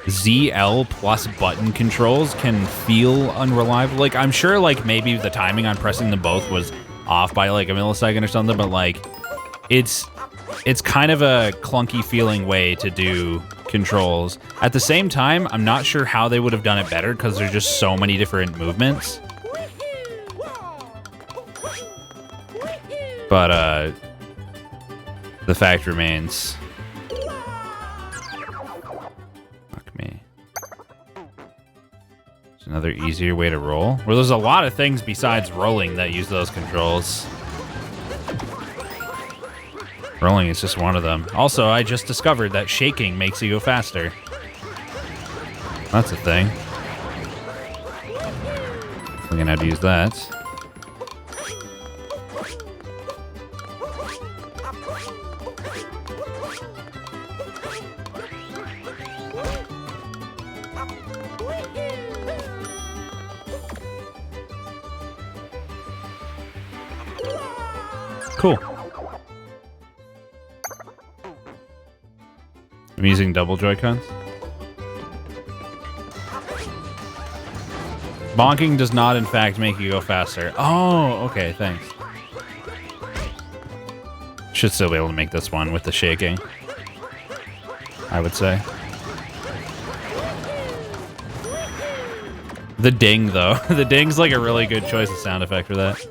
ZL plus button controls can feel unreliable. Like, I'm sure, like, maybe the timing on pressing them both was off by, like, a millisecond or something, but, like, it's kind of a clunky feeling way to do controls. At the same time, I'm not sure how they would have done it better because there's just so many different movements. But, the fact remains. Fuck me. There's another easier way to roll. Well, there's a lot of things besides rolling that use those controls. Rolling is just one of them. Also, I just discovered that shaking makes you go faster. That's a thing. We're gonna have to use that. Cool. I'm using double Joy-Cons. Bonking does not, in fact, make you go faster. Oh, okay, thanks. Should still be able to make this one with the shaking, I would say. The ding, though. The ding's like a really good choice of sound effect for that.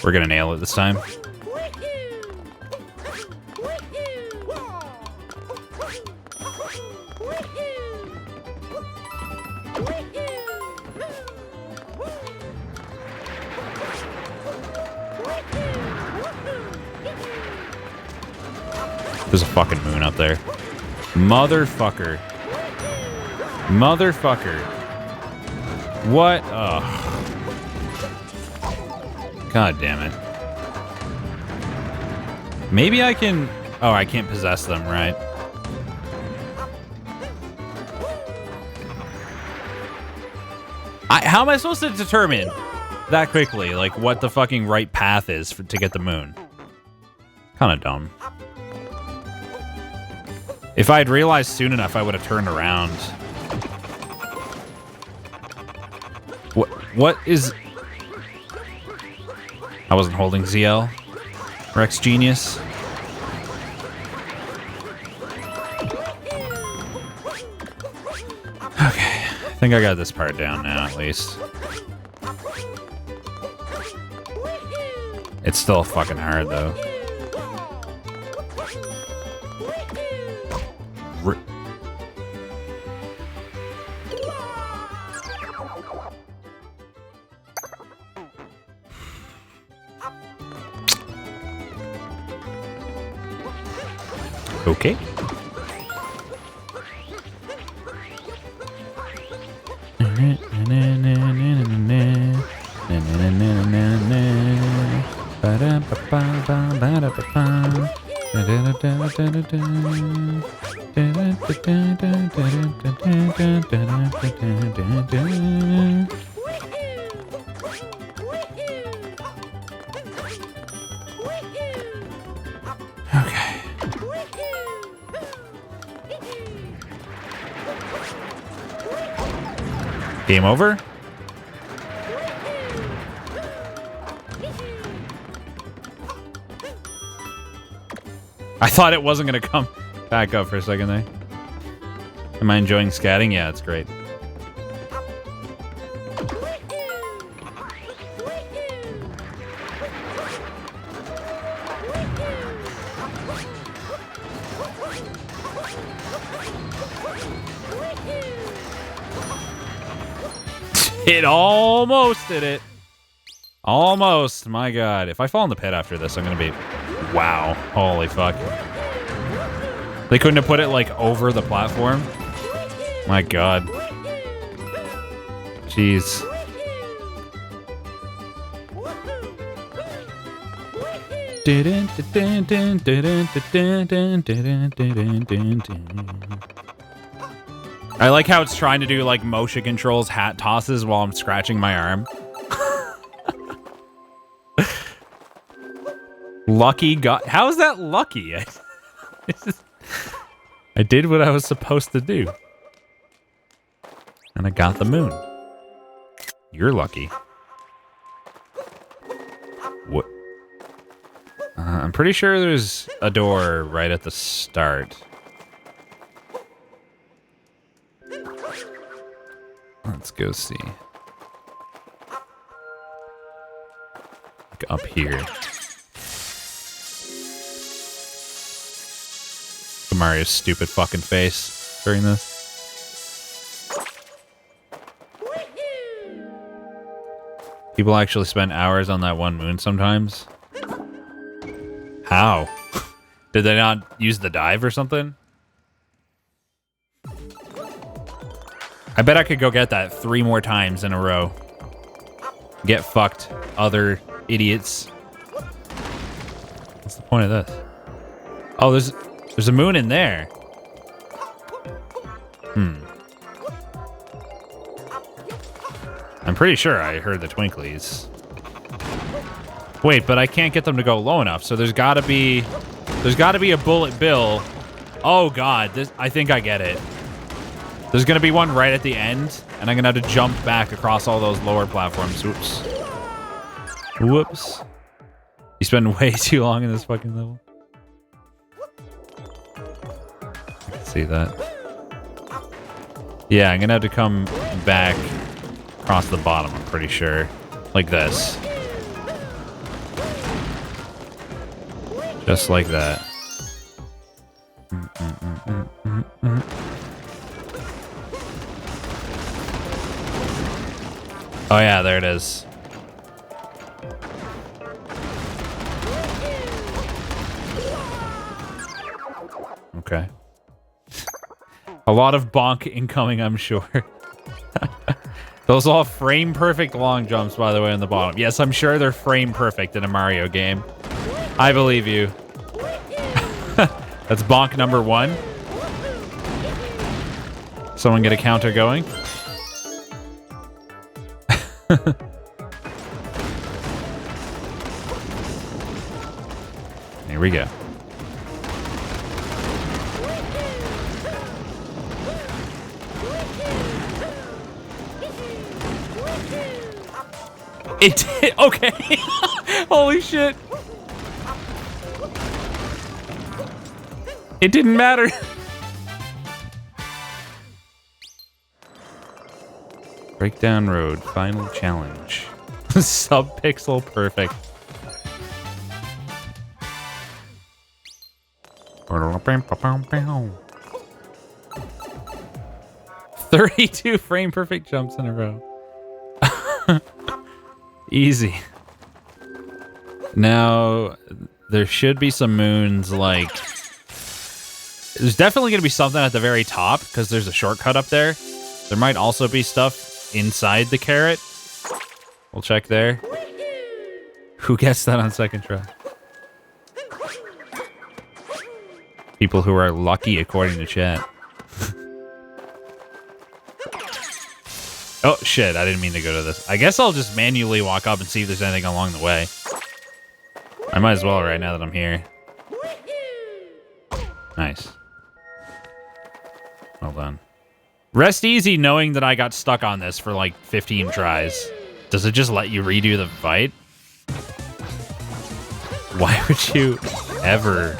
We're gonna nail it this time. There's a fucking moon up there. Motherfucker. Motherfucker. What? Ugh. God damn it. Maybe I can... Oh, I can't possess them, right? How am I supposed to determine that quickly, like, what the fucking right path is to get the moon? Kind of dumb. If I had realized soon enough, I would have turned around. What is... I wasn't holding ZL. Rex Genius. Okay. I think I got this part down now, at least. It's still fucking hard, though. Okay. Okay. Game over? I thought it wasn't going to come back up for a second there. Am I enjoying scatting? Yeah, it's great. It almost did it. Almost. My God. If I fall in the pit after this, I'm going to be... Wow. Holy fuck. They couldn't have put it, like, over the platform? My God. Jeez. I like how it's trying to do, like, motion controls hat tosses while I'm scratching my arm. Lucky got... How is that lucky? I did what I was supposed to do. And I got the moon. You're lucky. What? I'm pretty sure there's a door right at the start. Let's go see. Like up here. Mario's stupid fucking face during this. People actually spend hours on that one moon sometimes. How? Did they not use the dive or something? I bet I could go get that 3 more times in a row. Get fucked, other idiots. What's the point of this? Oh, there's a moon in there. I'm pretty sure I heard the twinklies. Wait, but I can't get them to go low enough, so there's gotta be a bullet bill. Oh God, I think I get it. There's gonna be one right at the end, and I'm gonna have to jump back across all those lower platforms. Oops. Whoops. You spend way too long in this fucking level. I can see that. Yeah, I'm gonna have to come back across the bottom, I'm pretty sure. Like this. Just like that. Oh yeah, there it is. Okay. A lot of bonk incoming, I'm sure. Those all frame perfect long jumps, by the way, on the bottom. Yes, I'm sure they're frame perfect in a Mario game. I believe you. That's bonk number 1. Someone get a counter going. Here we go. It did. Okay. Holy shit. It didn't matter. Breakdown Road, final challenge. Sub-pixel perfect. $32 frame perfect jumps in a row. Easy. Now, there should be some moons, like... There's definitely going to be something at the very top, because there's a shortcut up there. There might also be stuff inside the carrot. We'll check there. Who gets that on second try? People who are lucky, according to chat. Oh, shit. I didn't mean to go to this. I guess I'll just manually walk up and see if there's anything along the way. I might as well right now that I'm here. Nice. Well done. Rest easy knowing that I got stuck on this for like 15 tries. Does it just let you redo the fight? Why would you ever...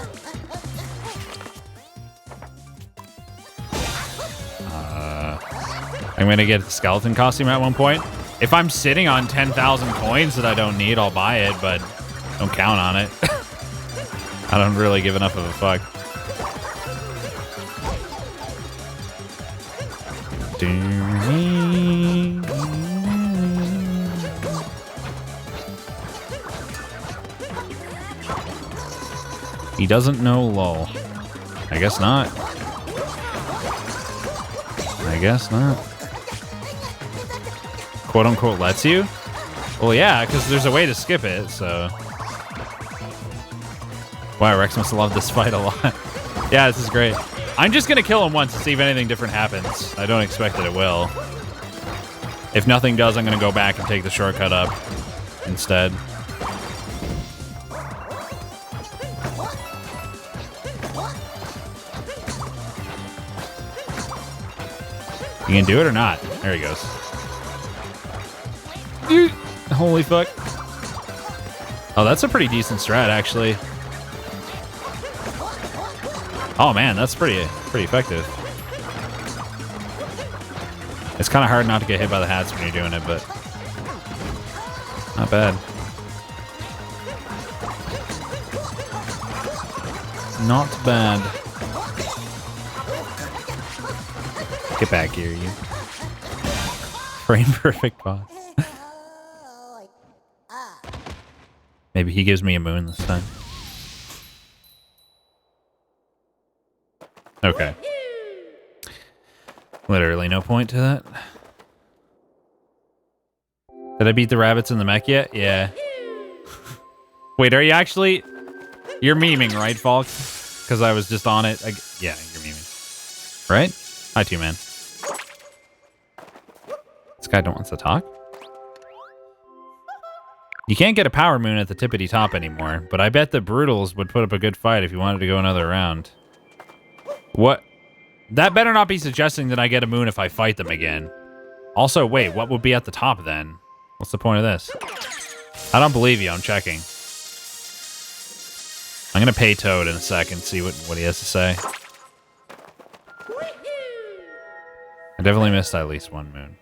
I'm gonna get the skeleton costume at one point. If I'm sitting on 10,000 coins that I don't need, I'll buy it, but don't count on it. I don't really give enough of a fuck. He doesn't know lol. I guess not. I guess not. Quote unquote lets you? Well, yeah, because there's a way to skip it, so. Wow, Rex must love this fight a lot. Yeah, this is great. I'm just gonna kill him once to see if anything different happens. I don't expect that it will. If nothing does, I'm gonna go back and take the shortcut up instead. You gonna do it or not? There he goes. Holy fuck. Oh, that's a pretty decent strat, actually. Oh man, that's pretty effective. It's kind of hard not to get hit by the hats when you're doing it, but not bad. Not bad. Get back here, you. Frame perfect boss. Maybe he gives me a moon this time. Okay. Literally no point to that. Did I beat the rabbits in the mech yet? Yeah. Wait, are you actually... You're memeing, right, Falk? Because I was just on it. Yeah, you're memeing. Right? Hi, two-man. This guy don't want to talk? You can't get a power moon at the tippity top anymore, but I bet the Brutals would put up a good fight if you wanted to go another round. What? That better not be suggesting that I get a moon if I fight them again. Also, wait, what would be at the top then? What's the point of this? I don't believe you, I'm checking. I'm gonna pay Toad in a second, see what he has to say. I definitely missed at least one moon.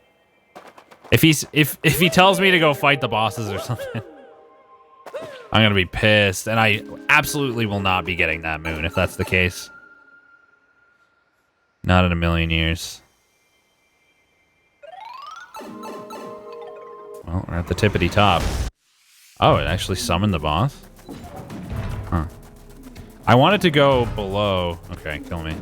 If he tells me to go fight the bosses or something, I'm gonna be pissed, and I absolutely will not be getting that moon if that's the case. Not in a million years. Well, we're at the tippity top. Oh, it actually summoned the boss? Huh. I wanted to go below. Okay, kill me.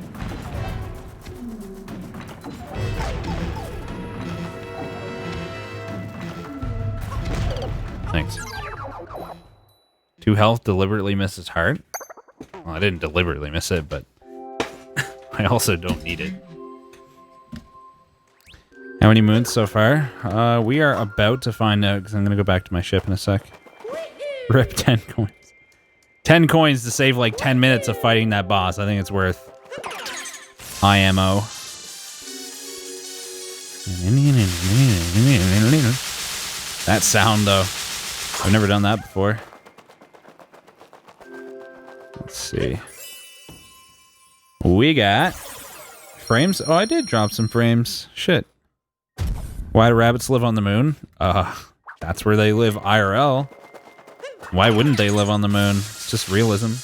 Thanks. 2 health, deliberately misses heart. Well, I didn't deliberately miss it, but I also don't need it. How many moons so far? We are about to find out, because I'm going to go back to my ship in a sec. Rip 10 coins. 10 coins to save like 10 minutes of fighting that boss. I think it's worth IMO. That sound, though. I've never done that before. Let's see. We got frames. Oh, I did drop some frames. Shit. Why do rabbits live on the moon? That's where they live IRL. Why wouldn't they live on the moon? It's just realism.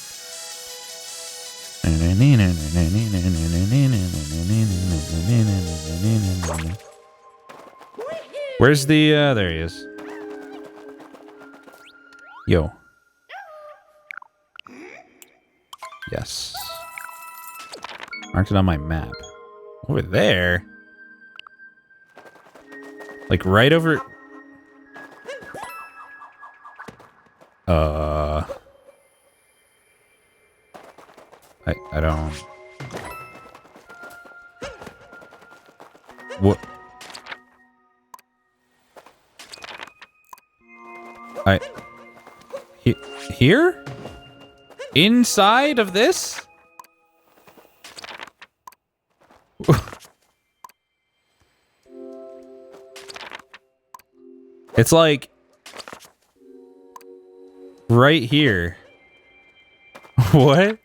Where's the, there he is. Yo. Yes. Marked it on my map. Over there? Like right over... I don't... What? Here? Inside of this? It's like right here. What?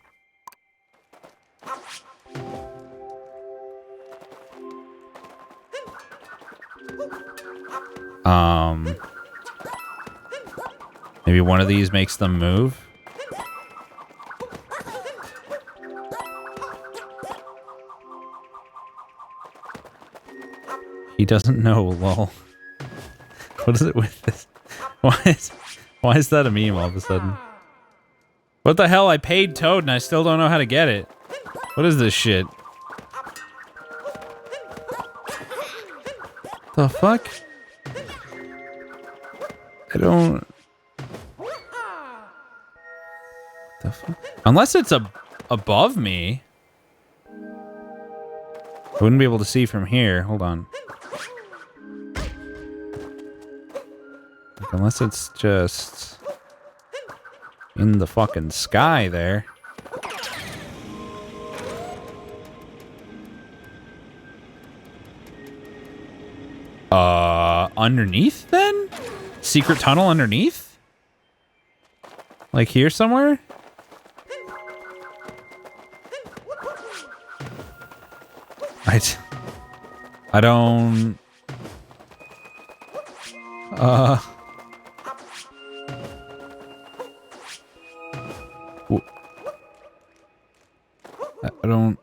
Maybe one of these makes them move. He doesn't know, lol. What is it with this? Why is that a meme all of a sudden? What the hell? I paid Toad and I still don't know how to get it. What is this shit? The fuck? I don't... The fuck? Unless it's above me. I wouldn't be able to see from here. Hold on. Like, unless it's just in the fucking sky there. Underneath then? Secret tunnel underneath? Like here somewhere? I don't... I don't...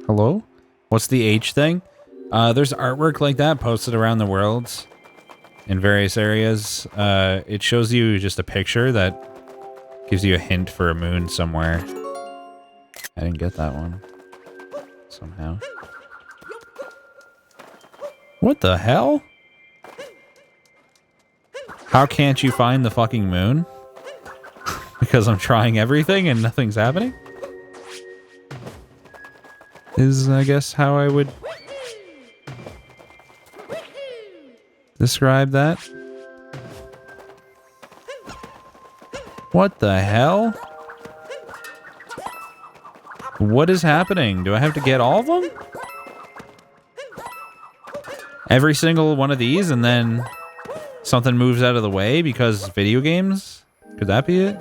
Hello? What's the H thing? There's artwork like that posted around the world in various areas. It shows you just a picture that gives you a hint for a moon somewhere. I didn't get that one. Somehow. What the hell? How can't you find the fucking moon? Because I'm trying everything and nothing's happening? Is, I guess, how I would describe that. What the hell? What is happening? Do I have to get all of them? Every single one of these and then something moves out of the way because video games? Could that be it?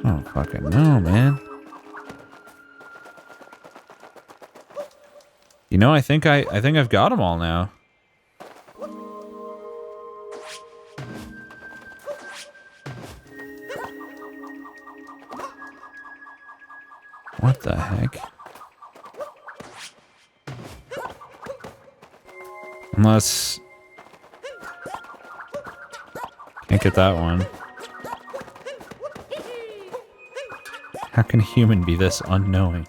Oh, fucking no, man. You know, I think I've got them all now. What the heck? Unless... Can't get that one. How can a human be this unknowing?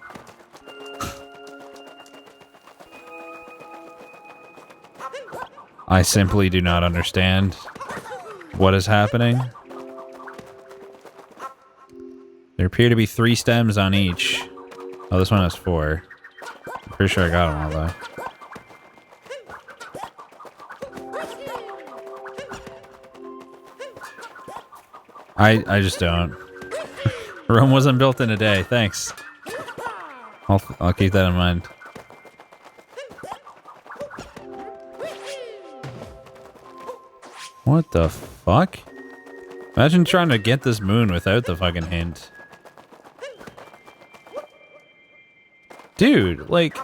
I simply do not understand what is happening. There appear to be 3 stems on each. Oh, this one has 4. I'm pretty sure I got them all, though. I just don't. Rome wasn't built in a day. Thanks. I'll keep that in mind. What the fuck? Imagine trying to get this moon without the fucking hint. Dude, like...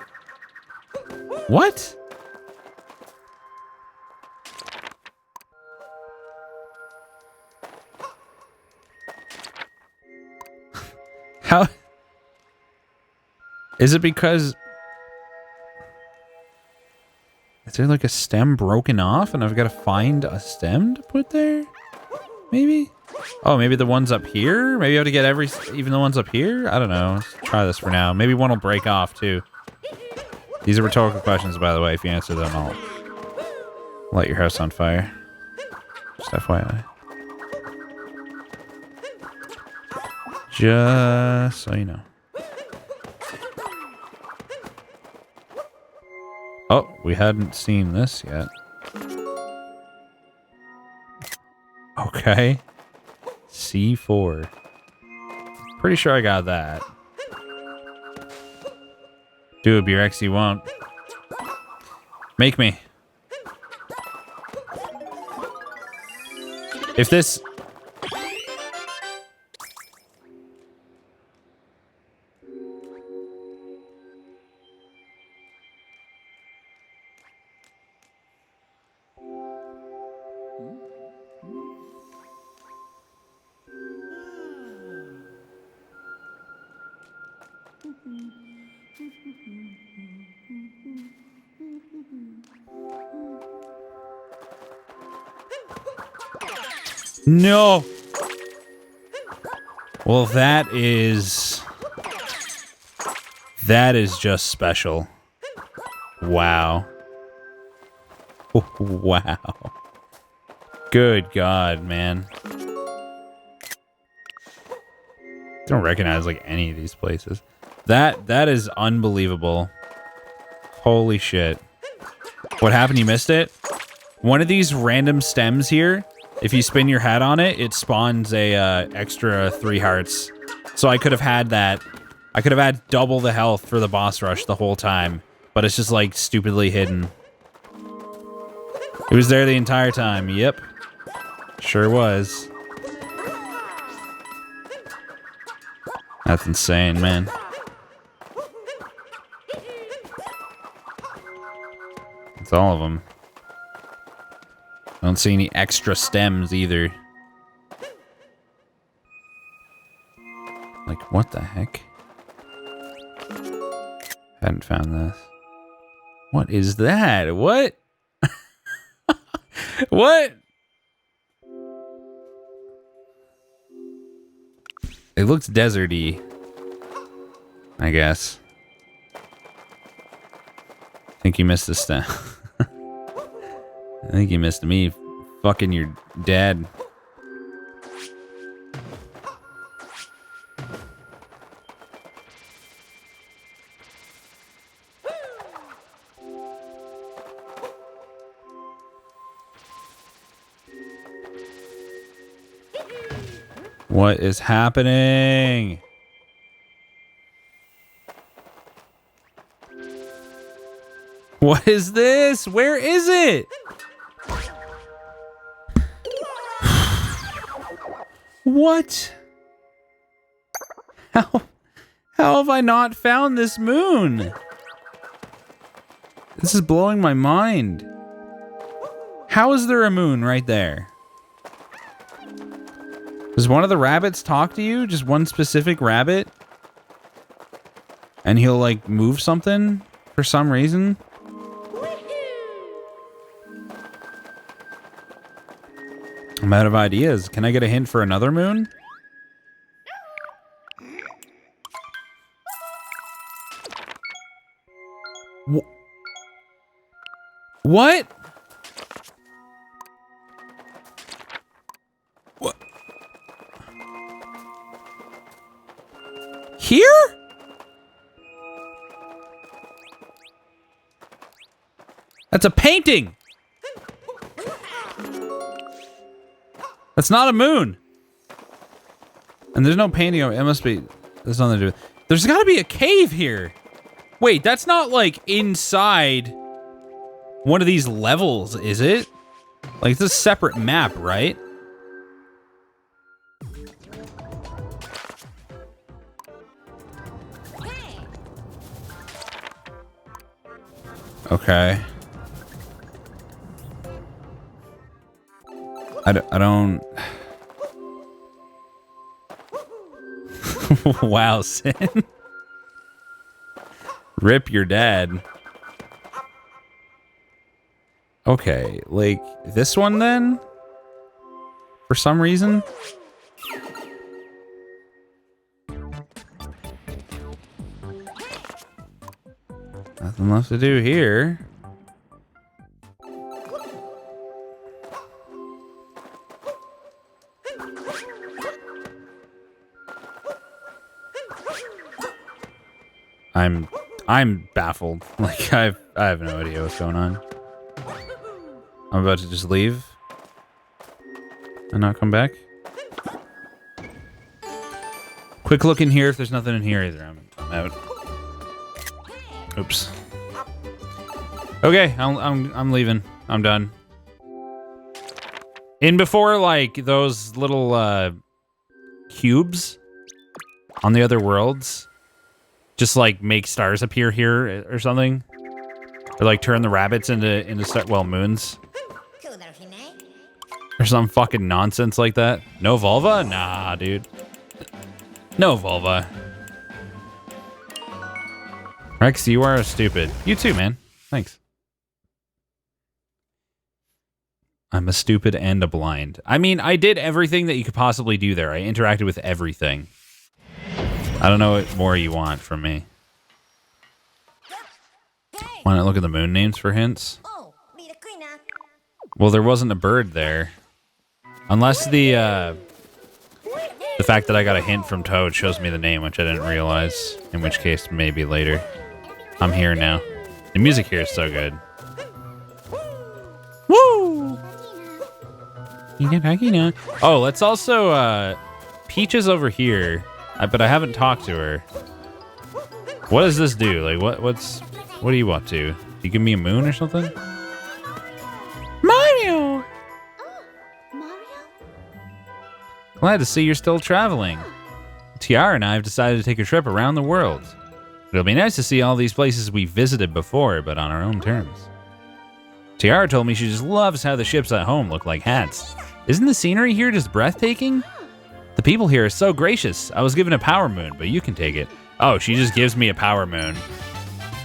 What? How... Is it because... Is there like a stem broken off and I've got to find a stem to put there? Maybe? Oh, maybe the ones up here? Maybe I have to get even the ones up here? I don't know. Let's try this for now. Maybe one will break off too. These are rhetorical questions, by the way. If you answer them, I'll light your house on fire. Just FYI. Just so you know. Oh, we hadn't seen this yet. Okay. C4. Pretty sure I got that. Do it, B-Rex, you won't. Make me. If this... No. Well, that is just special. Wow. Wow. Good God, man. Don't recognize like any of these places. That is unbelievable. Holy shit. What happened? You missed it? One of these random stems here, if you spin your hat on it, it spawns a extra 3 hearts. So I could have had that. I could have had double the health for the boss rush the whole time, but it's just like stupidly hidden. It was there the entire time. Yep. Sure was. That's insane, man. It's all of them. I don't see any extra stems either. Like, what the heck? Hadn't found this. What is that? What? What? It looks deserty, I guess. I think you missed this stem. I think you missed me fucking your dad. What is happening? What is this? Where is it? What? How have I not found this moon? This is blowing my mind. How is there a moon right there? Does one of the rabbits talk to you? Just one specific rabbit? And he'll like move something for some reason? I'm out of ideas. Can I get a hint for another moon? What? What? Here? That's a painting. That's not a moon. And there's no painting of it. It must be. There's nothing to do with it. There's got to be a cave here. Wait, that's not like inside one of these levels, is it? Like it's a separate map, right? Okay. I don't... Wow, Sin. Rip your dad. Okay, like this one then? For some reason? Nothing left to do here. I'm baffled. Like I have no idea what's going on. I'm about to just leave and not come back. Quick look in here if there's nothing in here either. I'm out. Oops. Okay, I'm leaving. I'm done. In before like those little cubes on the other worlds just like make stars appear here or something. Or like turn the rabbits into moons. Or some fucking nonsense like that. No vulva? Nah, dude. No vulva. Rex, you are stupid. You too, man. Thanks. I'm a stupid and a blind. I mean, I did everything that you could possibly do there. I interacted with everything. I don't know what more you want from me. Why not look at the moon names for hints? Well, there wasn't a bird there. Unless the fact that I got a hint from Toad shows me the name, which I didn't realize. In which case, maybe later. I'm here now. The music here is so good. Woo! Oh, let's also, Peach is over here, but I haven't talked to her. What does this do? Like, what are you up to? You give me a moon or something? Mario! Oh, Mario? Glad to see you're still traveling. Tiara and I have decided to take a trip around the world. It'll be nice to see all these places we visited before, but on our own terms. Tiara told me she just loves how the ships at home look like hats. Isn't the scenery here just breathtaking? The people here are so gracious. I was given a power moon, but you can take it. Oh, she just gives me a power moon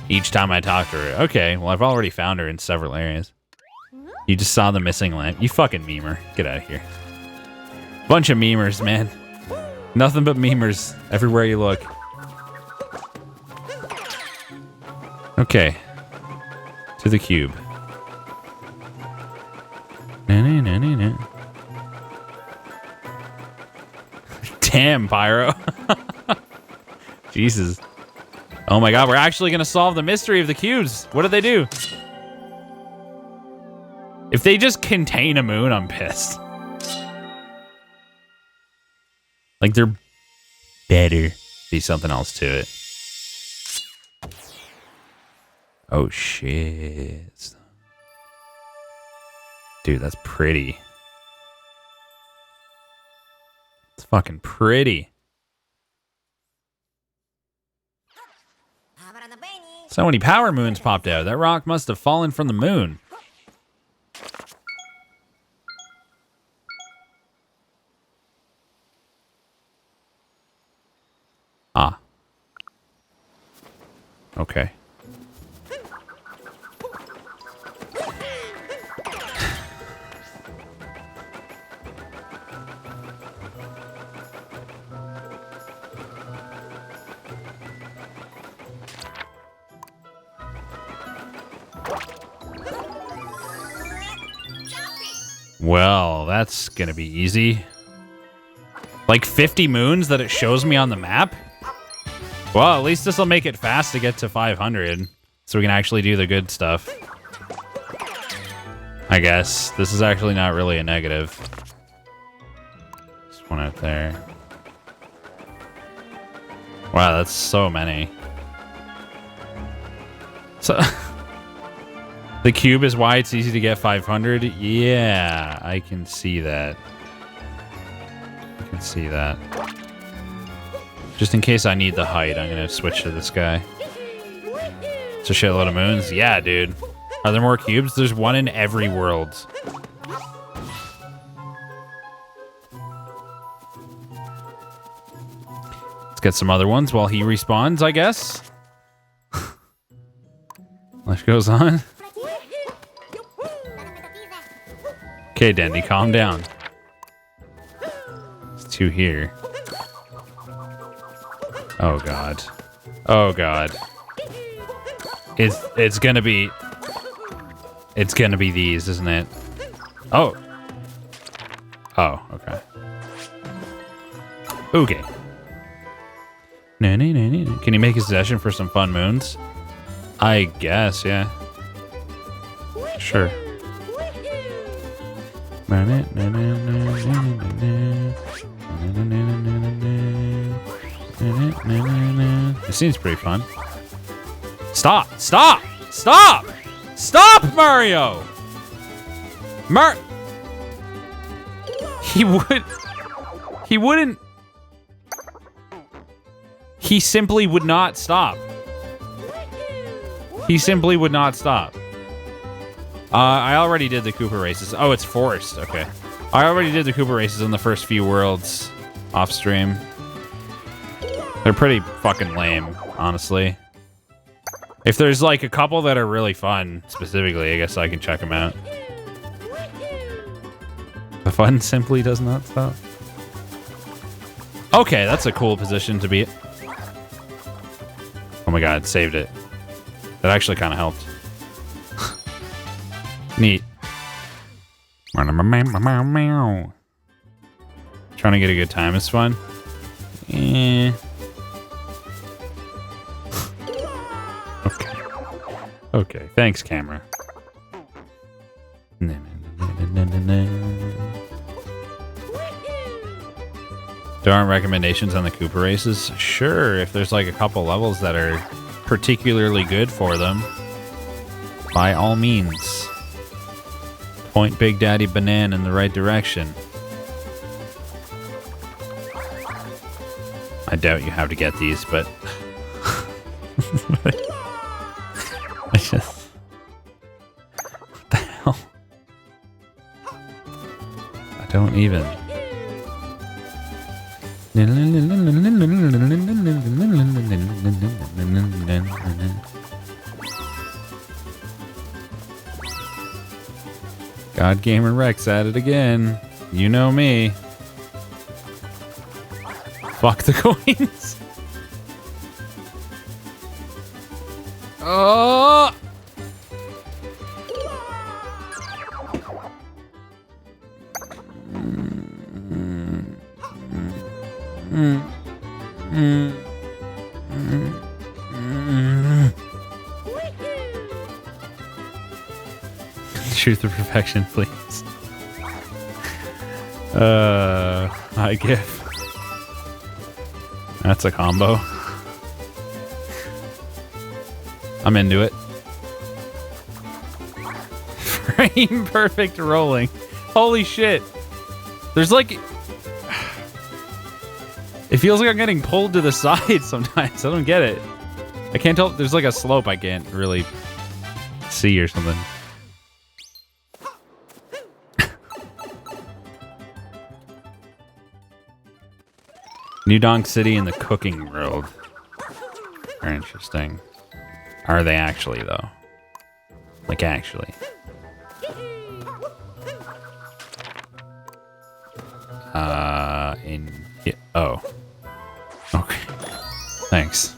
each time I talk to her. Okay, well, I've already found her in several areas. You just saw the missing lamp. You fucking memer. Get out of here. Bunch of memers, man. Nothing but memers everywhere you look. Okay. To the cube. Damn, Pyro. Jesus. Oh my god, we're actually gonna solve the mystery of the cubes. What did they do? If they just contain a moon, I'm pissed. Like, there better be something else to it. Oh, shit. Dude, that's pretty. It's fucking pretty. So many power moons popped out. That rock must have fallen from the moon. Ah. Okay. Well, that's gonna be easy. Like 50 moons that it shows me on the map? Well, at least this will make it fast to get to 500. So we can actually do the good stuff. I guess. This is actually not really a negative. Just one out there. Wow, that's so many. So... The cube is why it's easy to get 500? Yeah, I can see that. I can see that. Just in case I need the height, I'm gonna switch to this guy. It's a shitload of moons? Yeah, dude. Are there more cubes? There's one in every world. Let's get some other ones while he respawns, I guess. Life goes on. Okay, Dendy, calm down. There's 2 here. Oh god. Oh god. It's gonna be these, isn't it? Oh. Oh, okay. Okay. Can you make a suggestion for some fun moons? I guess, yeah. Sure. It seems pretty fun. Stop! Stop! Stop! Stop, Mario! He wouldn't. He simply would not stop. He simply would not stop. I already did the Koopa races. Oh, it's forced. Okay. I already did the Koopa races in the first few worlds off stream. They're pretty fucking lame, honestly. If there's like a couple that are really fun, specifically, I guess I can check them out. The fun simply does not stop. Okay, that's a cool position to be. Oh my god, saved it. That actually kind of helped. Neat. Trying to get a good time is fun. Eh. Okay. Okay, thanks, camera. There aren't recommendations on the Koopa races? Sure, if there's like a couple levels that are particularly good for them, by all means. Point Big Daddy Banana in the right direction. I doubt you have to get these, but... I just... What the hell? I don't even... God Gamer Rex at it again. You know me. Fuck the coins. Oh! Truth or perfection, please. I give. That's a combo. I'm into it. Frame perfect rolling. Holy shit. There's like... It feels like I'm getting pulled to the side sometimes. I don't get it. I can't tell. There's like a slope I can't really see or something. New Donk City in the cooking world. Very interesting. Are they actually, though? Like, actually. Oh. Okay. Thanks.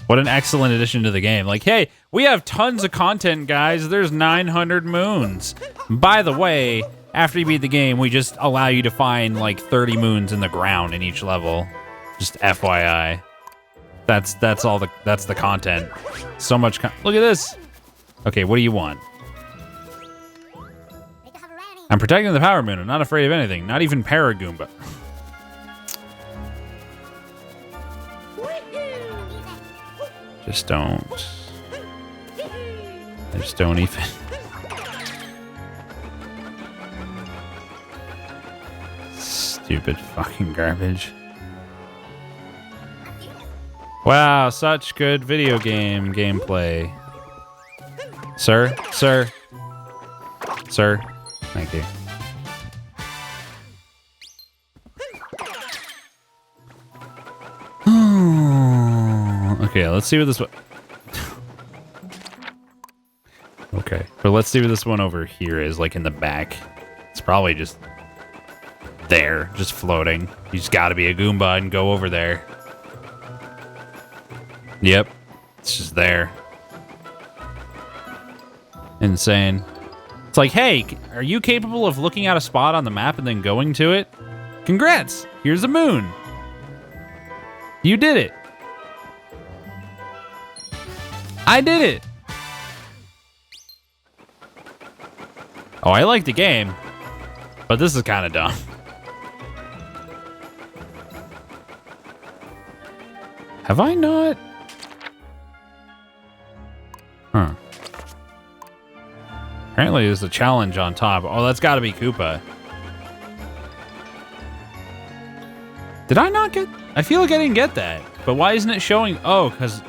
What an excellent addition to the game. Like, hey, we have tons of content, guys. There's 900 moons. By the way, after you beat the game, we just allow you to find like 30 moons in the ground in each level. Just FYI. That's the content. So much look at this. Okay, what do you want? I'm protecting the power moon. I'm not afraid of anything. Not even Paragoomba. Just don't. Just don't even. Stupid fucking garbage. Wow, such good video game gameplay. Sir? Sir? Sir? Thank you. Okay, let's see what this... Okay. But let's see what this one over here is, like in the back. It's probably just there, just floating. You just gotta be a Goomba and go over there. Yep. It's just there. Insane. It's like, hey, are you capable of looking at a spot on the map and then going to it? Congrats! Here's a moon. You did it. I did it. Oh, I like the game, but this is kind of dumb. Have I not? Huh. Apparently there's a challenge on top. Oh, that's got to be Koopa. Did I not get... I feel like I didn't get that. But why isn't it showing... Oh, because... Do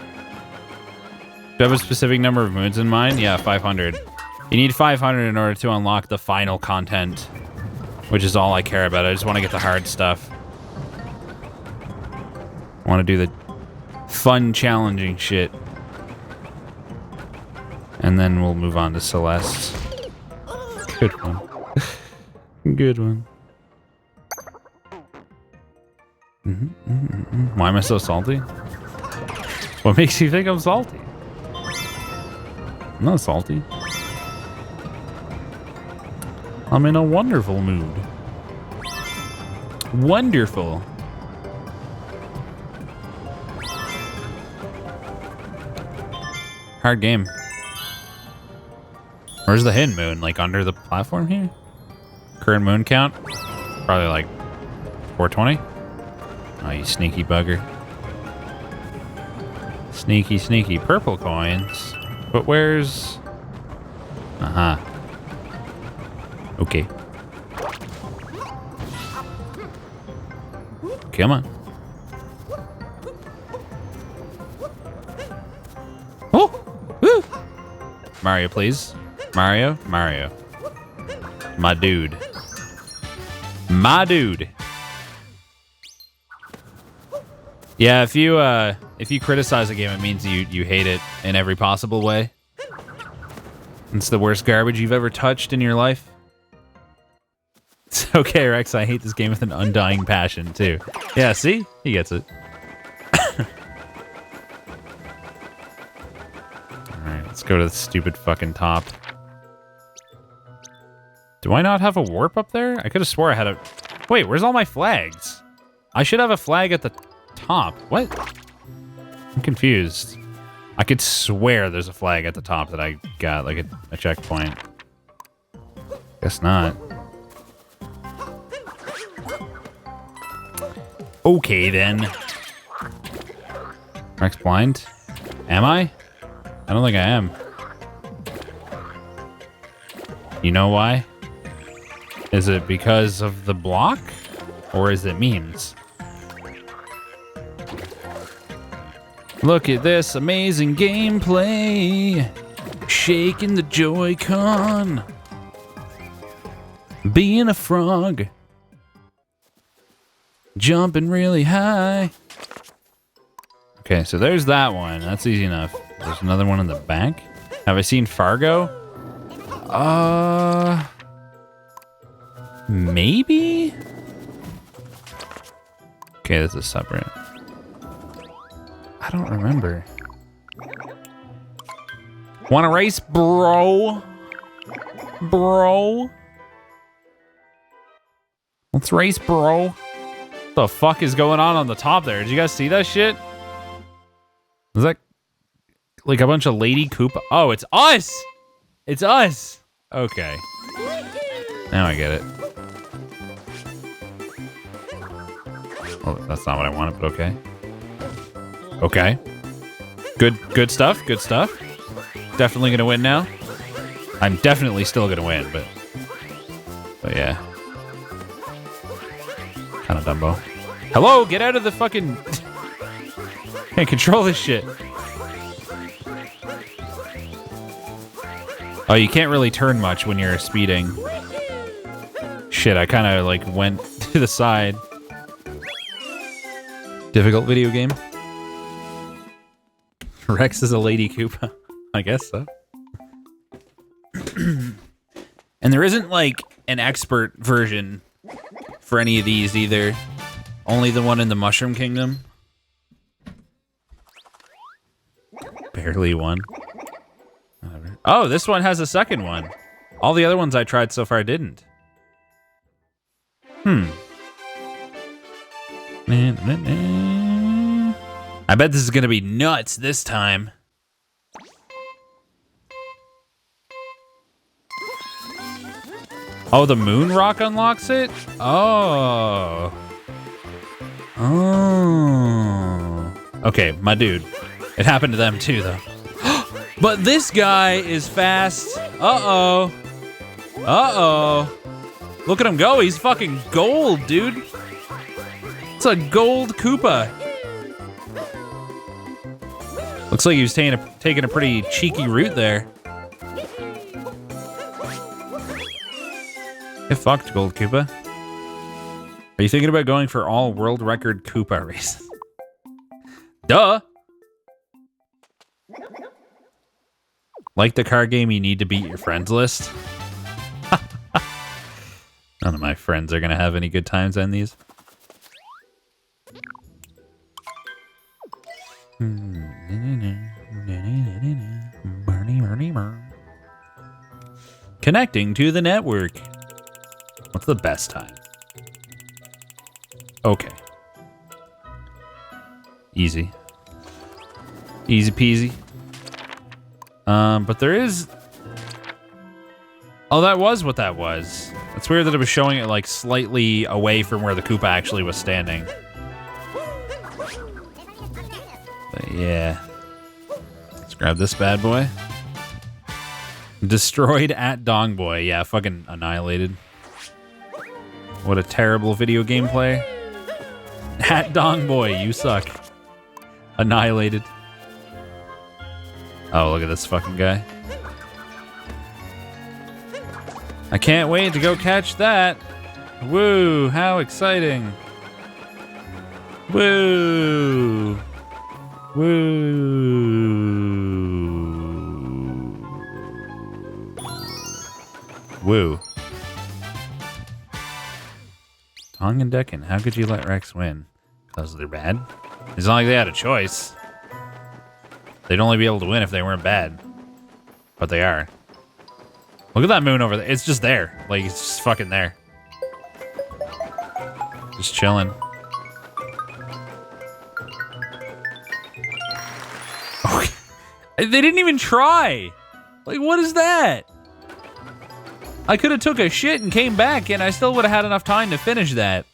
you have a specific number of moons in mind? Yeah, 500. You need 500 in order to unlock the final content, which is all I care about. I just want to get the hard stuff. I want to do the fun, challenging shit. And then we'll move on to Celeste. Good one. Good one. Why am I so salty? What makes you think I'm salty? I'm not salty. I'm in a wonderful mood. Wonderful. Hard game. Where's the hidden moon? Like under the platform here? Current moon count? Probably like 420. Oh, you sneaky bugger. Sneaky, sneaky. Purple coins. But where's... Uh-huh. Okay. Come on. Oh! Woo! Mario, please. Mario? Mario. My dude. My dude. Yeah, if you criticize a game, it means you hate it in every possible way. It's the worst garbage you've ever touched in your life. It's okay, Rex. I hate this game with an undying passion, too. Yeah, see? He gets it. Alright, let's go to the stupid fucking top. Do I not have a warp up there? I could have swore I had a... Wait, where's all my flags? I should have a flag at the top. What? I'm confused. I could swear there's a flag at the top that I got, like a checkpoint. Guess not. Okay, then. Rex blind? Am I? I don't think I am. You know why? Is it because of the block? Or is it memes? Look at this amazing gameplay. Shaking the Joy-Con. Being a frog. Jumping really high. Okay, so there's that one. That's easy enough. There's another one in the back. Have I seen Fargo? Maybe? Okay, this is separate. I don't remember. Wanna race, bro? Bro? Let's race, bro. What the fuck is going on the top there? Did you guys see that shit? Is that like a bunch of Lady Koopa? Oh, it's us! It's us! Okay. Now I get it. Oh, that's not what I wanted, but okay. Okay. Good stuff, good stuff. Definitely gonna win now. I'm definitely still gonna win, but yeah. Kinda Dumbo. Hello, get out of the fucking... Can't control this shit. Oh, you can't really turn much when you're speeding. Shit, I kinda like went to the side. Difficult video game. Rex is a Lady Koopa. I guess so. And there isn't like an expert version for any of these either. Only the one in the Mushroom Kingdom. Barely one. Whatever. Oh, this one has a second one. All the other ones I tried so far didn't. I bet this is gonna be nuts this time. Oh, the moon rock unlocks it? Oh. Oh. Okay, my dude. It happened to them too, though. But this guy is fast. Uh-oh. Uh-oh. Look at him go. He's fucking gold, dude. It's a gold Koopa. Looks like he was taking a pretty cheeky route there. Get fucked, Gold Koopa. Are you thinking about going for all world record Koopa races? Duh! Like the card game, you need to beat your friends list. None of my friends are gonna have any good times on these. Connecting to the network. What's the best time? Okay. Easy. Easy peasy. But there is... Oh, that was what that was. It's weird that it was showing it like slightly away from where the Koopa actually was standing. But yeah. Let's grab this bad boy. Destroyed at Dongboy. Yeah, fucking annihilated. What a terrible video game play. At Dongboy, you suck. Annihilated. Oh, look at this fucking guy. I can't wait to go catch that. Woo, how exciting. Woo. Woo. Woo. Tong and Decken, how could you let Rex win? Because they're bad? It's not like they had a choice. They'd only be able to win if they weren't bad. But they are. Look at that moon over there. It's just there. Like, it's just fucking there. Just chilling. Okay. They didn't even try. Like, what is that? I could have took a shit and came back, and I still would have had enough time to finish that.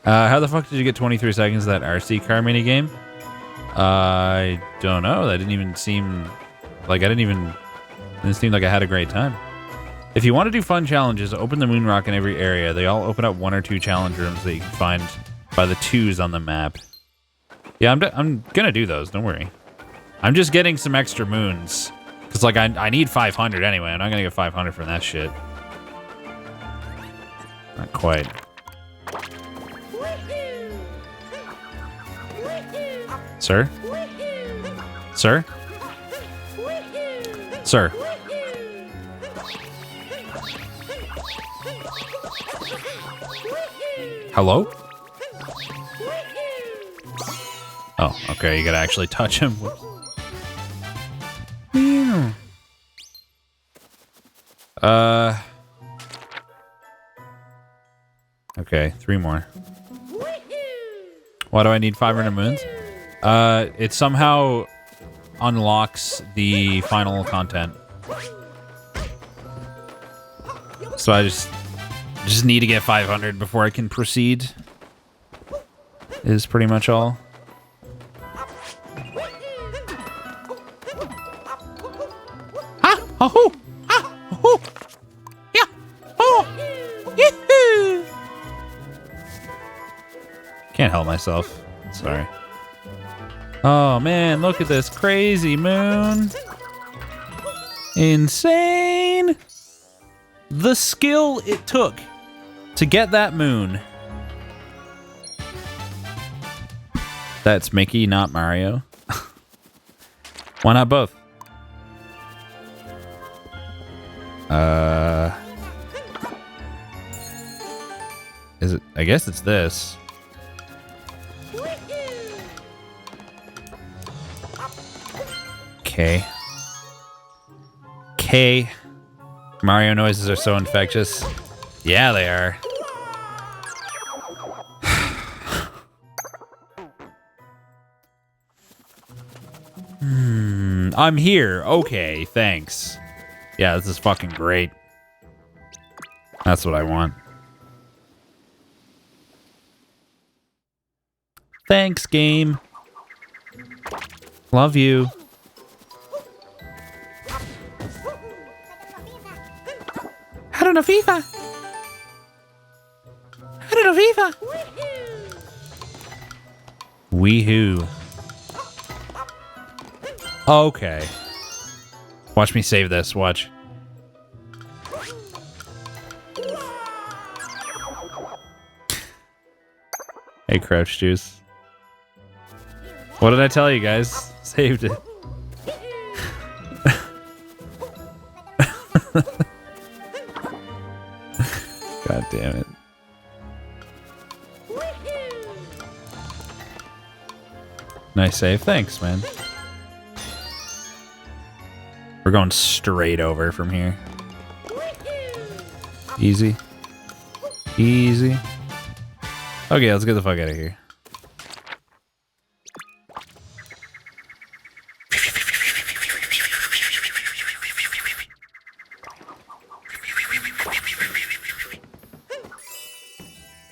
How the fuck did you get 23 seconds of that RC car minigame? I don't know. That didn't even seem like it didn't seem like I had a great time. If you want to do fun challenges, open the moon rock in every area. They all open up 1 or 2 challenge rooms that you can find by the 2s on the map. Yeah, I'm gonna do those. Don't worry. I'm just getting some extra moons. Because, like, I need 500 anyway. I'm not going to get 500 from that shit. Not quite. Sir? Sir? Sir? Hello? Oh, okay. You got to actually touch him. Whoops. Okay, 3 more. Why do I need 500 moons? It somehow unlocks the final content. So I just need to get 500 before I can proceed. Is pretty much all. Oh, oh, yeah, oh, yee-hoo. Can't help myself. Sorry. Oh man, look at this crazy moon. Insane. The skill it took to get that moon. That's Mickey, not Mario. Why not both? Is it? I guess it's this. Okay. Okay. Mario noises are so infectious. Yeah, they are. I'm here. Okay, thanks. Yeah, this is fucking great. That's what I want. Thanks, game. Love you. I don't know FIFA. I don't know FIFA. Weehoo. Okay. Watch me save this. Watch. Hey, Crouch Juice. What did I tell you guys? Saved it. God damn it. Nice save. Thanks, man. We're going straight over from here. Easy. Easy. Okay, let's get the fuck out of here.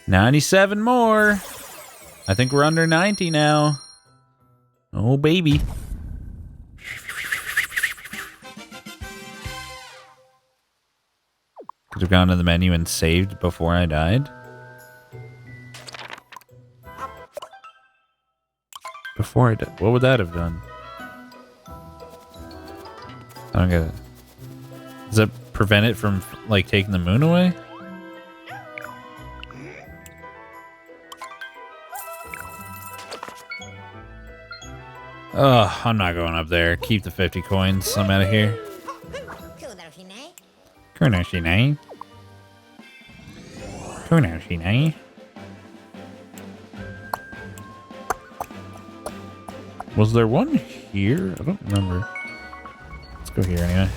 $97 more. I think we're under 90 now. Oh, baby. Could have gone to the menu and saved before I died. Before I died. What would that have done? I don't get it. Does that prevent it from, like, taking the moon away? Ugh, I'm not going up there. Keep the 50 coins. I'm out of here. Kunoshine. Kunoshine. Was there one here? I don't remember. Let's go here anyway.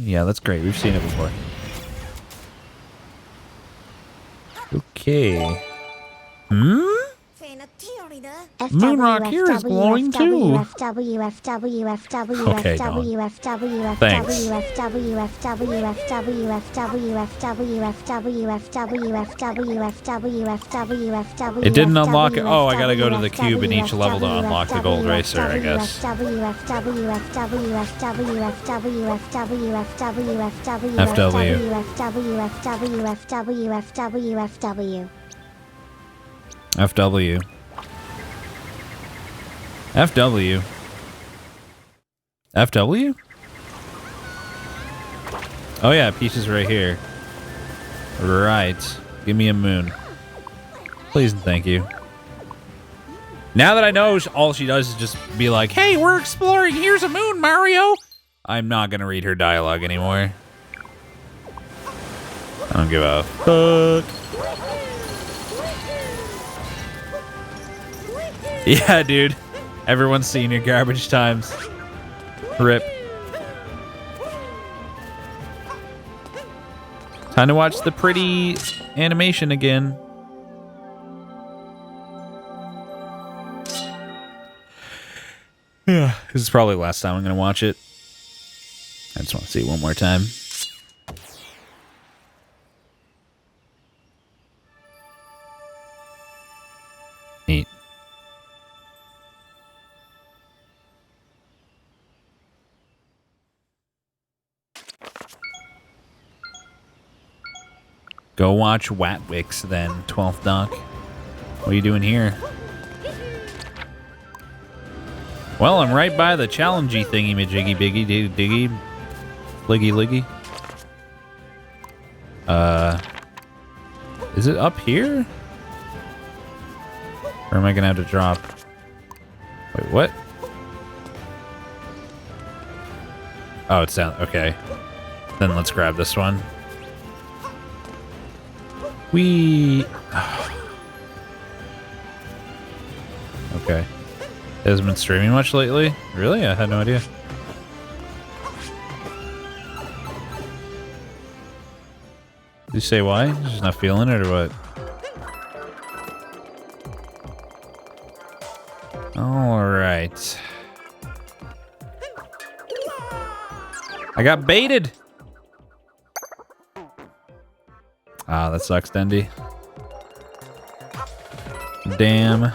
Yeah, that's great. We've seen it before. Okay. Moonrock here is glowing too. Okay, thanks. It didn't unlock it. Oh, I gotta go to the cube in each level to unlock the gold racer, I guess. FW. FW. FW? Oh yeah, Peach is right here. Right. Give me a moon. Please and thank you. Now that I know all she does is just be like, hey, we're exploring, here's a moon, Mario! I'm not gonna read her dialogue anymore. I don't give a fuck. Yeah, dude. Everyone's seen your garbage times. Rip. Time to watch the pretty animation again. Yeah, this is probably the last time I'm going to watch it. I just want to see it one more time. Neat. Go watch Watwix then, 12th Doc. What are you doing here? Well, I'm right by the challengey thingy majiggy biggy diggy liggy liggy. Is it up here? Or am I gonna have to drop? Wait, what? Oh, it's down. Okay. Then let's grab this one. Okay. It hasn't been streaming much lately? Really? I had no idea. Did you say why? Just not feeling it or what? Alright. I got baited! Ah, that sucks, Dendy. Damn.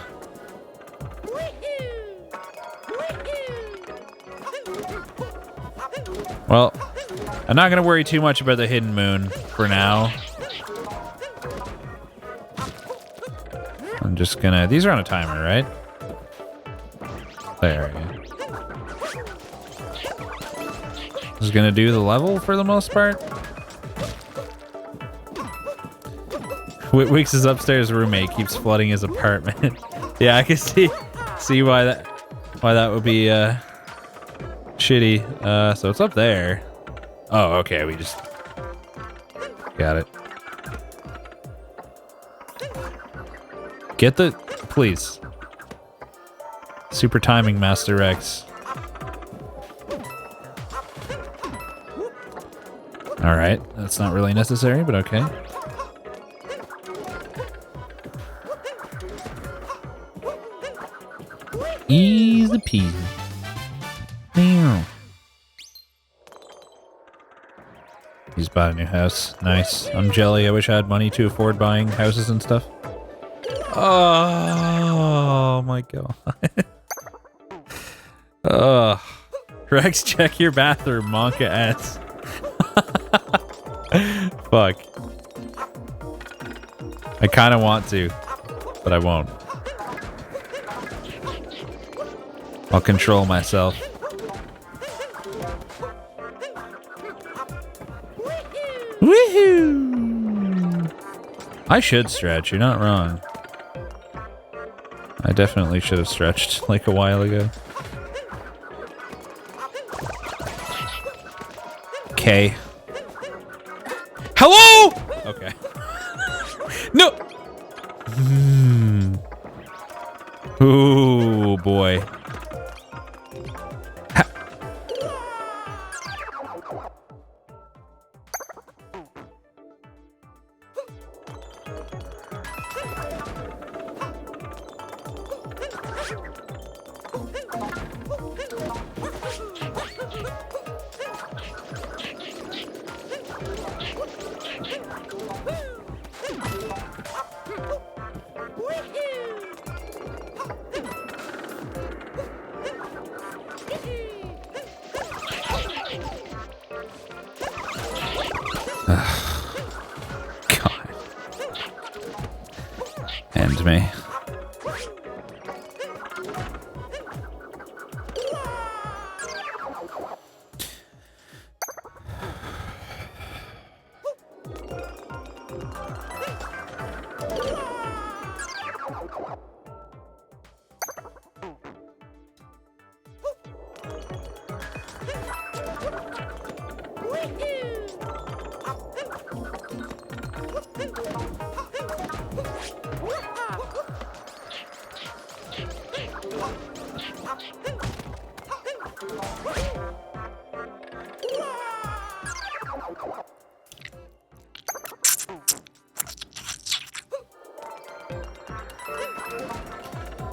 Well, I'm not going to worry too much about the hidden moon for now. I'm just going to... These are on a timer, right? There we go. Just going to do the level for the most part. Weeks' upstairs roommate keeps flooding his apartment. Yeah, I can see why that would be shitty. So it's up there. Oh, okay, we just got it. Get the please. Super timing, Master Rex. All right, that's not really necessary, but okay. Easy peasy. Meow. He's bought a new house. Nice. I'm jelly. I wish I had money to afford buying houses and stuff. Oh my god. Rex, check your bathroom, Monka ass. Fuck. I kind of want to, but I won't. I'll control myself. Woohoo! I should stretch, you're not wrong. I definitely should have stretched like a while ago. Okay. Hello? Okay. No! Ooh, boy. God. End me.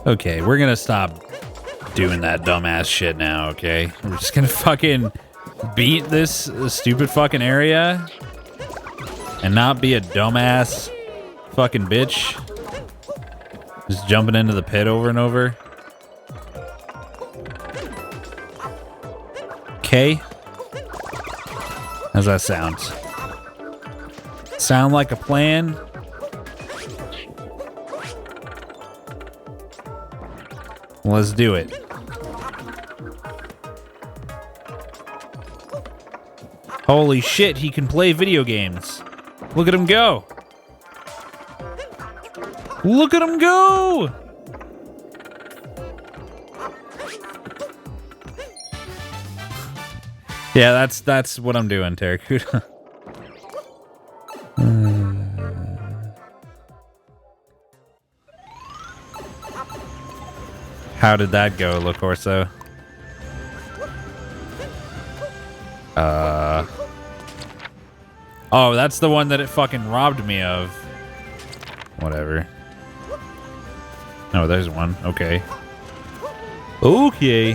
Okay, we're gonna stop doing that dumbass shit now, okay? We're just gonna fucking beat this stupid fucking area and not be a dumbass fucking bitch. Just jumping into the pit over and over. Okay. How's that sound? Sound like a plan? Let's do it. Holy shit, he can play video games. Look at him go. Look at him go! Yeah, that's what I'm doing, Terracuda. How did that go, La Corso? Oh, that's the one that it fucking robbed me of. Whatever. Oh, there's one. Okay. Okay.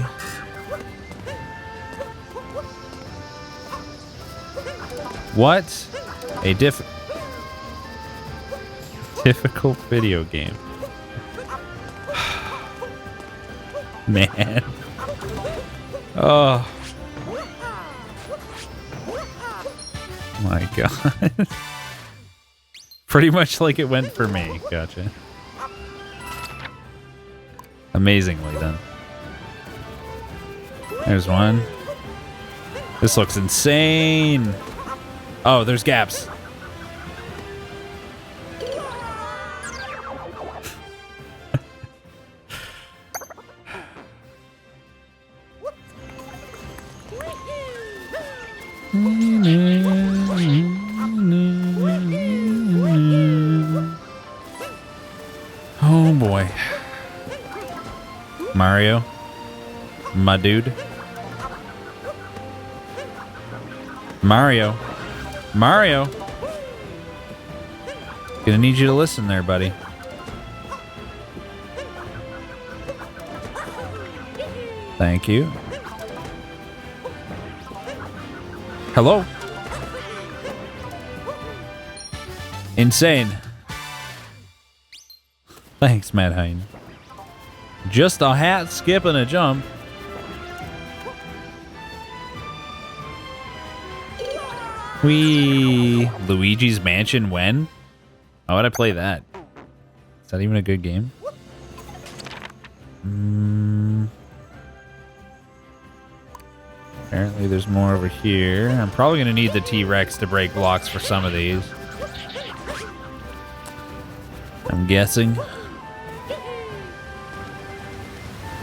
What? A difficult video game. Man. Oh. My God. Pretty much like it went for me. Gotcha. Amazingly then. There's one. This looks insane. Oh, there's gaps. Oh boy. Mario. My dude. Mario. Mario. Gonna need you to listen there, buddy. Thank you. Hello. Insane. Thanks, Matt Hein. Just a hat, skip, and a jump. Luigi's Mansion when? How would I play that? Is that even a good game? Apparently there's more over here. I'm probably going to need the T-Rex to break blocks for some of these. I'm guessing.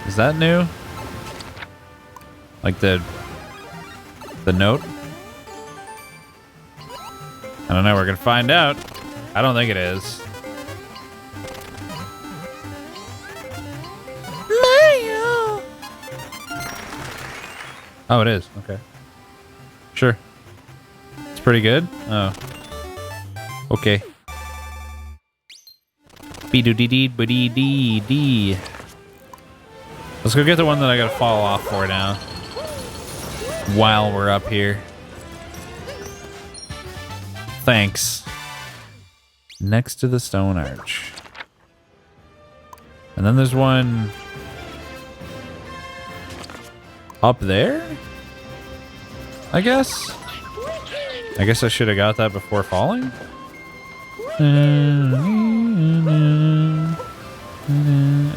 Is that new? Like the note? I don't know. We're going to find out. I don't think it is. Mario! Oh, it is. Okay. Sure. It's pretty good. Oh. Okay. B-do-dee-dee-ba-dee-dee-dee. Let's go get the one that I gotta fall off for now. While we're up here. Thanks. Next to the stone arch. And then there's one up there? I guess? I guess I should have got that before falling?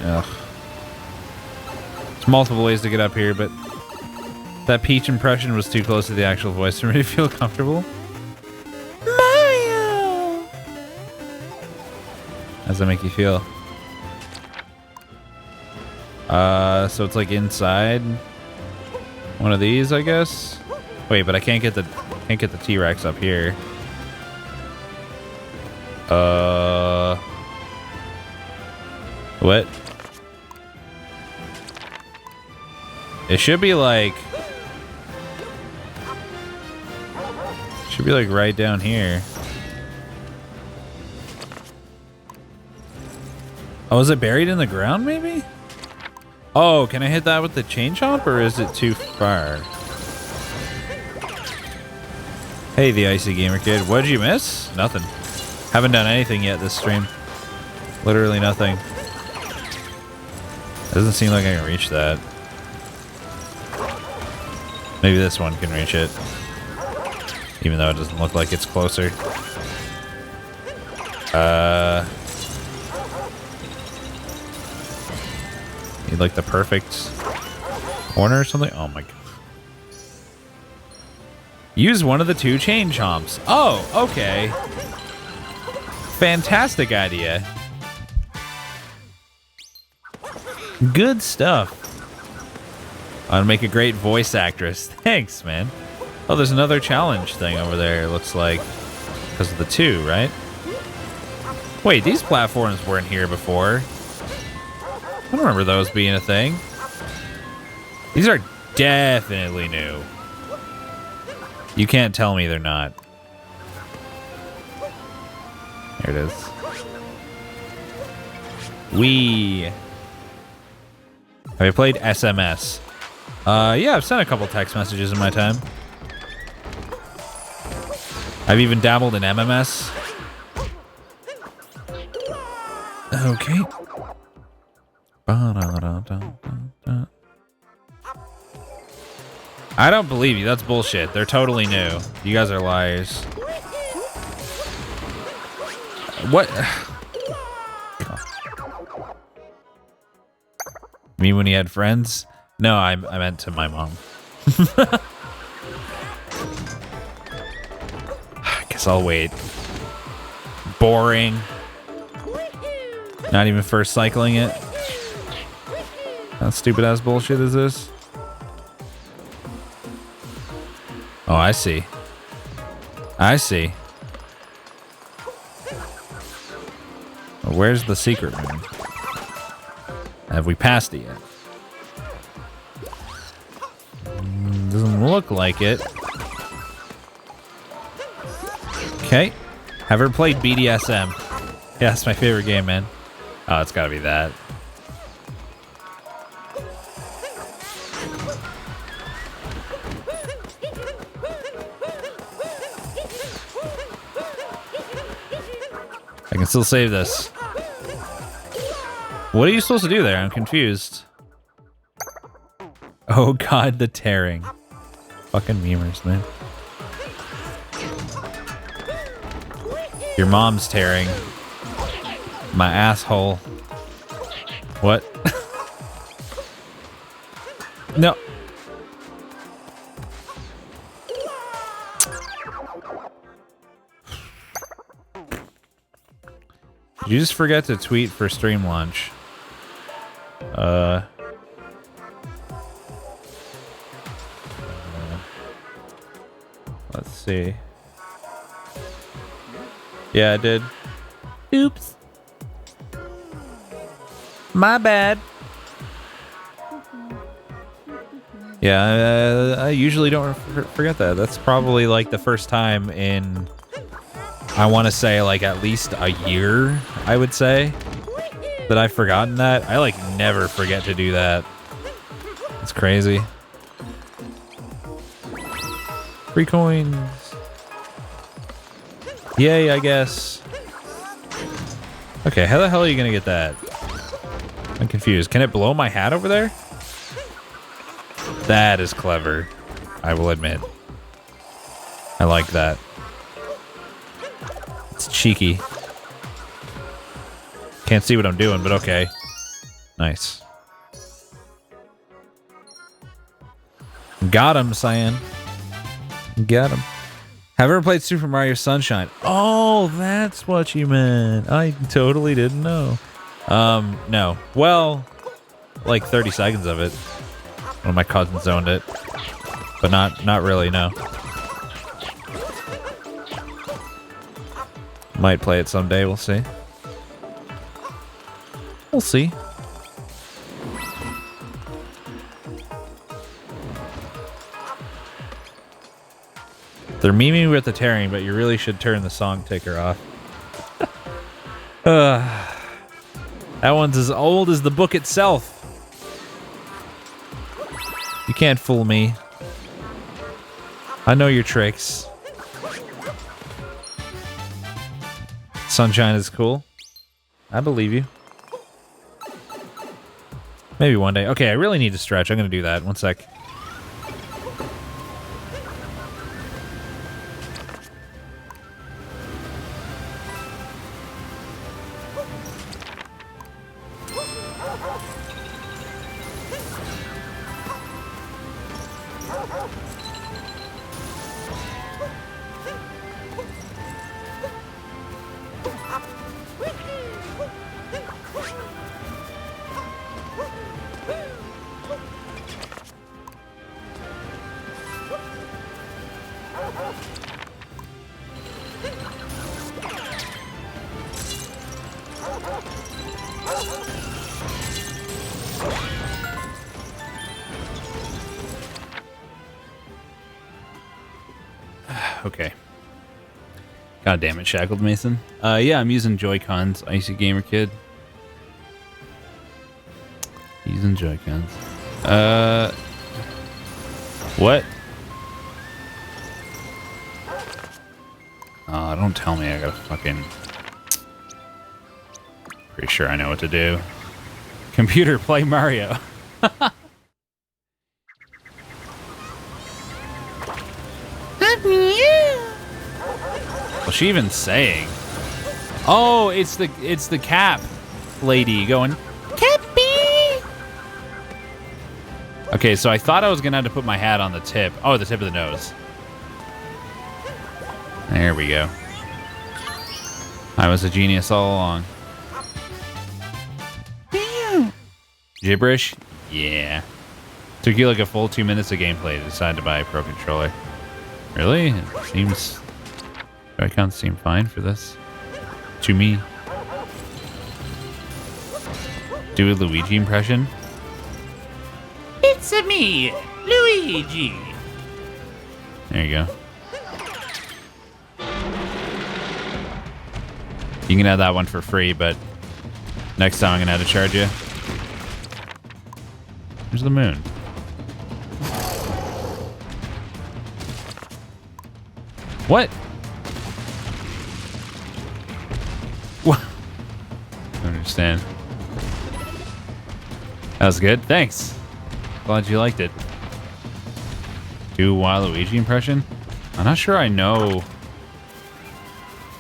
Ugh. There's multiple ways to get up here, but that Peach impression was too close to the actual voice for me to feel comfortable. Mario! How does that make you feel? So it's like inside one of these, I guess. Wait, but I can't get the T-Rex up here. What? It should be like right down here. Oh, is it buried in the ground maybe? Oh, can I hit that with the chain chomp or is it too far? Hey, the Icy Gamer Kid. What'd you miss? Nothing. Haven't done anything yet this stream. Literally nothing. Doesn't seem like I can reach that. Maybe this one can reach it. Even though it doesn't look like it's closer. Need like the perfect corner or something? Oh my god. Use one of the two chain chomps. Oh, okay. Fantastic idea. Good stuff. I'd make a great voice actress. Thanks, man. Oh, there's another challenge thing over there, it looks like. Because of the 2, right? Wait, these platforms weren't here before. I don't remember those being a thing. These are definitely new. You can't tell me they're not. There it is. Wee. Have you played SMS? Yeah, I've sent a couple text messages in my time. I've even dabbled in MMS. Okay. I don't believe you. That's bullshit. They're totally new. You guys are liars. What? You mean when he had friends? No, I meant to my mom. I guess I'll wait. Boring. Not even first cycling it. How stupid ass bullshit is this? Oh, I see. I see. Where's the secret room? Have we passed it yet? Doesn't look like it. Okay. Have ever played BDSM? Yeah, that's my favorite game, man. Oh, it's gotta be that. I can still save this. What are you supposed to do there? I'm confused. Oh god, the tearing. Fucking memers, man. Your mom's tearing. My asshole. What? No. Did you just forget to tweet for stream launch? Let's see. Yeah, I did. Oops. My bad. Yeah, I usually don't forget that. That's probably like the first time in, I want to say like at least a year, I would say, that I've forgotten that. I like never forget to do that. It's crazy. Free coins. Yay, I guess. Okay, how the hell are you gonna get that? I'm confused. Can it blow my hat over there? That is clever. I will admit. I like that. It's cheeky. Can't see what I'm doing, but okay. Nice. Got him, Cyan. Got him. Have you ever played Super Mario Sunshine? Oh, that's what you meant. I totally didn't know. No. Well, like 30 seconds of it. One of my cousins owned it. But not really, no. Might play it someday, we'll see. We'll see. They're memeing with the tearing, but you really should turn the song ticker off. That one's as old as the book itself. You can't fool me. I know your tricks. Sunshine is cool. I believe you. Maybe one day. Okay, I really need to stretch. I'm gonna do that. One sec. Okay. God damn it, Shackled Mason. Yeah, I'm using Joy-Cons. Icy Gamer Kid. Using Joy-Cons. What? Oh, don't tell me I gotta fucking... Pretty sure I know what to do. Computer, play Mario. What's she even saying? Oh, it's the cap lady going, Cappy! Okay, so I thought I was gonna have to put my hat on the tip. Oh, the tip of the nose. There we go. I was a genius all along. Gibberish? Yeah. Took you like a full 2 minutes of gameplay to decide to buy a Pro Controller. Really? It seems... Joy-Cons seem fine for this. To me. Do a Luigi impression? It's me, Luigi. There you go. You can have that one for free, but next time I'm gonna have to charge you. There's the moon. What? What? I don't understand. That was good. Thanks. Glad you liked it. Do a Waluigi impression? I'm not sure I know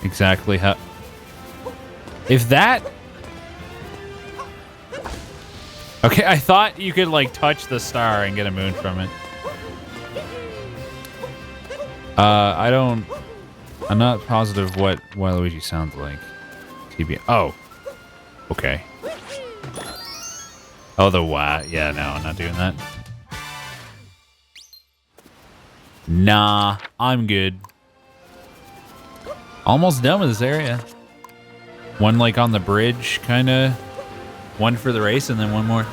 exactly how... If that... Okay, I thought you could, like, touch the star and get a moon from it. I don't... I'm not positive what Waluigi sounds like. TB... Oh. Okay. Oh, the Wa... Yeah, no, I'm not doing that. Nah, I'm good. Almost done with this area. One, like, on the bridge, kind of. One for the race, and then one more.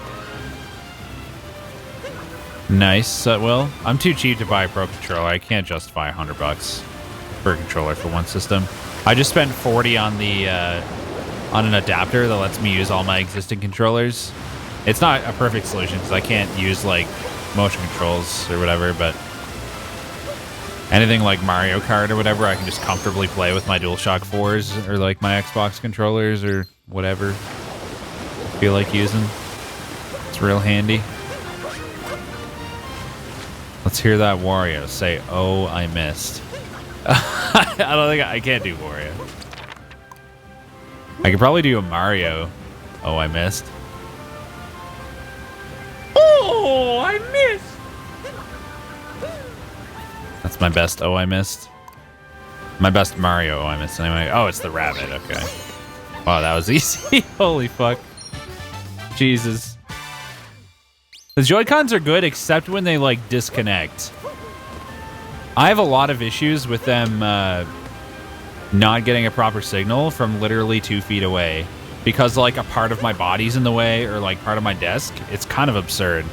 Nice. Well, I'm too cheap to buy a Pro Controller. I can't justify $100 for a controller for one system. I just spent $40 on the on an adapter that lets me use all my existing controllers. It's not a perfect solution because I can't use like motion controls or whatever, but anything like Mario Kart or whatever, I can just comfortably play with my DualShock 4s or like my Xbox controllers or whatever I feel like using. It's real handy. Let's hear that Wario say, "Oh, I missed." I don't think I can't do Wario. I could probably do a Mario. Oh, I missed. Oh, I missed. That's my best. Oh, I missed. My best Mario. Oh, I missed. Anyway. Oh, it's the rabbit. Okay. Wow, that was easy. Holy fuck. Jesus. The Joy-Cons are good except when they like disconnect. I have a lot of issues with them not getting a proper signal from literally 2 feet away because like a part of my body's in the way or like part of my desk. It's kind of absurd.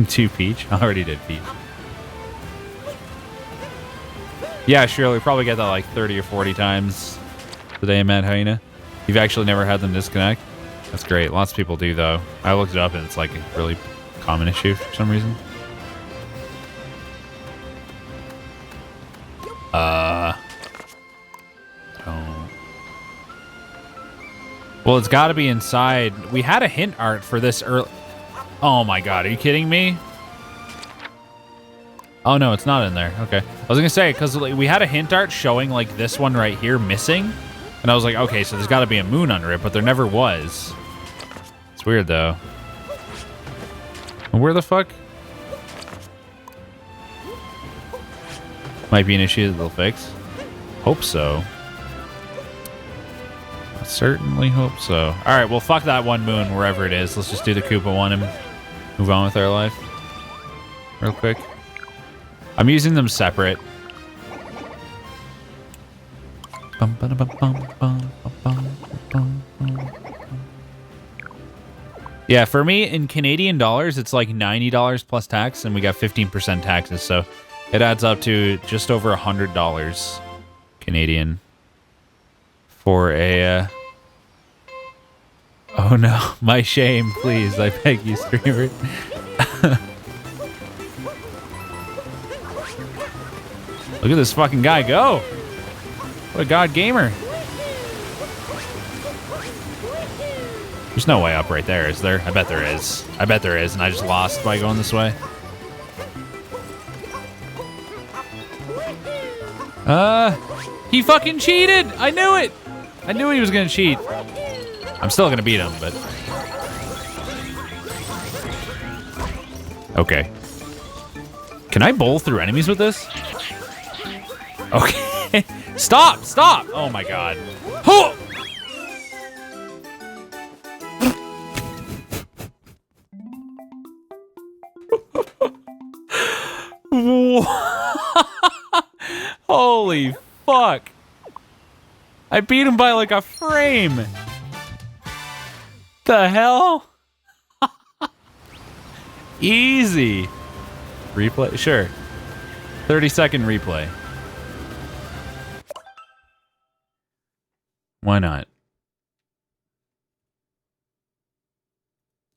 2 Peach? I already did Peach. Yeah, sure. We probably get that like 30 or 40 times today, Matt Hyena. You've actually never had them disconnect? That's great. Lots of people do, though. I looked it up, and it's like a really common issue for some reason. Don't. Well, it's got to be inside. We had a hint art for this early. Oh my god, are you kidding me? Oh no, it's not in there. Okay. I was gonna say, because we had a hint art showing like this one right here missing. And I was like, okay, so there's got to be a moon under it, but there never was. It's weird, though. Where the fuck? Might be an issue that they'll fix. Hope so. I certainly hope so. All right, well, fuck that one moon, wherever it is. Let's just do the Koopa one and move on with our life. Real quick. I'm using them separate. Bum, ba, da, bum, bum, bum, bum, bum, bum. Yeah, for me, in Canadian dollars, it's like $90 plus tax, and we got 15% taxes, so it adds up to just over $100 Canadian for a... Oh no, my shame, please, I beg you, streamer. Look at this fucking guy go! What a god gamer. There's no way up right there, is there? I bet there is. I bet there is, and I just lost by going this way. He fucking cheated! I knew it! I knew he was gonna cheat. I'm still gonna beat him, but... Okay. Can I bowl through enemies with this? Okay. Stop! Stop! Oh my god. Oh! Holy fuck. I beat him by like a frame. The hell? Easy. Replay? Sure. 30-second replay. Why not?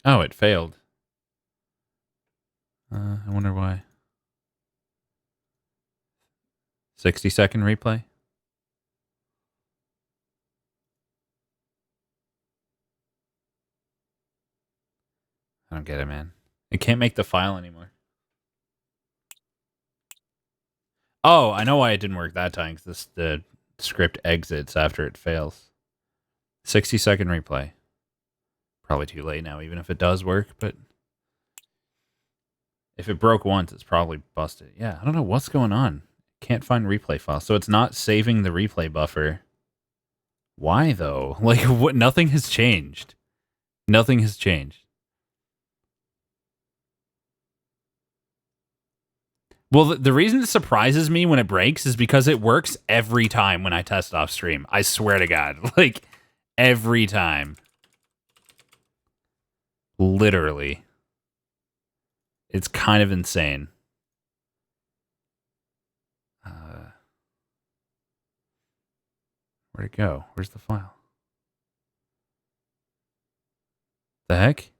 Oh, it failed. I wonder why. 60-second replay? I don't get it, man. It can't make the file anymore. Oh, I know why it didn't work that time, because the script exits after it fails. 60-second replay. Probably too late now, even if it does work, but... If it broke once, it's probably busted. Yeah, I don't know what's going on. Can't find replay file. So it's not saving the replay buffer. Why, though? Like, what? Nothing has changed. Nothing has changed. Well, the reason it surprises me when it breaks is because it works every time when I test off stream. I swear to God. Like, every time. Literally. It's kind of insane. Where'd it go? Where's the file? The heck?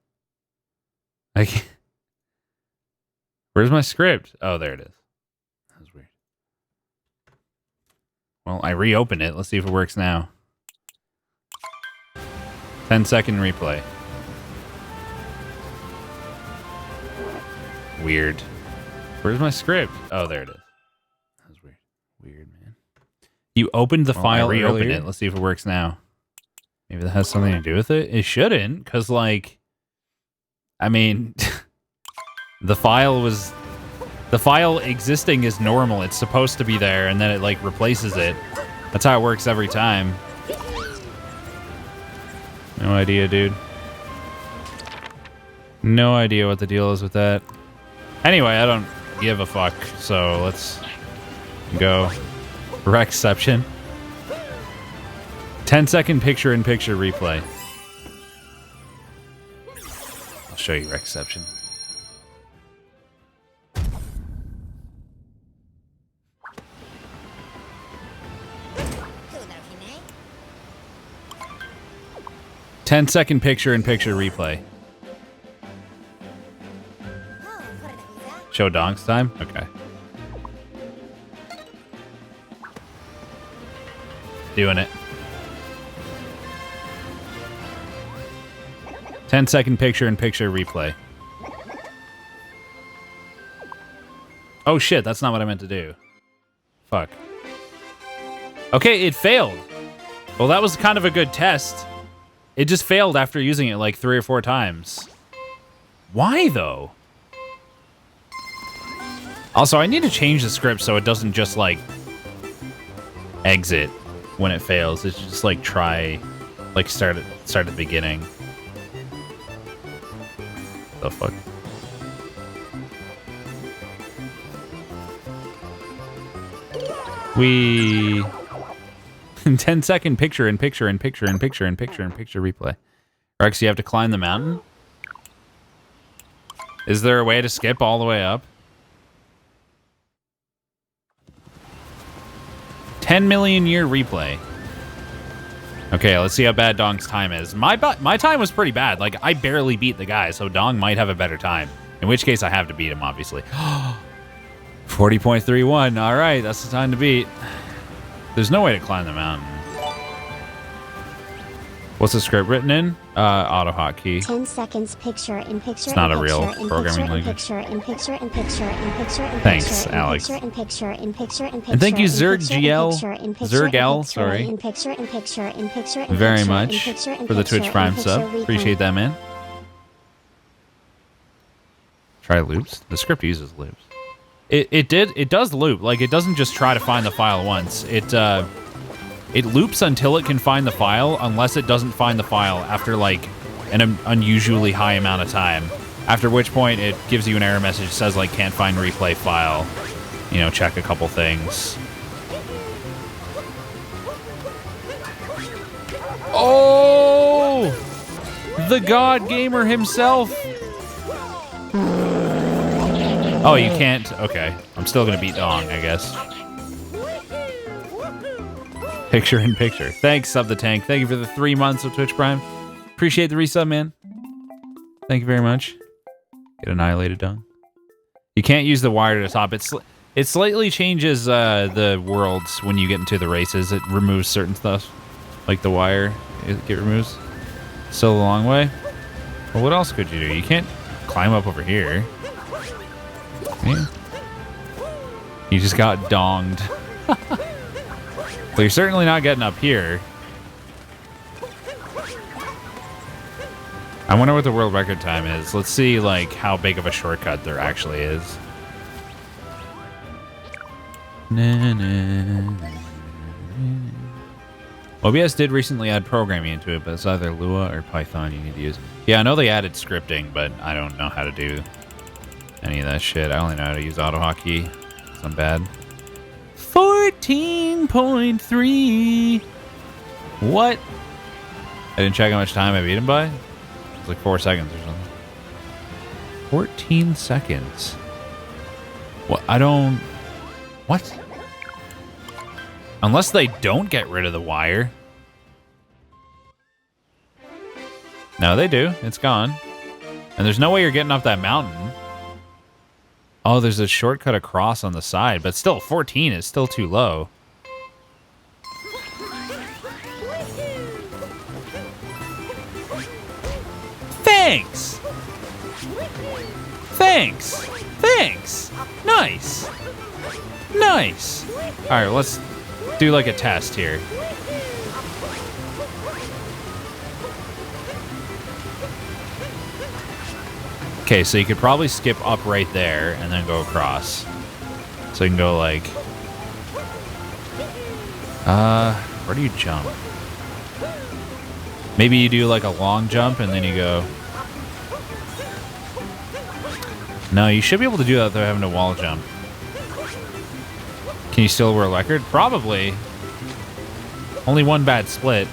Where's my script? Oh, there it is. That was weird. Well, I reopened it. Let's see if it works now. 10-second replay. Weird. Where's my script? Oh, there it is. That was weird. Weird, man. You opened the file, I reopened it. Let's see if it works now. Maybe that has something to do with it. It shouldn't, because, like, I mean, the file existing is normal. It's supposed to be there, and then it, like, replaces it. That's how it works every time. No idea, dude. No idea what the deal is with that. Anyway, I don't give a fuck, so let's go. Rexception. 10-second picture-in-picture replay. I'll show you Rexception. Ten-second picture-in-picture replay. Show donks time? Okay. Doing it. 10-second picture-in-picture replay. Oh shit, that's not what I meant to do. Fuck. Okay, it failed. Well, that was kind of a good test. It just failed after using it like 3 or 4 times. Why, though? Also, I need to change the script so it doesn't just, like, exit when it fails. It's just, like, try, like, start at the beginning. The fuck? 10-second picture in picture in picture in picture in picture in picture replay. Rex, you have to climb the mountain? Is there a way to skip all the way up? 10 million year replay. Okay, let's see how bad Dong's time is. My time was pretty bad. Like, I barely beat the guy, so Dong might have a better time. In which case, I have to beat him, obviously. 40.31. All right, that's the time to beat. There's no way to climb the mountain. What's the script written in? Auto hotkey. 10 seconds picture in picture. It's not in a real picture, in programming picture, language. In picture in picture in picture in Thanks, picture, Alex. In picture in picture in picture. And thank you, in picture, Zergl. in picture, Zergal, in picture, sorry. In picture in picture in picture in Very picture, much in picture, in for the picture, Twitch Prime in picture, sub. replay. Appreciate that, man. Try loops? The script uses loops. It does loop. Like, it doesn't just try to find the file once. It loops until it can find the file, unless it doesn't find the file after, like, an unusually high amount of time. After which point, it gives you an error message that says, like, can't find replay file. You know, check a couple things. Oh! The God Gamer himself! Oh, you can't? Okay. I'm still gonna beat Dong, I guess. Picture in picture. Thanks, Sub the Tank. Thank you for the 3 months of Twitch Prime. Appreciate the resub, man. Thank you very much. Get annihilated, Dong. You can't use the wire to the top. It slightly changes the worlds when you get into the races. It removes certain stuff, like the wire. It removes. Still a long way. Well, what else could you do? You can't climb up over here. Yeah. You just got donged. Well, you're certainly not getting up here. I wonder what the world record time is. Let's see, like, how big of a shortcut there actually is. OBS did recently add programming into it, but it's either Lua or Python you need to use. Yeah, I know they added scripting, but I don't know how to do any of that shit. I only know how to use AutoHotkey. So I'm bad. 14.3. What? I didn't check how much time I beat him by. It was like 4 seconds or something. 14 seconds. What? I don't... What? Unless they don't get rid of the wire. No, they do. It's gone. And there's no way you're getting up that mountain. Oh, there's a shortcut across on the side, but still, 14 is still too low. Thanks! Thanks! Thanks! Nice! Nice! Alright, let's do like a test here. Okay, so you could probably skip up right there and then go across. So you can go like... where do you jump? Maybe you do like a long jump and then you go... No, you should be able to do that without having to wall jump. Can you still world record? Probably. Only one bad split.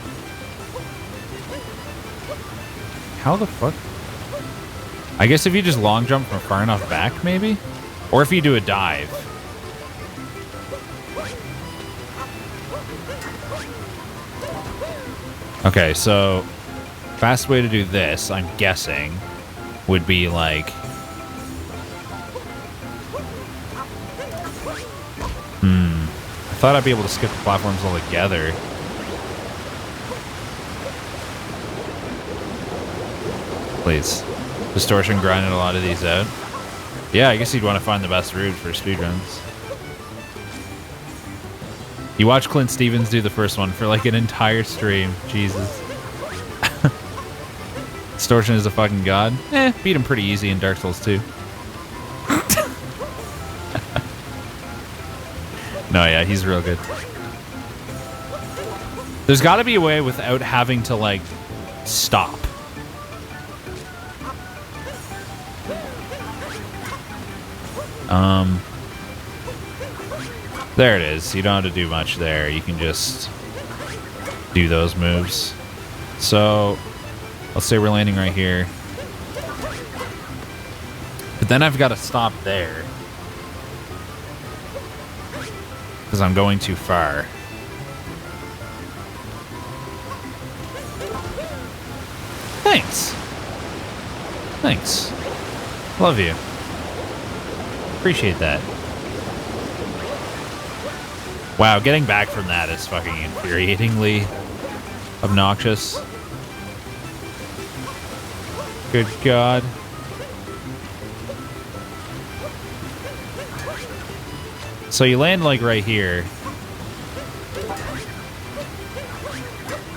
How the fuck? I guess if you just long jump from far enough back, maybe? Or if you do a dive. Okay, so fast way to do this, I'm guessing, would be like... I thought I'd be able to skip the platforms altogether. Please. Distortion grinded a lot of these out. Yeah, I guess you'd want to find the best route for speedruns. You watch Clint Stevens do the first one for like an entire stream. Jesus. Distortion is a fucking god. Beat him pretty easy in Dark Souls 2. No, yeah, he's real good. There's got to be a way without having to, like, stop. There it is. You don't have to do much there. You can just do those moves. So let's say we're landing right here. But then I've got to stop there. Because I'm going too far. Thanks. Thanks. Love you. Appreciate that. Wow, getting back from that is fucking infuriatingly obnoxious. Good God. So you land like right here.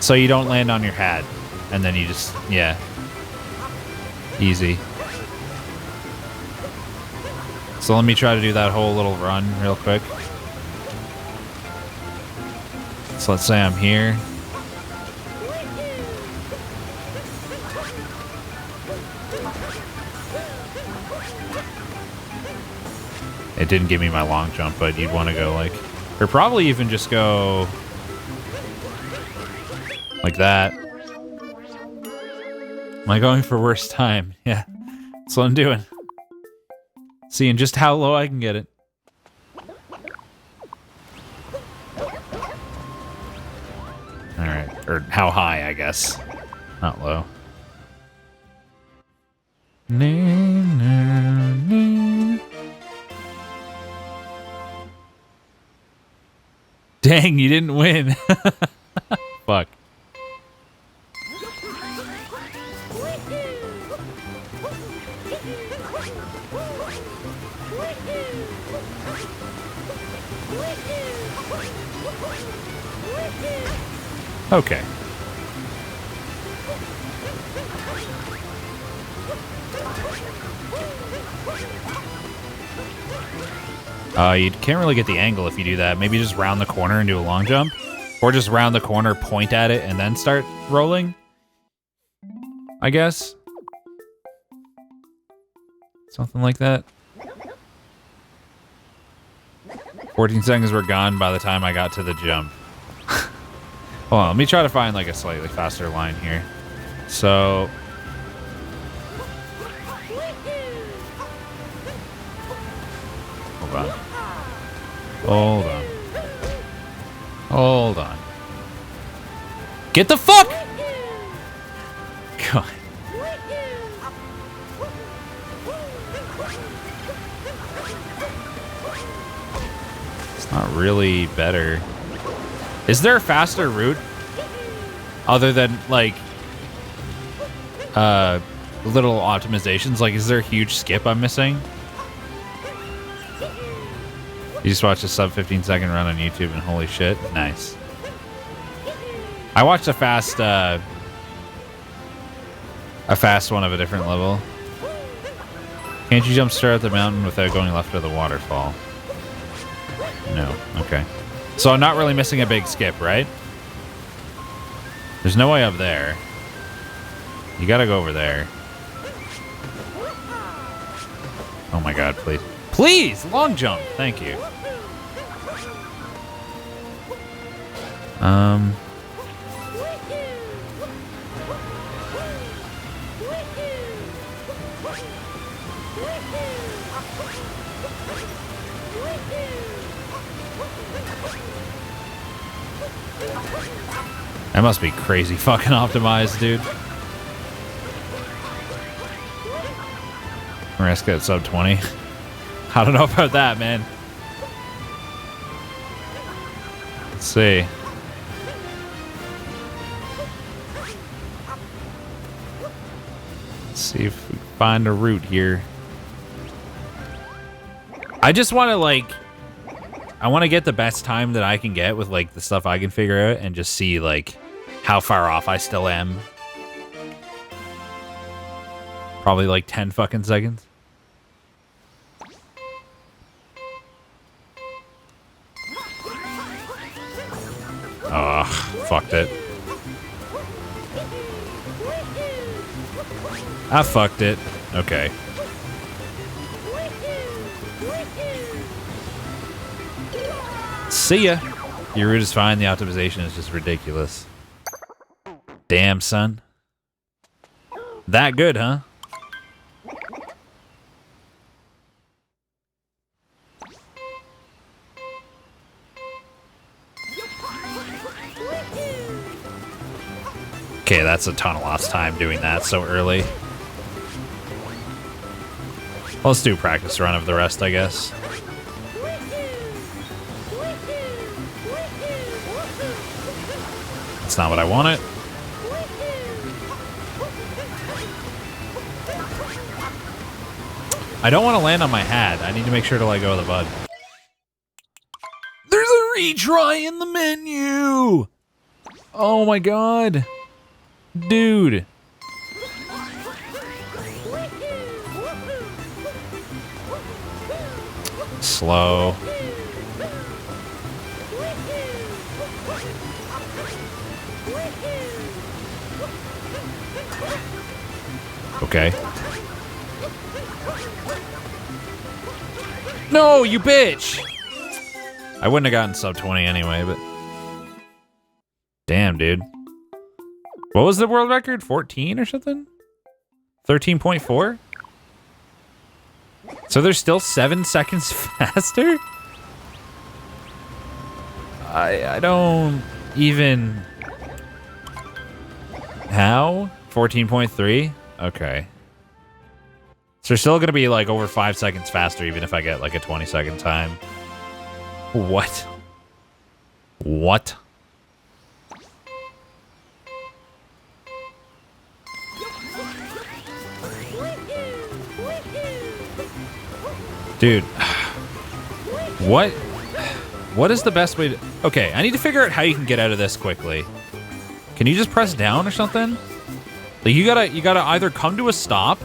So you don't land on your hat. And then you just, yeah. Easy. So let me try to do that whole little run real quick. So let's say I'm here. It didn't give me my long jump, but you'd want to go like, or probably even just go like that. Am I going for worst time? Yeah, that's what I'm doing. Seeing just how low I can get it. Alright, or how high, I guess. Not low. Dang, you didn't win. Fuck. Okay. You can't really get the angle if you do that. Maybe just round the corner and do a long jump. Or just round the corner, point at it, and then start rolling. I guess. Something like that. 14 seconds were gone by the time I got to the jump. Hold on, let me try to find like a slightly faster line here. So... Hold on. Hold on. Hold on. Get the fuck! God. It's not really better. Is there a faster route? Other than, like, little optimizations? Like, is there a huge skip I'm missing? You just watched a sub 15 second run on YouTube and holy shit. Nice. I watched a fast one of a different level. Can't you jump straight up the mountain without going left of the waterfall? No. Okay. So I'm not really missing a big skip, right? There's no way up there. You gotta go over there. Oh my god, please. Please! Long jump! Thank you. That must be crazy fucking optimized, dude. Risk at sub 20. I don't know about that, man. Let's see. Let's see if we find a route here. I just want to, like... I want to get the best time that I can get with, like, the stuff I can figure out and just see, like, how far off I still am. Probably, like, 10 fucking seconds. Ugh, fucked it. I fucked it. Okay. See ya. Your route is fine. The optimization is just ridiculous. Damn, son. That good, huh? Okay, that's a ton of lost time doing that so early. Let's do a practice run of the rest, I guess. That's not what I wanted. I don't want to land on my hat. I need to make sure to let go of the bud. There's a retry in the menu! Oh my god. Dude. Slow. Okay. No, you bitch! I wouldn't have gotten sub 20 anyway, but... Damn, dude. What was the world record? 14 or something? 13.4? So they're still 7 seconds faster? I don't even... How? 14.3? Okay. So they're still going to be like over 5 seconds faster even if I get like a 20-second time. What? What? Dude. What is the best way to... Okay, I need to figure out how you can get out of this quickly. Can you just press down or something? Like you gotta either come to a stop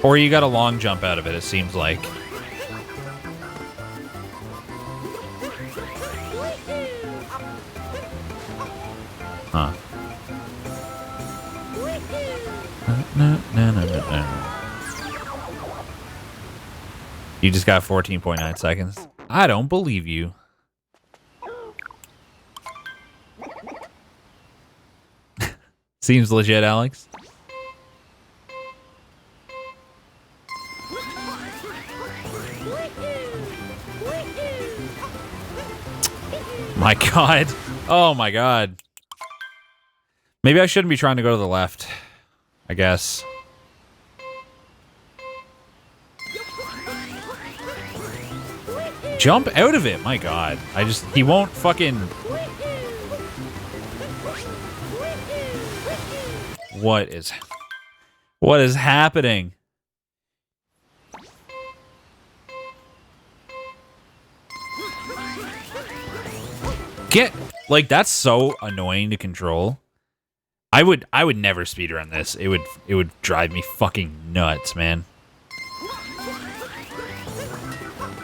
or you gotta long jump out of it, it seems like. Huh. No. You just got 14.9 seconds. I don't believe you. Seems legit, Alex. My god. Oh my god. Maybe I shouldn't be trying to go to the left, I guess. Jump out of it, my god. He won't fucking... What is happening? Like, that's so annoying to control. I would never speedrun this. It would drive me fucking nuts, man.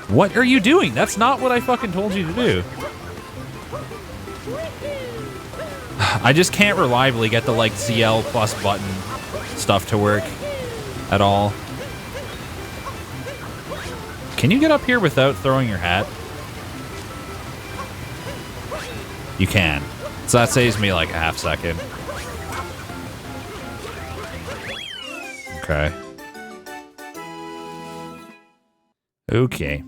What are you doing? That's not what I fucking told you to do. I just can't reliably get the, like, ZL plus button stuff to work at all. Can you get up here without throwing your hat? You can. So that saves me, like, a half second. Okay. Okay.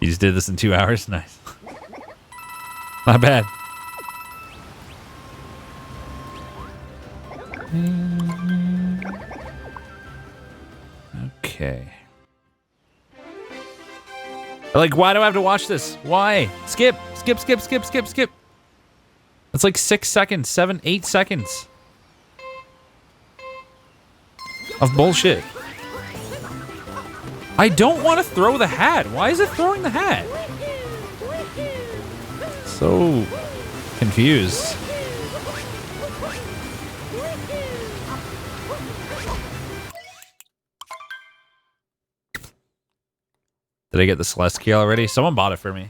You just did this in 2 hours? Nice. Not bad. Okay. Like, why do I have to watch this? Why? Skip. That's like 6 seconds, 7, 8 seconds of bullshit. I don't want to throw the hat. Why is it throwing the hat? So confused. Did I get the Celestial already? Someone bought it for me.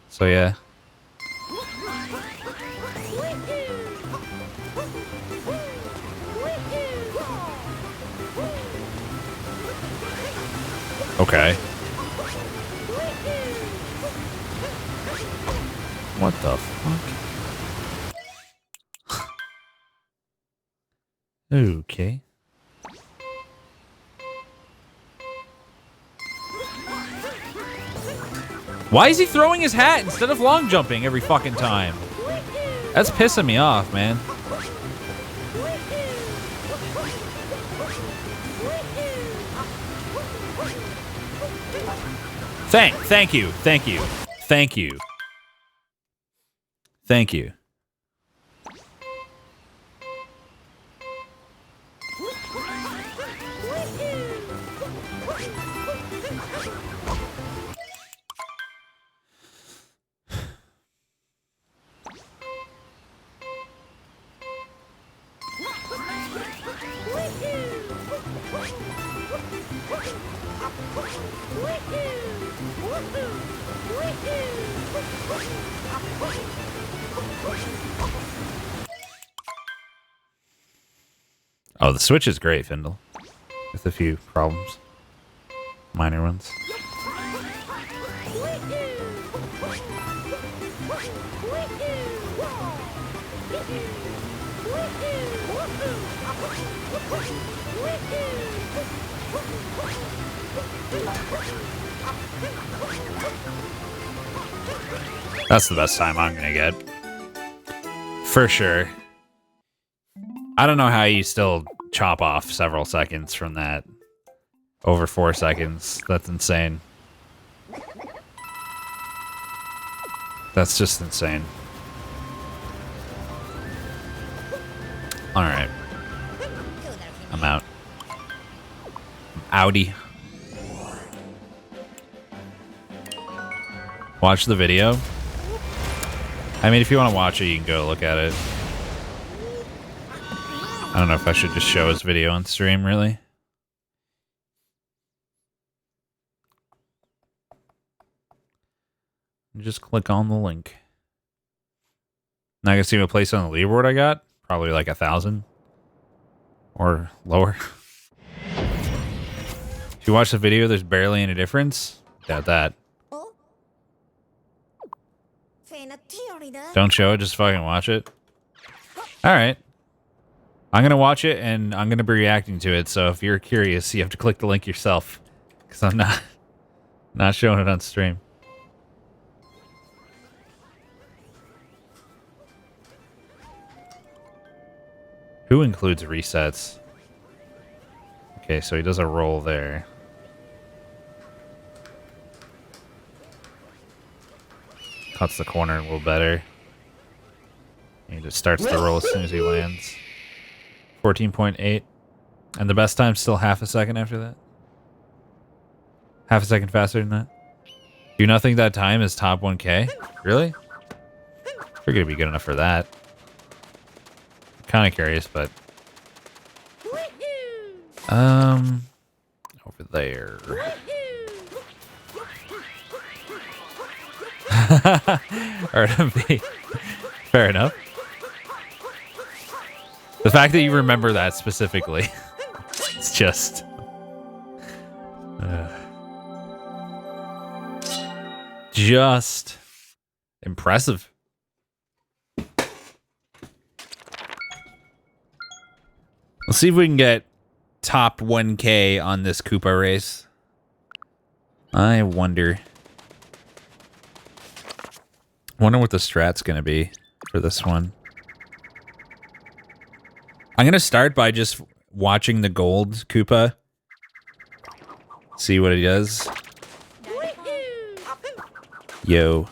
So yeah. Okay. What the fuck? Okay. Why is he throwing his hat instead of long jumping every fucking time? That's pissing me off, man. Thank you. Oh, the Switch is great, Findle. With a few problems. Minor ones. That's the best time I'm gonna get. For sure. I don't know how you still chop off several seconds from that. Over 4 seconds. That's insane. That's just insane. Alright. I'm out. Outie. Watch the video. I mean, if you want to watch it, you can go look at it. I don't know if I should just show his video on stream, really. Just click on the link. Now I can see what place on the leaderboard I got. Probably like 1,000. Or lower. If you watch the video, there's barely any difference. Doubt that. Don't show it, just fucking watch it. Alright. I'm gonna watch it and I'm gonna be reacting to it, so if you're curious, you have to click the link yourself. Because I'm not showing it on stream. Who includes resets? Okay, so he does a roll there. Cuts the corner a little better. He just starts the roll as soon as he lands. 14.8. And the best time's still half a second after that. Half a second faster than that. Do you not think that time is top 1K? Really? You're gonna be good enough for that. Kind of curious, but over there. RMB. Fair enough. The fact that you remember that specifically, it's just impressive. Let's see if we can get top 1K on this Koopa race. I wonder. Wonder what the strat's gonna be for this one. I'm gonna start by just watching the gold Koopa. See what he does. Yo.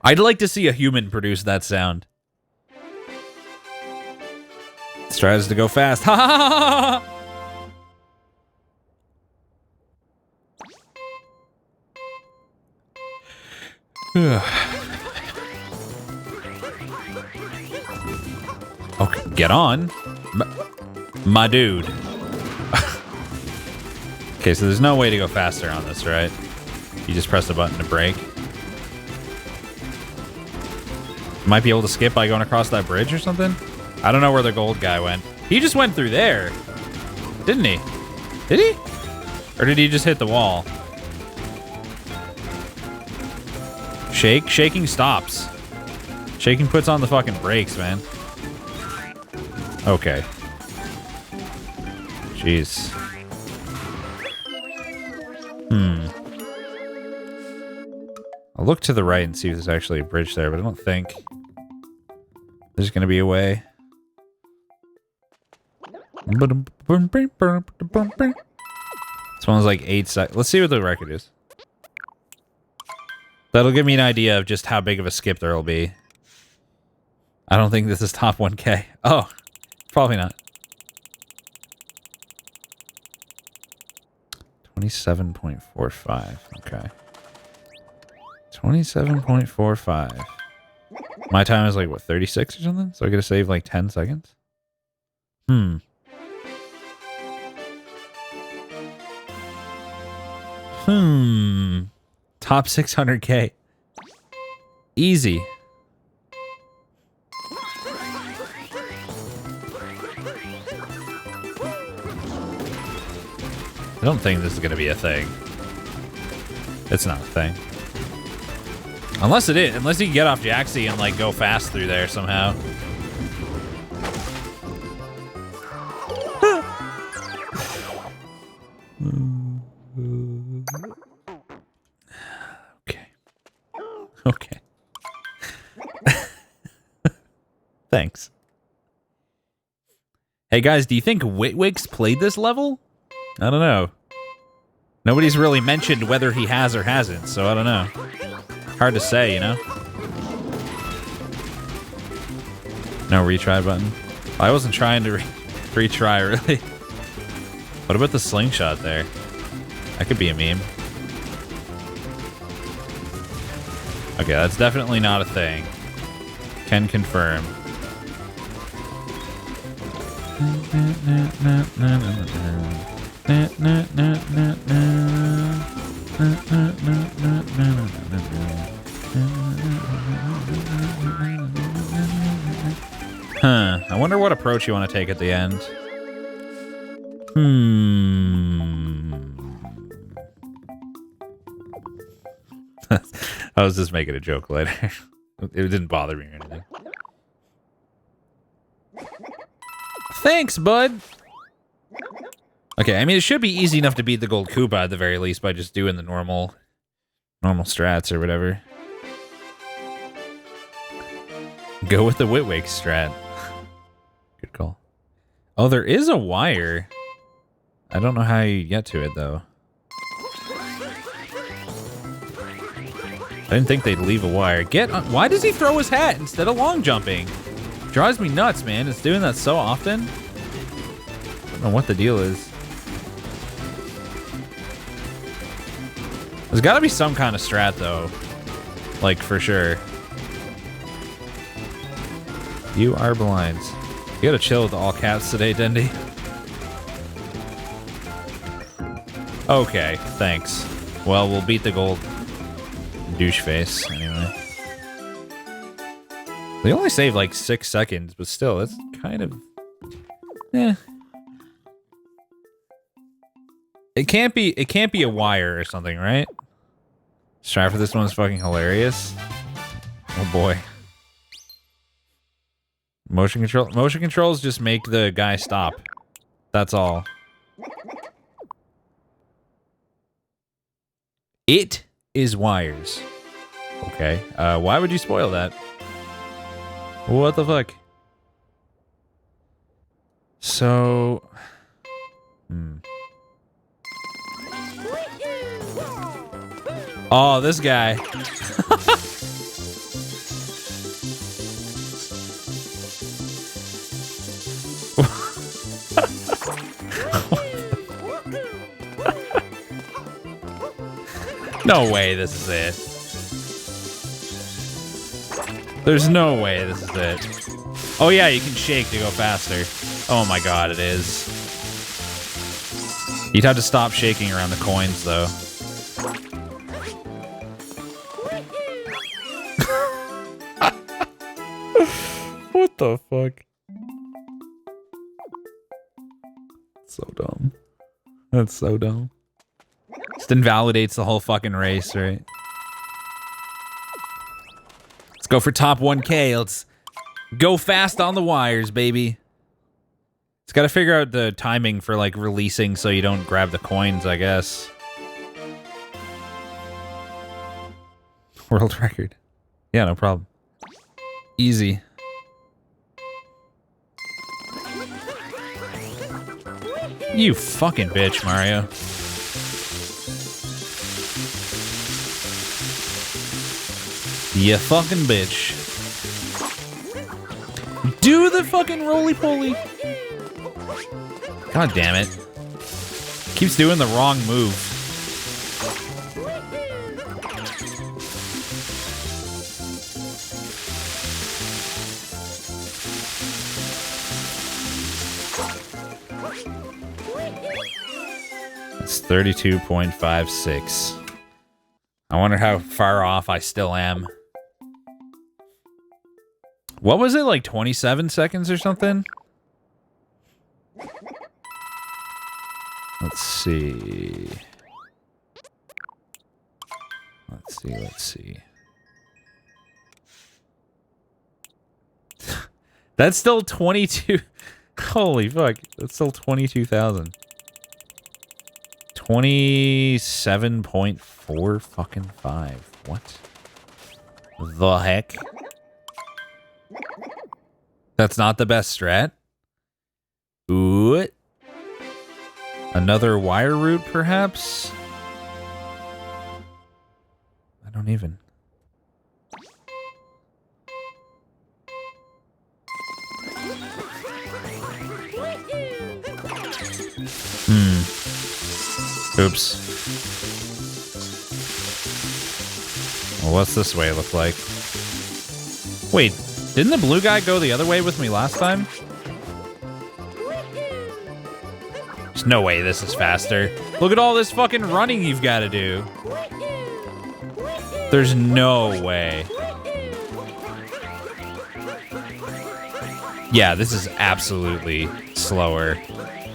I'd like to see a human produce that sound. Tries to go fast. Ha ha ha ha! Okay, get on. My dude. Okay, so there's no way to go faster on this, right? You just press the button to brake. Might be able to skip by going across that bridge or something? I don't know where the gold guy went. He just went through there. Didn't he? Did he? Or did he just hit the wall? Shake? Shaking stops. Shaking puts on the fucking brakes, man. Okay. Jeez. I'll look to the right and see if there's actually a bridge there, but I don't think there's gonna be a way. This one was like 8 seconds. Let's see what the record is. That'll give me an idea of just how big of a skip there'll be. I don't think this is top 1K. Oh, probably not. 27.45. Okay. 27.45. My time is like, what, 36 or something? So I gotta save like 10 seconds? Top 600K. Easy. I don't think this is gonna be a thing. It's not a thing. Unless it is. Unless you can get off Jaxie and like go fast through there somehow. Okay. Okay. Thanks. Hey guys, do you think Witwigs played this level? I don't know. Nobody's really mentioned whether he has or hasn't, so I don't know. Hard to say, you know? No retry button. I wasn't trying to retry, really. What about the slingshot there? That could be a meme. Okay, that's definitely not a thing. Can confirm. Huh. I wonder what approach you want to take at the end. I was just making a joke later. It didn't bother me or anything. Thanks, bud. Okay, I mean, it should be easy enough to beat the gold Koopa at the very least by just doing the normal strats or whatever. Go with the Witwig strat. Good call. Oh, there is a wire. I don't know how you get to it, though. I didn't think they'd leave a wire. Why does he throw his hat instead of long jumping? Drives me nuts, man. It's doing that so often. I don't know what the deal is. There's gotta be some kind of strat, though. Like, for sure. You are blind. You gotta chill with all caps today, Dendy. Okay, thanks. Well, we'll beat the gold douche face, anyway. They only save like 6 seconds, but still, it's kind of... eh. It can't be a wire or something, right? Strat for this one's fucking hilarious. Oh boy. Motion controls just make the guy stop. That's all. It is wires. Okay. Why would you spoil that? What the fuck? So... Oh, this guy. No way this is it. There's no way this is it. Oh yeah, you can shake to go faster. Oh my god, it is. You'd have to stop shaking around the coins, though. What the fuck? so dumb. That's so dumb. Just invalidates the whole fucking race, right? Let's go for top 1K. Let's go fast on the wires, baby. It's got to figure out the timing for, like, releasing so you don't grab the coins, I guess. World record. Yeah, no problem. Easy. You fucking bitch, Mario. You fucking bitch. Do the fucking roly-poly. God damn it. Keeps doing the wrong move. It's 32.56. I wonder how far off I still am. What was it, like 27 seconds or something? Let's see. Let's see. That's still 22. Holy fuck. That's still 22,000. 27.4 fucking 5. What the heck? That's not the best strat? Ooh. Another wire route, perhaps? I don't even. Oops. Well, what's this way look like? Wait, didn't the blue guy go the other way with me last time? There's no way this is faster. Look at all this fucking running you've got to do. There's no way. Yeah, this is absolutely slower.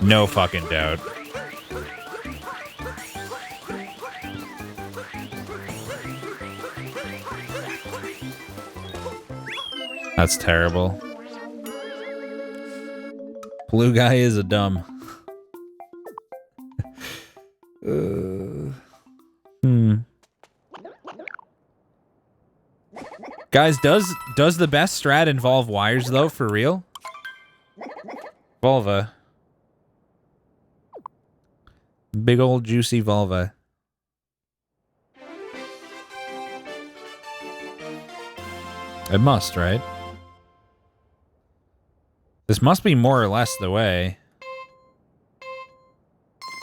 No fucking doubt. That's terrible. Blue guy is a dumb. Guys, does the best strat involve wires though, for real? Vulva. Big old juicy vulva. It must, right? This must be more or less the way.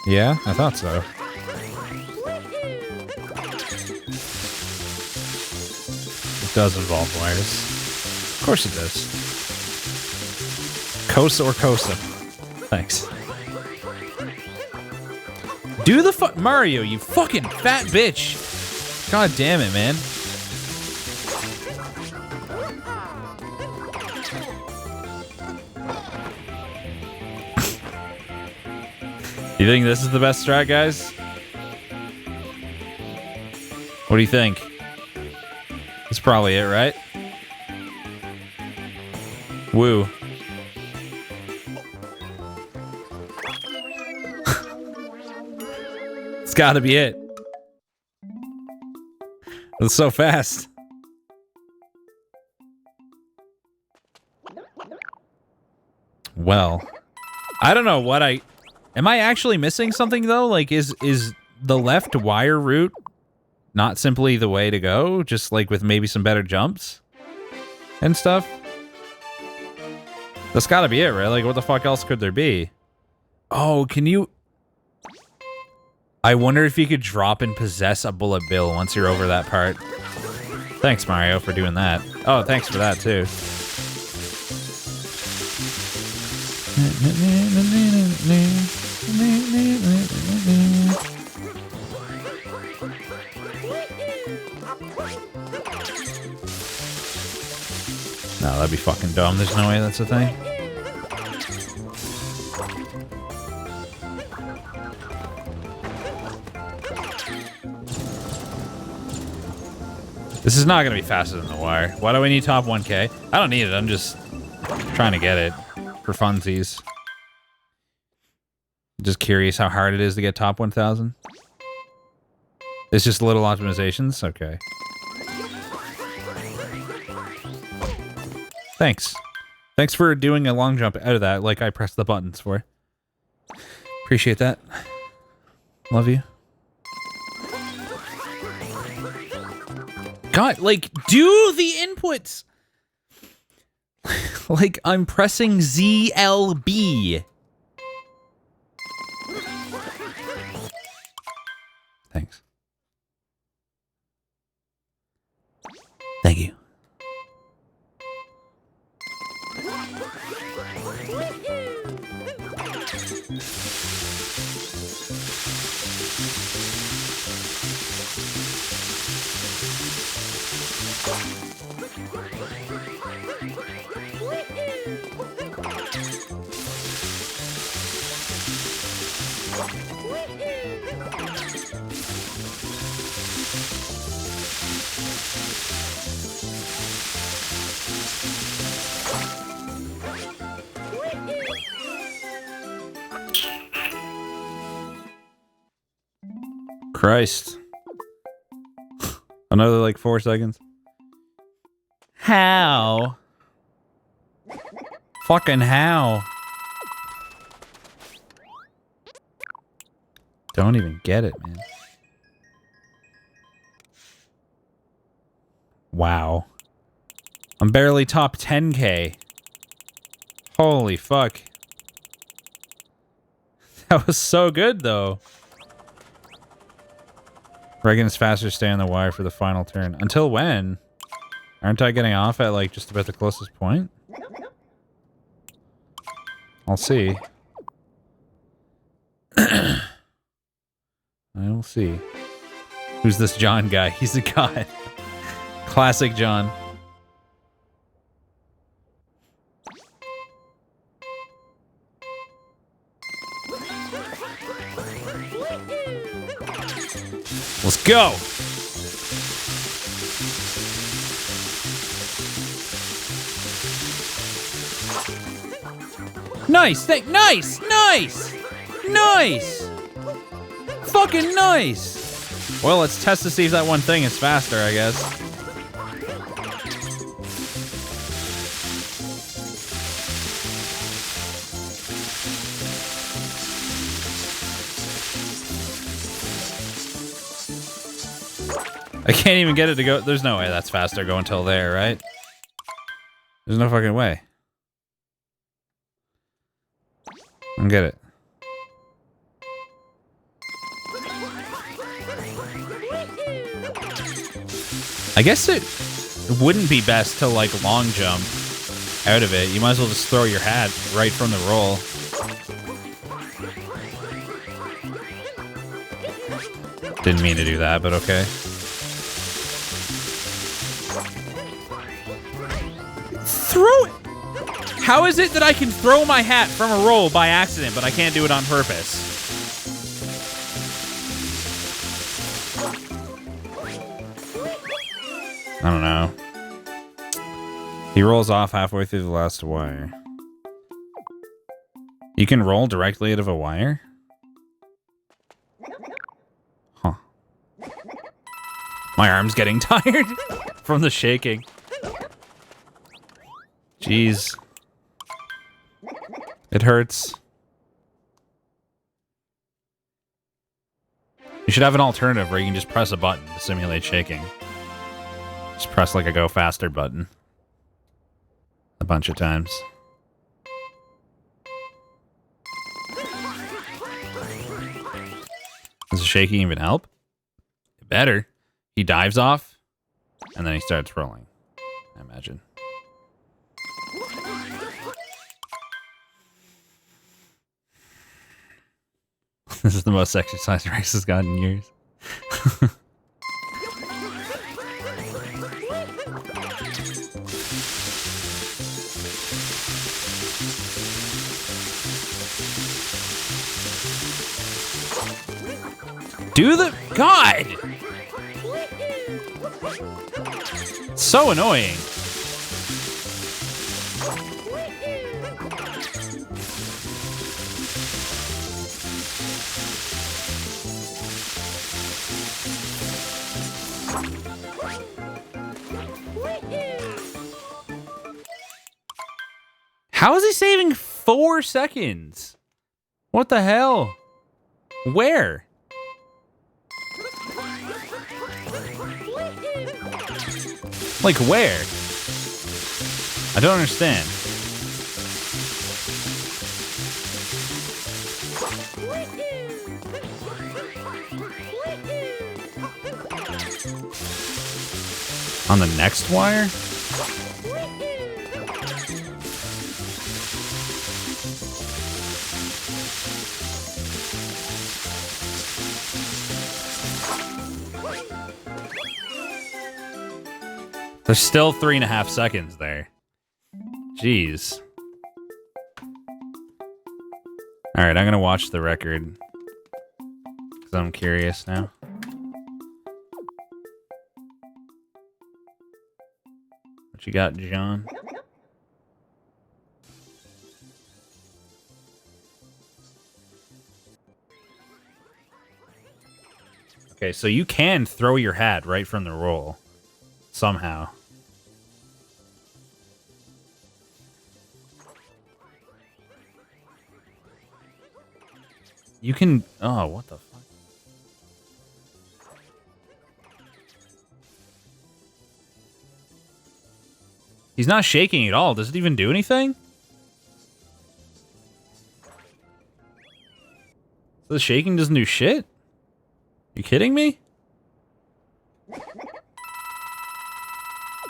Yeah, I thought so. It does involve wires. Of course it does. Kosa or Kosa? Thanks. Do the Mario, you fucking fat bitch! God damn it, man. You think this is the best strat, guys? What do you think? That's probably it, right? Woo. It's gotta be it. It's so fast. Well, I don't know what I... Am I actually missing something, though? Like, is the left wire route not simply the way to go? Just, like, with maybe some better jumps and stuff? That's gotta be it, right? Like, what the fuck else could there be? Oh, can you... I wonder if you could drop and possess a bullet bill once you're over that part. Thanks, Mario, for doing that. Oh, thanks for that, too. No, that'd be fucking dumb. There's no way that's a thing. This is not going to be faster than the wire. Why do I need top 1K? I don't need it. I'm just trying to get it for funsies. Just curious how hard it is to get top 1,000. It's just little optimizations? Okay. Thanks. Thanks for doing a long jump out of that like I pressed the buttons for. Appreciate that. Love you. God, like, do the inputs! Like, I'm pressing ZLB. Thanks. Thank you. Christ. Another like 4 seconds. How? Fucking how? Don't even get it, man. Wow. I'm barely top 10K. Holy fuck. That was so good, though. Reagan's faster, stay on the wire for the final turn. Until when? Aren't I getting off at, like, just about the closest point? I'll see. I will see. Who's this John guy? He's a god. Classic John. Let's go! Nice! Nice! Nice! Nice! Fucking nice! Well, let's test to see if that one thing is faster, I guess. I can't even get it to go. There's no way that's faster going until there, right? There's no fucking way. I don't get it. I guess it wouldn't be best to, like, long jump out of it. You might as well just throw your hat right from the roll. Didn't mean to do that, but okay. Throw it! How is it that I can throw my hat from a roll by accident, but I can't do it on purpose? I don't know. He rolls off halfway through the last wire. You can roll directly out of a wire? Huh. My arm's getting tired from the shaking. Jeez. It hurts. You should have an alternative where you can just press a button to simulate shaking. Just press like a go faster button. A bunch of times. Does the shaking even help? It better. He dives off, and then he starts rolling, I imagine. This is the most exercise Rex has gotten in years. Do the... God! So annoying. How is he saving 4 seconds? What the hell? Where? Like where? I don't understand. On the next wire? There's still 3.5 seconds there. Jeez. All right, I'm gonna watch the record because I'm curious now. What you got, John? Okay, so you can throw your hat right from the roll somehow. You can... Oh, what the fuck? He's not shaking at all. Does it even do anything? So the shaking doesn't do shit? You kidding me?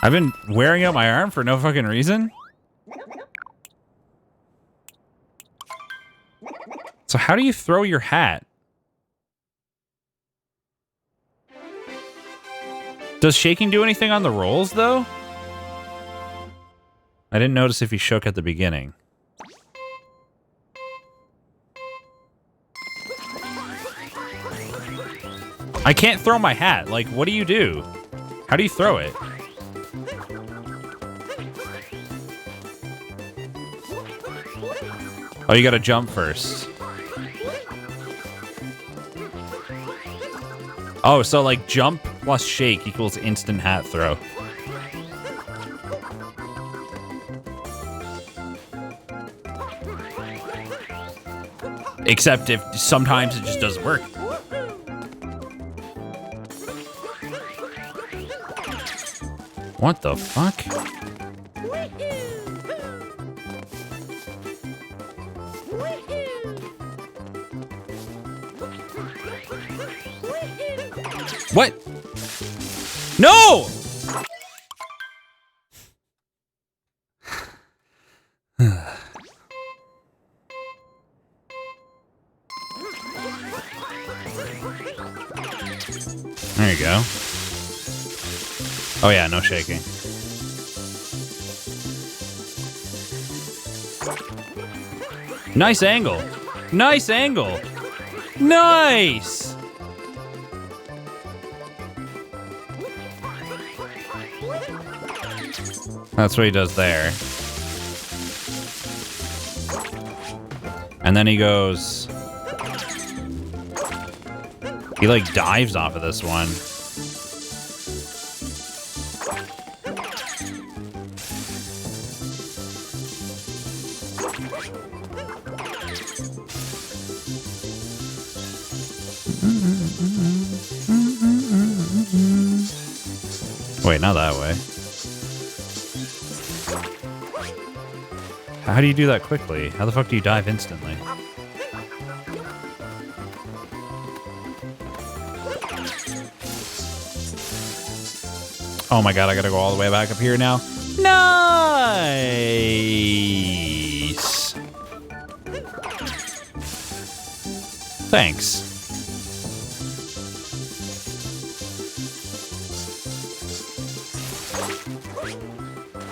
I've been wearing out my arm for no fucking reason? So how do you throw your hat? Does shaking do anything on the rolls, though? I didn't notice if he shook at the beginning. I can't throw my hat. Like, what do you do? How do you throw it? Oh, you gotta jump first. Oh, so like jump plus shake equals instant hat throw. Except if sometimes it just doesn't work. What the fuck? What? No! There you go. Oh yeah, no shaking. Nice angle. Nice angle. Nice! That's what he does there. And then he goes... He like dives off of this one. Wait, not that way. How do you do that quickly? How the fuck do you dive instantly? Oh my god, I gotta go all the way back up here now. Nice! Thanks.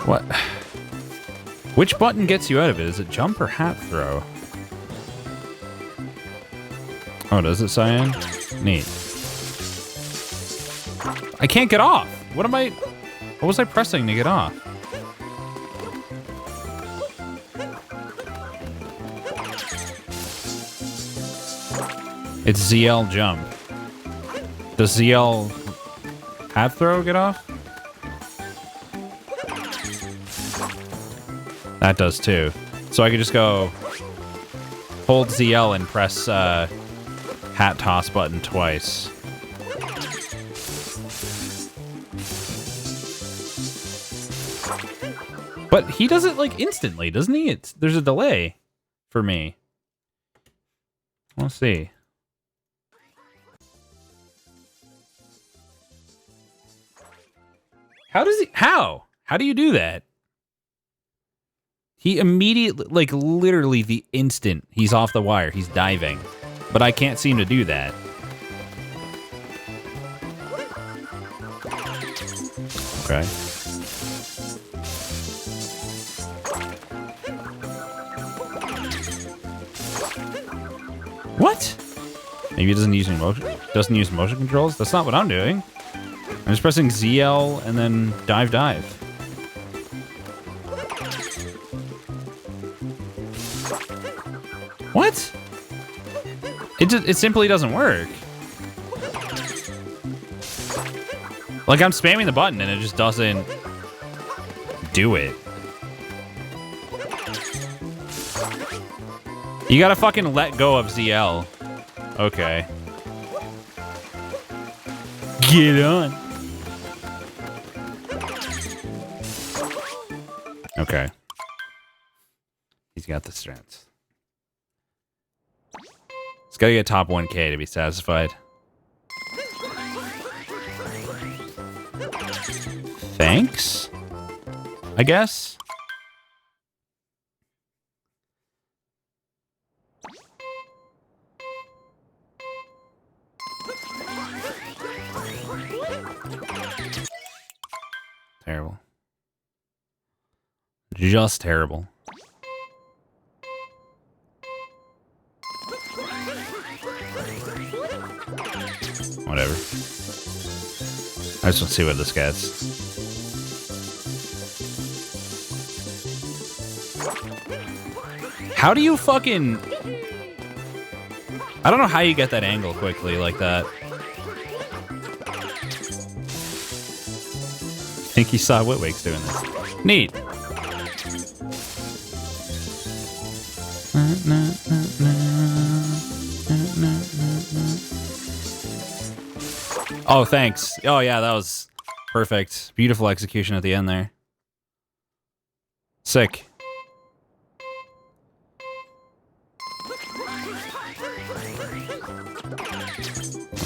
What? Which button gets you out of it? Is it jump or hat throw? Oh, does it, Cyan? Neat. I can't get off. What am I... What was I pressing to get off? It's ZL jump. Does ZL hat throw get off? That does too. So I could just go hold ZL and press hat toss button twice. But he does it like instantly, doesn't he? There's a delay for me. Let's see. How does he? How? How do you do that? He immediately, like literally the instant he's off the wire, he's diving. But I can't seem to do that. Okay. What? Maybe he doesn't use motion controls? That's not what I'm doing. I'm just pressing ZL and then dive. What? It simply doesn't work. Like I'm spamming the button and it just doesn't do it. You gotta fucking let go of ZL. Okay. Get on. Okay. He's got the strength. He's gotta get top 1K to be satisfied. Thanks? I guess? Terrible. Just terrible. Whatever. I just want to see what this gets. How do you fucking... I don't know how you get that angle quickly like that. I think he saw Witwig's doing this. Neat. Oh, thanks. Oh, yeah, that was perfect. Beautiful execution at the end there. Sick.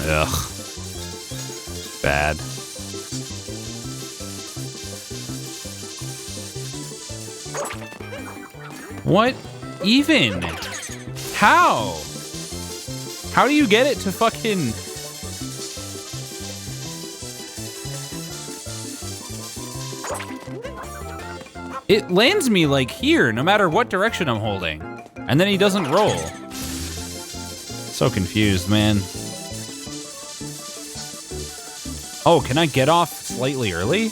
Ugh. Bad. What even? How? How do you get it to fucking... It lands me like here, no matter what direction I'm holding. And then he doesn't roll. So confused, man. Oh, can I get off slightly early?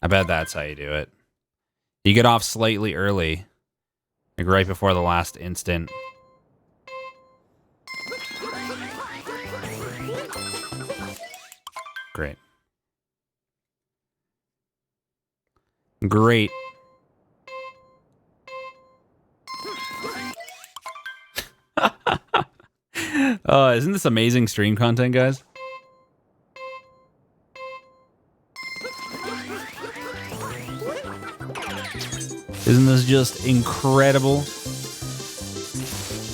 I bet that's how you do it. You get off slightly early. Like right before the last instant. Great. Great. Isn't this amazing stream content, guys? Isn't this just incredible?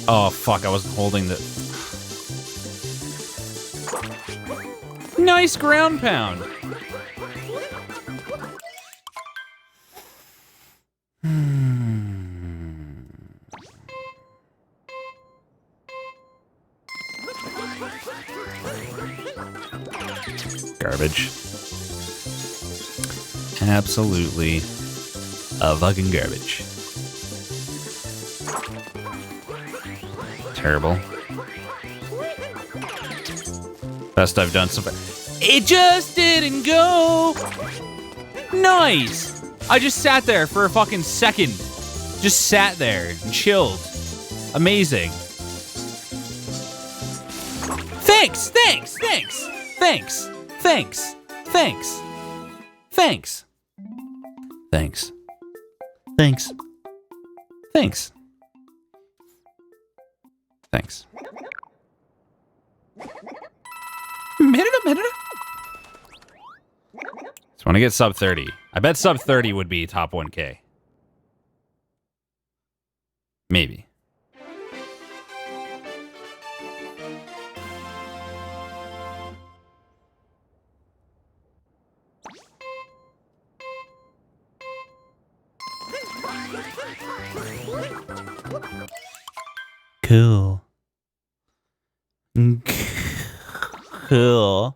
Oh, fuck, I wasn't holding the... Nice ground pound! Garbage. Absolutely a fucking garbage. Terrible. Best I've done so far. It just didn't go. Nice. I just sat there for a fucking second. Just sat there and chilled. Amazing. Thanks, thanks, thanks, thanks, thanks, thanks, thanks, thanks, thanks, thanks, thanks. Minute. Just want to get sub 30. I bet sub 30 would be top 1K. Maybe. Cool. Cool.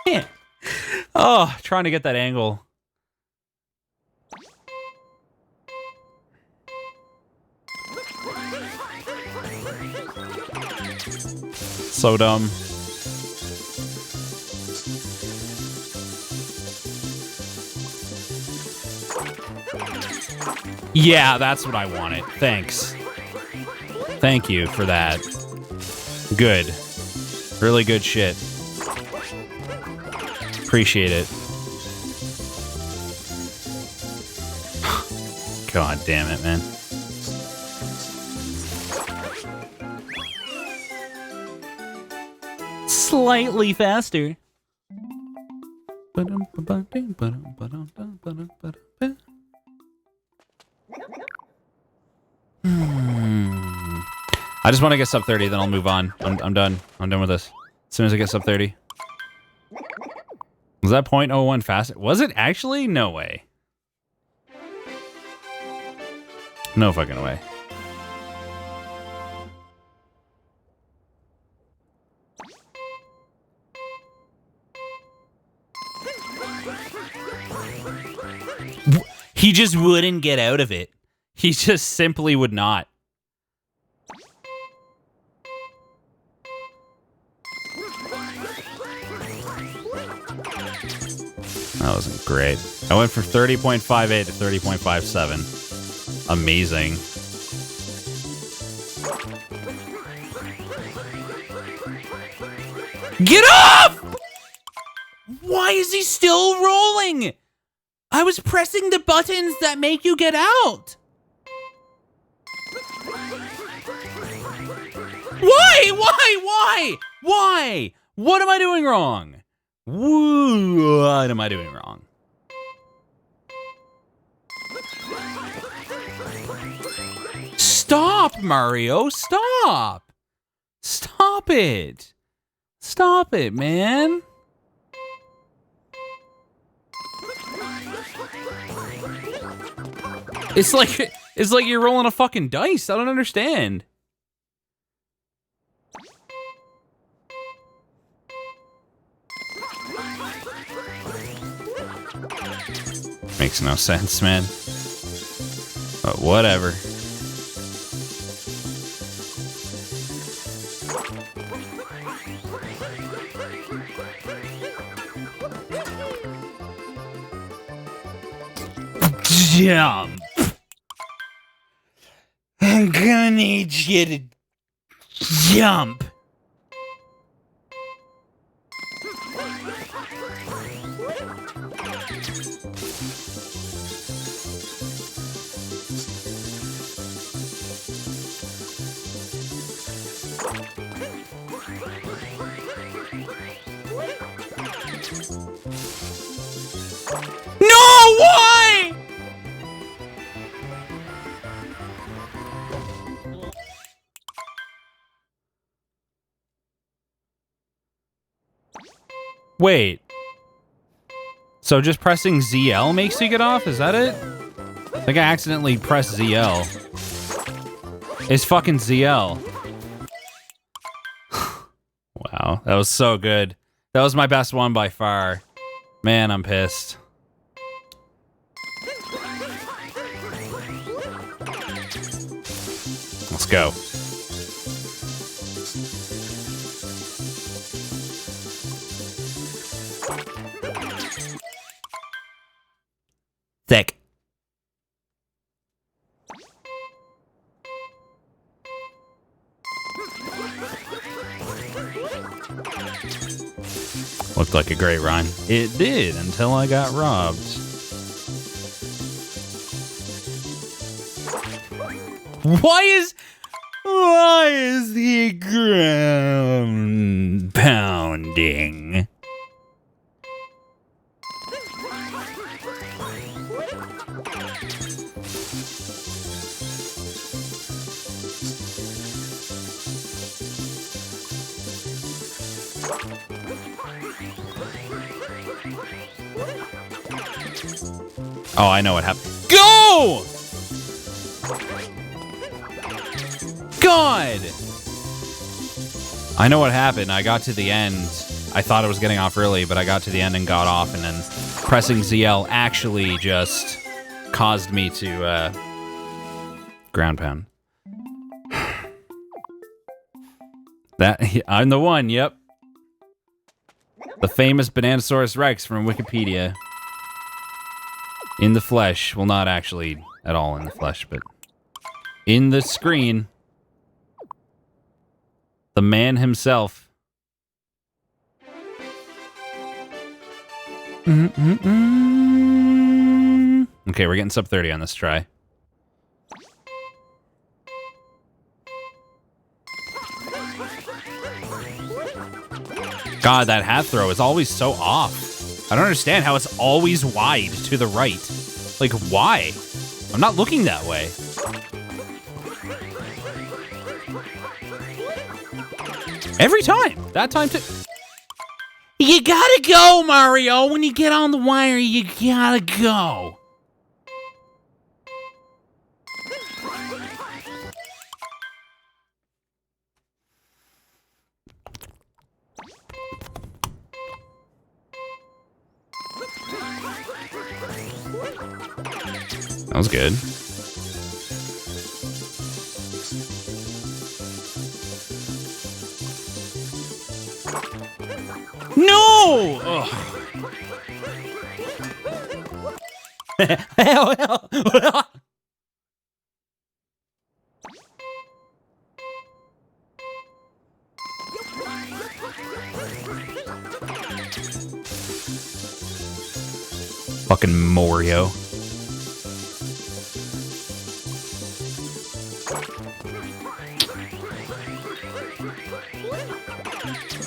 Yeah. Oh, trying to get that angle. So dumb. Yeah, that's what I wanted. Thanks. Thank you for that. Good. Really good shit. Appreciate it. God damn it, man. Slightly faster. I just want to get sub 30, then I'll move on. I'm done. I'm done with this. As soon as I get sub 30. Was that 0.01 faster? Was it actually? No way. No fucking way. He just wouldn't get out of it. He just simply would not. That wasn't great. I went from 30.58 to 30.57. Amazing. Get off! Why is he still rolling? I was pressing the buttons that make you get out. Why? What am I doing wrong? What am I doing wrong? Stop, Mario. Stop. Stop it. Stop it, man. It's like you're rolling a fucking dice. I don't understand. Makes no sense, man. But whatever. Jump. I'm gonna need you to jump. No, why? Wait. So just pressing ZL makes you get off? Is that it? I think I accidentally pressed ZL. It's fucking ZL. Wow, that was so good. That was my best one by far. Man, I'm pissed. Let's go. Thick. Looked like a great rhyme. It did until I got robbed. Why is the ground pounding? Oh, I know what happened. Go! God! I know what happened. I got to the end. I thought I was getting off early, but I got to the end and got off, and then pressing ZL actually just caused me to ground pound. I'm the one, yep. The famous Bananosaurus Rex from Wikipedia. In the flesh. Well, not actually at all in the flesh, but in the screen. The man himself. Okay, we're getting sub 30 on this try. God, that hat throw is always so off. I don't understand how it's always wide to the right. Like, why? I'm not looking that way. Every time. That time too. You gotta go, Mario. When you get on the wire, you gotta go. That was good. No! Ugh. Fucking Mario.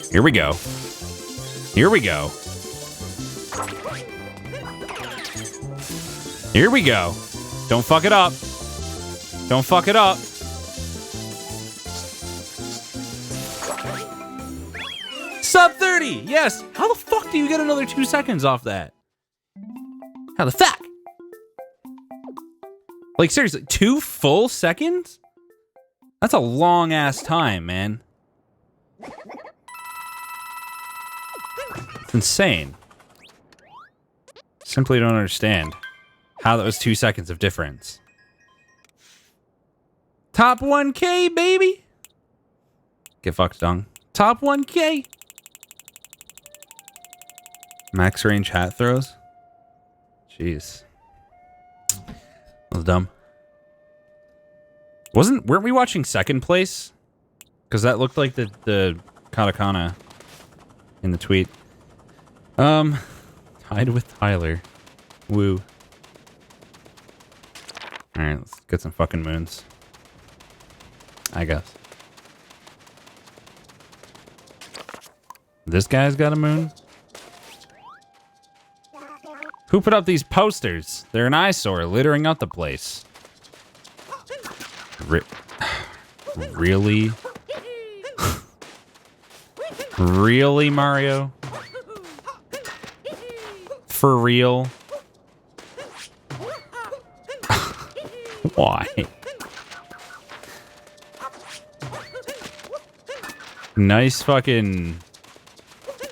Here we go. Here we go. Here we go. Don't fuck it up. Don't fuck it up. Sub 30. Yes. How the fuck do you get another 2 seconds off that? How the fuck? Like, seriously, 2 full seconds? That's a long ass time, man. It's insane. Simply don't understand how that was 2 seconds of difference. Top 1K, baby. Get fucked, dong. Top 1K. Max range hat throws. Jeez. That was dumb. Weren't we watching second place? Because that looked like the katakana in the tweet. Tied with Tyler. Woo. Alright, let's get some fucking moons. I guess. This guy's got a moon? Who put up these posters? They're an eyesore, littering up the place. Really? Really, Mario? For real? Why? Nice fucking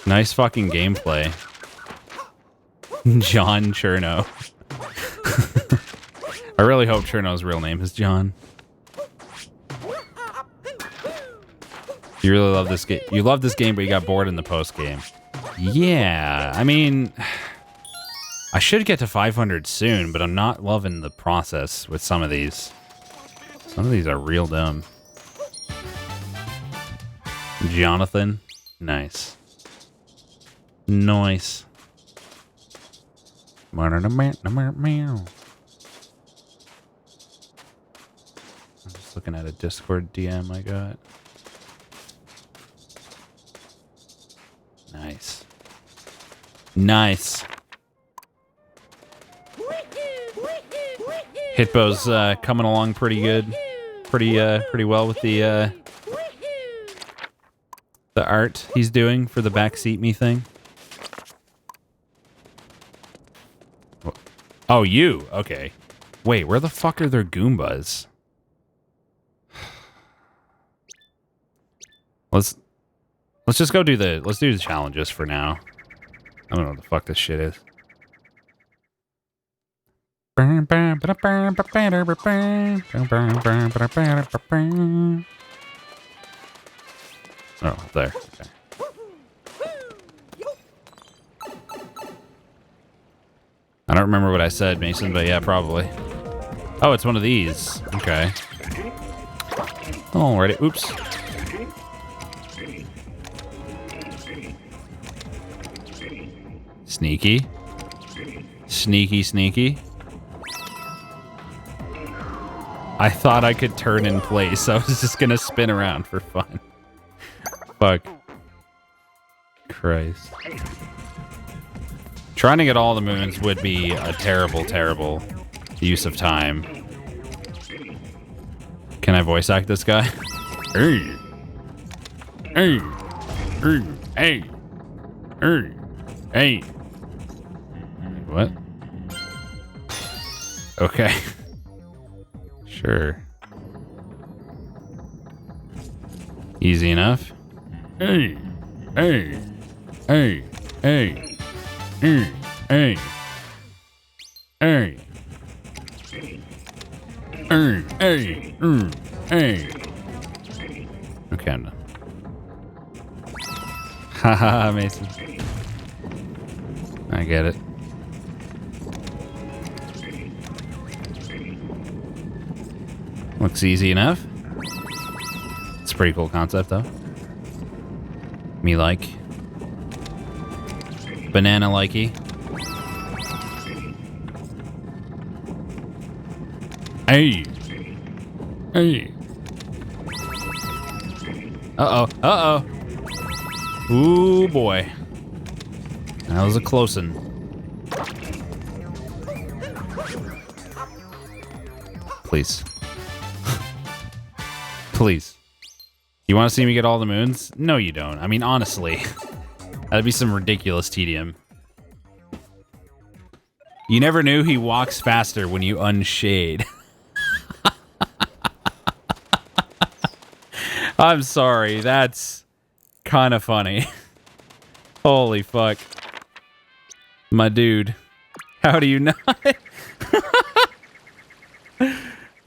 gameplay. John Cherno. I really hope Cherno's real name is John. You really love this game. You love this game, but you got bored in the post game. Yeah, I mean, I should get to 500 soon, but I'm not loving the process with some of these. Some of these are real dumb. Jonathan. Nice. Nice. I'm just looking at a Discord DM I got. Nice. Nice. Hitbo's coming along pretty good. Pretty well with the art he's doing for the backseat me thing. Oh, you. Okay. Wait, where the fuck are their Goombas? Let's just go do the challenges for now. I don't know what the fuck this shit is. Oh, there. Okay. I don't remember what I said, Mason, but yeah, probably. Oh, it's one of these. Okay. Alrighty. Oops. Sneaky. Sneaky, sneaky. I thought I could turn in place. I was just gonna spin around for fun. Fuck. Christ. Trying to get all the moons would be a terrible, terrible use of time. Can I voice act this guy? Hey. Hey. Hey. Hey. Hey. What? Okay. Sure. Easy enough. Hey. Hey. Hey. Hey. Hey, hey, hey, hey, hey. Okay, I'm done. Haha, Mason. I get it. Looks easy enough. It's a pretty cool concept, though. Me like. Banana likey. Hey. Hey. Uh-oh. Uh-oh. Ooh, boy. That was a close one. Please. Please. You want to see me get all the moons? No, you don't. I mean, honestly. That'd be some ridiculous tedium. You never knew he walks faster when you unshade. I'm sorry, that's kind of funny. Holy fuck. My dude. How do you not?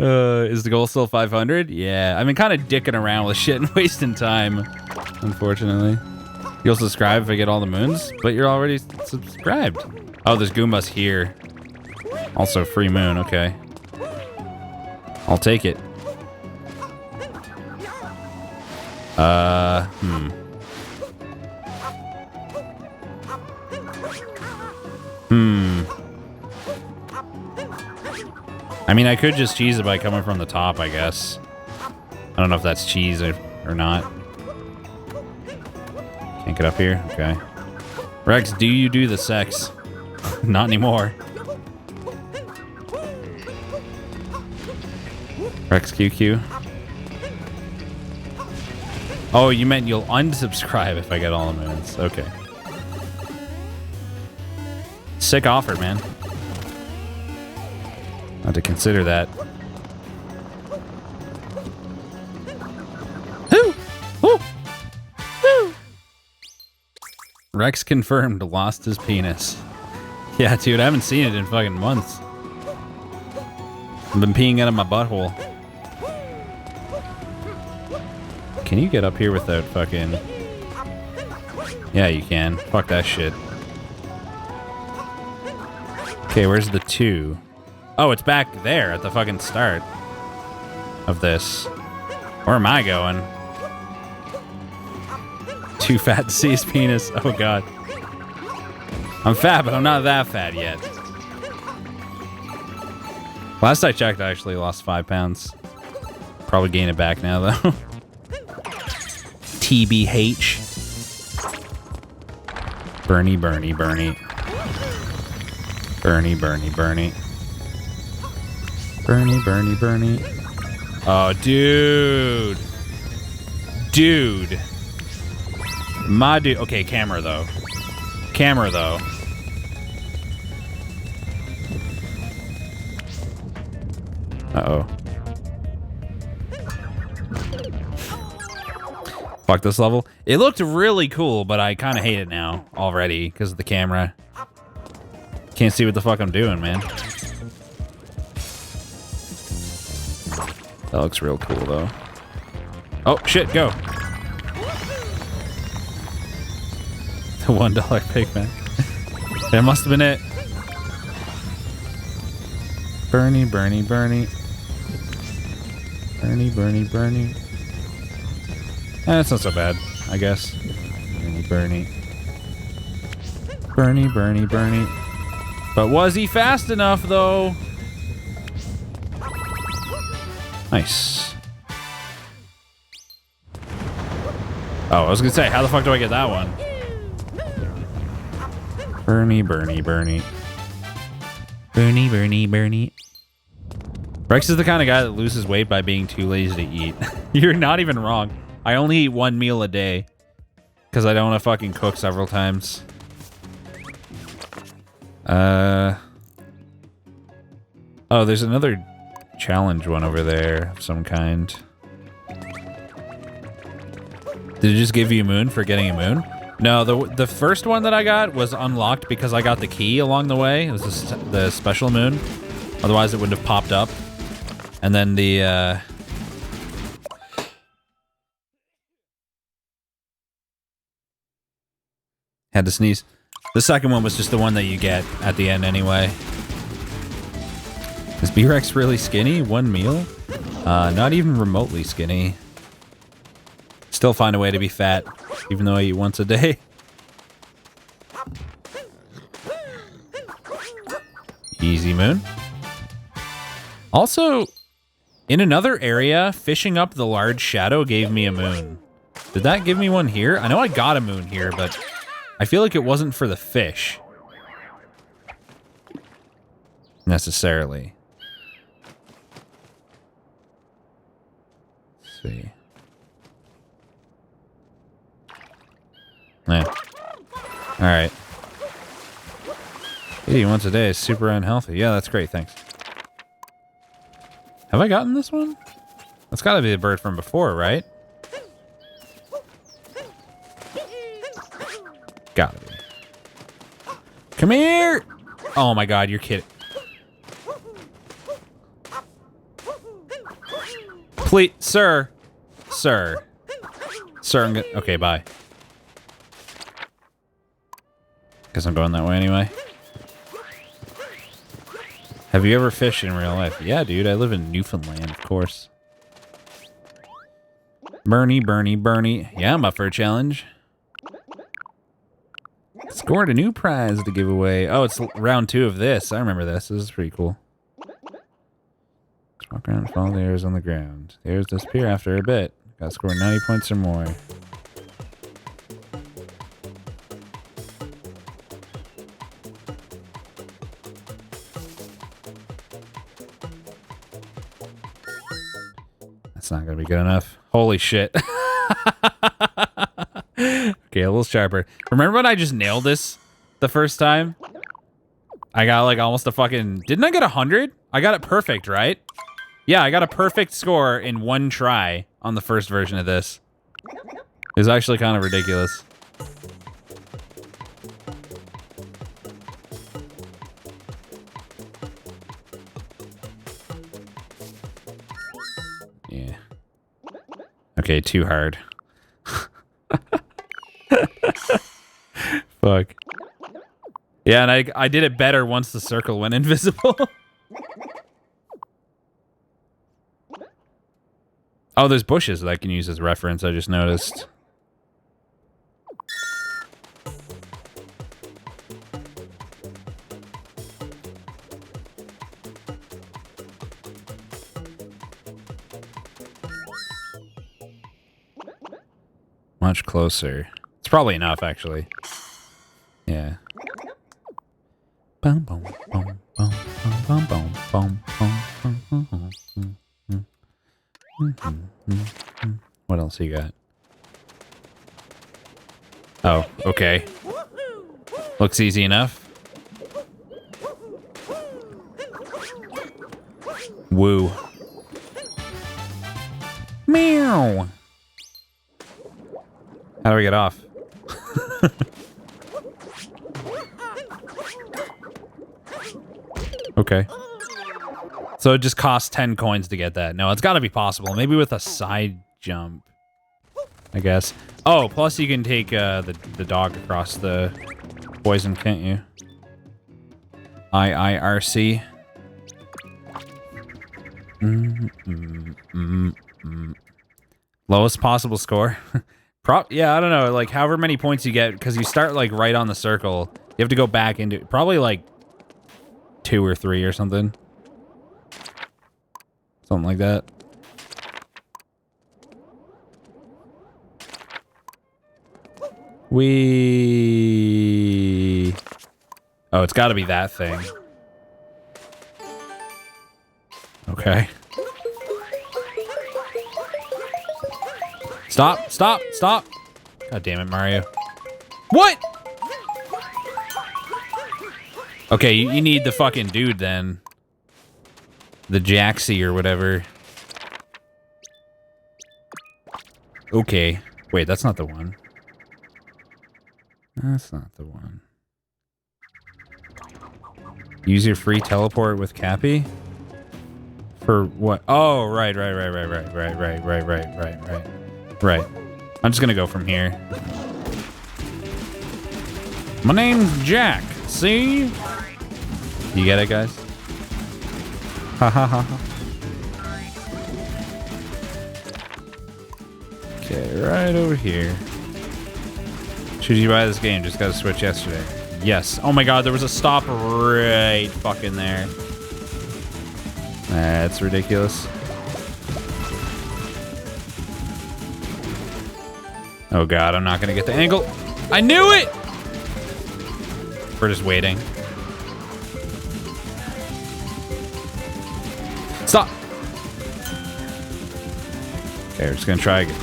Is the goal still 500? Yeah, I've been kind of dicking around with shit and wasting time, unfortunately. You'll subscribe if I get all the moons, but you're already subscribed. Oh, there's Goombas here. Also free moon, okay. I'll take it. I mean, I could just cheese it by coming from the top, I guess. I don't know if that's cheese or not. Can't get up here? Okay. Rex, do you do the sex? Not anymore. Rex QQ. Oh, you meant you'll unsubscribe if I get all the moons. Okay. Sick offer, man. I'll have to consider that. Woo! Woo! Woo! Rex confirmed lost his penis. Yeah, dude, I haven't seen it in fucking months. I've been peeing out of my butthole. Can you get up here without fucking... Yeah, you can. Fuck that shit. Okay, where's the 2? Oh, it's back there at the fucking start of this. Where am I going? Too fat to see his penis. Oh, God. I'm fat, but I'm not that fat yet. Last I checked, I actually lost 5 pounds. Probably gain it back now, though. TBH. Bernie, Bernie, Bernie. Bernie, Bernie, Bernie. Bernie, Bernie, Bernie. Oh, dude. Dude. My dude. Okay, camera, though. Camera, though. Uh-oh. Fuck this level. It looked really cool, but I kind of hate it now already because of the camera. Can't see what the fuck I'm doing, man. That looks real cool, though. Oh, shit, go. The $1 Big Mac. That must have been it. Bernie, Bernie, Bernie. Bernie, Bernie, Bernie. That's not so bad, I guess. Bernie, Bernie. Bernie, Bernie, Bernie. But was he fast enough, though? Nice. Oh, I was gonna say, how the fuck do I get that one? Bernie, Bernie, Bernie. Bernie, Bernie, Bernie. Rex is the kind of guy that loses weight by being too lazy to eat. You're not even wrong. I only eat 1 meal a day because I don't want to fucking cook several times. Oh, there's another challenge one over there of some kind. Did it just give you a moon for getting a moon? No, the first one that I got was unlocked because I got the key along the way. It was the special moon. Otherwise, it wouldn't have popped up. And then the, had to sneeze. The second one was just the one that you get at the end anyway. Is B-Rex really skinny? 1 meal? Not even remotely skinny. Still find a way to be fat, even though I eat once a day. Easy moon. Also, in another area, fishing up the large shadow gave me a moon. Did that give me one here? I know I got a moon here, but I feel like it wasn't for the fish. Necessarily. Let's see. Yeah. Alright. Eating once a day is super unhealthy. Yeah, that's great, thanks. Have I gotten this one? That's gotta be the bird from before, right? Gotta be. Come here! Oh my god, you're kidding. Please, sir. Sir. Sir, I'm gonna... Okay, bye. Guess I'm going that way anyway. Have you ever fished in real life? Yeah, dude, I live in Newfoundland, of course. Bernie, Bernie, Bernie. Yeah, I'm up for a challenge. Scored a new prize to give away. Oh, it's round 2 of this. I remember this. This is pretty cool. Just walk around and follow the arrows on the ground. The arrows disappear after a bit. Gotta score 90 points or more. That's not gonna be good enough. Holy shit. Okay, a little sharper. Remember when I just nailed this the first time? I got like almost a fucking... Didn't I get 100? I got it perfect, right? Yeah, I got a perfect score in 1 try on the first version of this. It was actually kind of ridiculous. Yeah. Okay, too hard. Fuck. Yeah, and I did it better once the circle went invisible. Oh, there's bushes that I can use as reference, I just noticed. Much closer. It's probably enough, actually. Yeah. Boom, boom, boom, boom, boom, boom, boom, boom, boom. What else you got? Oh, okay. Looks easy enough. Woo. Meow. How do we get off? Okay. So it just costs 10 coins to get that. No, it's got to be possible. Maybe with a side jump, I guess. Oh, plus you can take the dog across the poison, can't you? IIRC. Lowest possible score. Yeah, I don't know. Like, however many points you get, because you start, like, right on the circle. You have to go back into... Probably, like, 2 or 3 or something. Something like that. Oh, it's got to be that thing. Okay. Stop! Stop! Stop! God damn it, Mario. What?! Okay, you need the fucking dude then. The Jaxie or whatever. Okay. Wait, that's not the one. That's not the one. Use your free teleport with Cappy? For what? Oh, right. Right. I'm just gonna go from here. My name's Jack. See? You get it, guys? Ha ha ha ha. Okay, right over here. Should you buy this game? Just got a Switch yesterday. Yes. Oh my god, there was a stop right fucking there. That's ridiculous. Oh god, I'm not gonna get the angle. I knew it! We're just waiting. Stop! Okay, we're just gonna try again.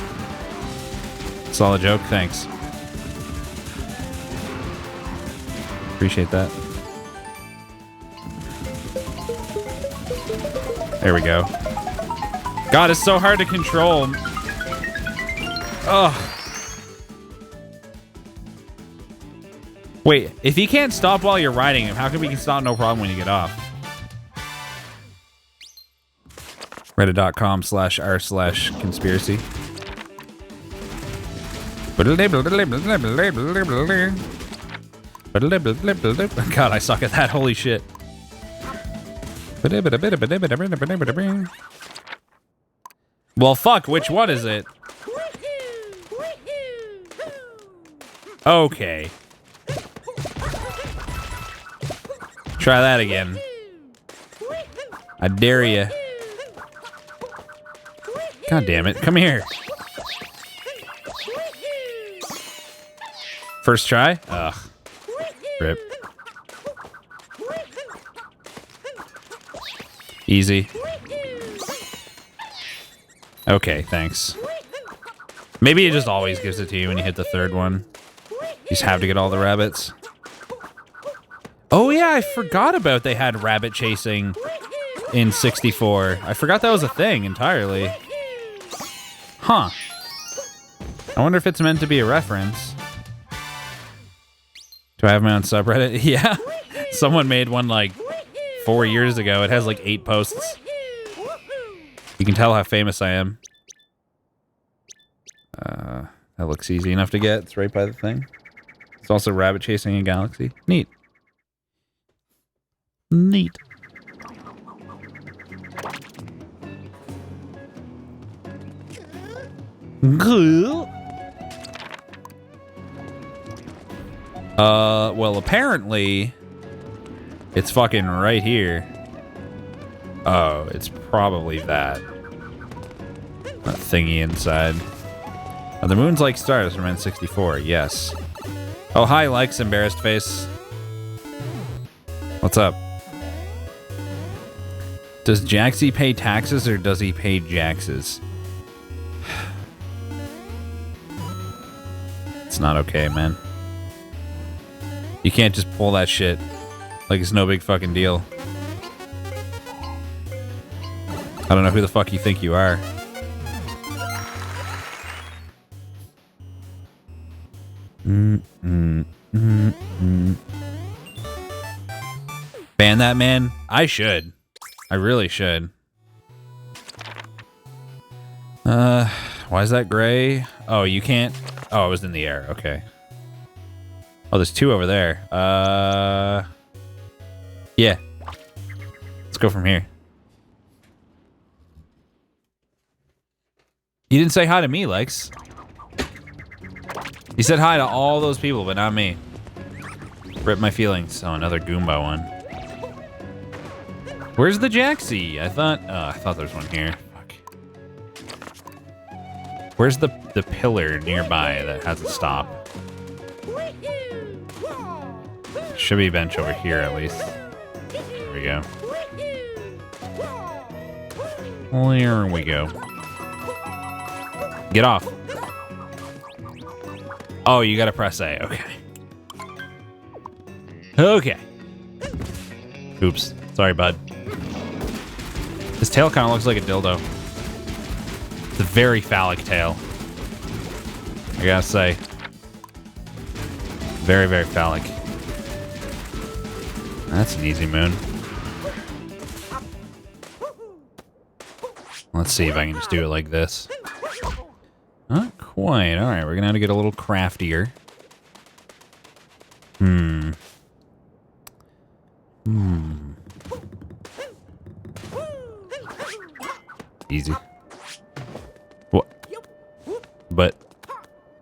Solid joke, thanks. Appreciate that. There we go. God, it's so hard to control. Ugh. Wait, if he can't stop while you're riding him, how come he can stop no problem when you get off? Reddit.com/r/conspiracy. God, I suck at that. Holy shit. Well, fuck, which one is it? Okay. Try that again. I dare you. God damn it. Come here. First try? Ugh. Rip. Easy. Okay, thanks. Maybe it just always gives it to you when you hit the third one. You just have to get all the rabbits. Oh yeah, I forgot about they had rabbit chasing in 64. I forgot that was a thing entirely. Huh. I wonder if it's meant to be a reference. Do I have my own subreddit? Yeah. Someone made one like 4 years ago. It has like 8 posts. You can tell how famous I am. That looks easy enough to get. It's right by the thing. It's also rabbit chasing a galaxy. Neat. Neat. Cool. Well, apparently, it's fucking right here. Oh, it's probably that. That thingy inside. Oh, the moon's like stars from N64, yes. Oh, hi, likes, embarrassed face. What's up? Does Jaxie pay taxes or does he pay Jaxes? It's not okay, man. You can't just pull that shit like it's no big fucking deal. I don't know who the fuck you think you are. Ban that man? I should. I really should. Why is that gray? Oh, you can't. Oh, it was in the air. Okay. Oh, there's two over there. Yeah. Let's go from here. You didn't say hi to me, Lex. You said hi to all those people, but not me. Rip my feelings. Oh, another Goomba one. Where's the Jaxie? I thought there was one here. Fuck. Where's the pillar nearby that has a stop? Should be a bench over here at least. There we go. There we go. Get off. Oh, you gotta press A. Okay. Okay. Oops. Sorry, bud. His tail kind of looks like a dildo. It's a very phallic tail. I gotta say. Very, very phallic. That's an easy moon. Let's see if I can just do it like this. Not quite. All right, we're gonna have to get a little craftier. Easy. What? But.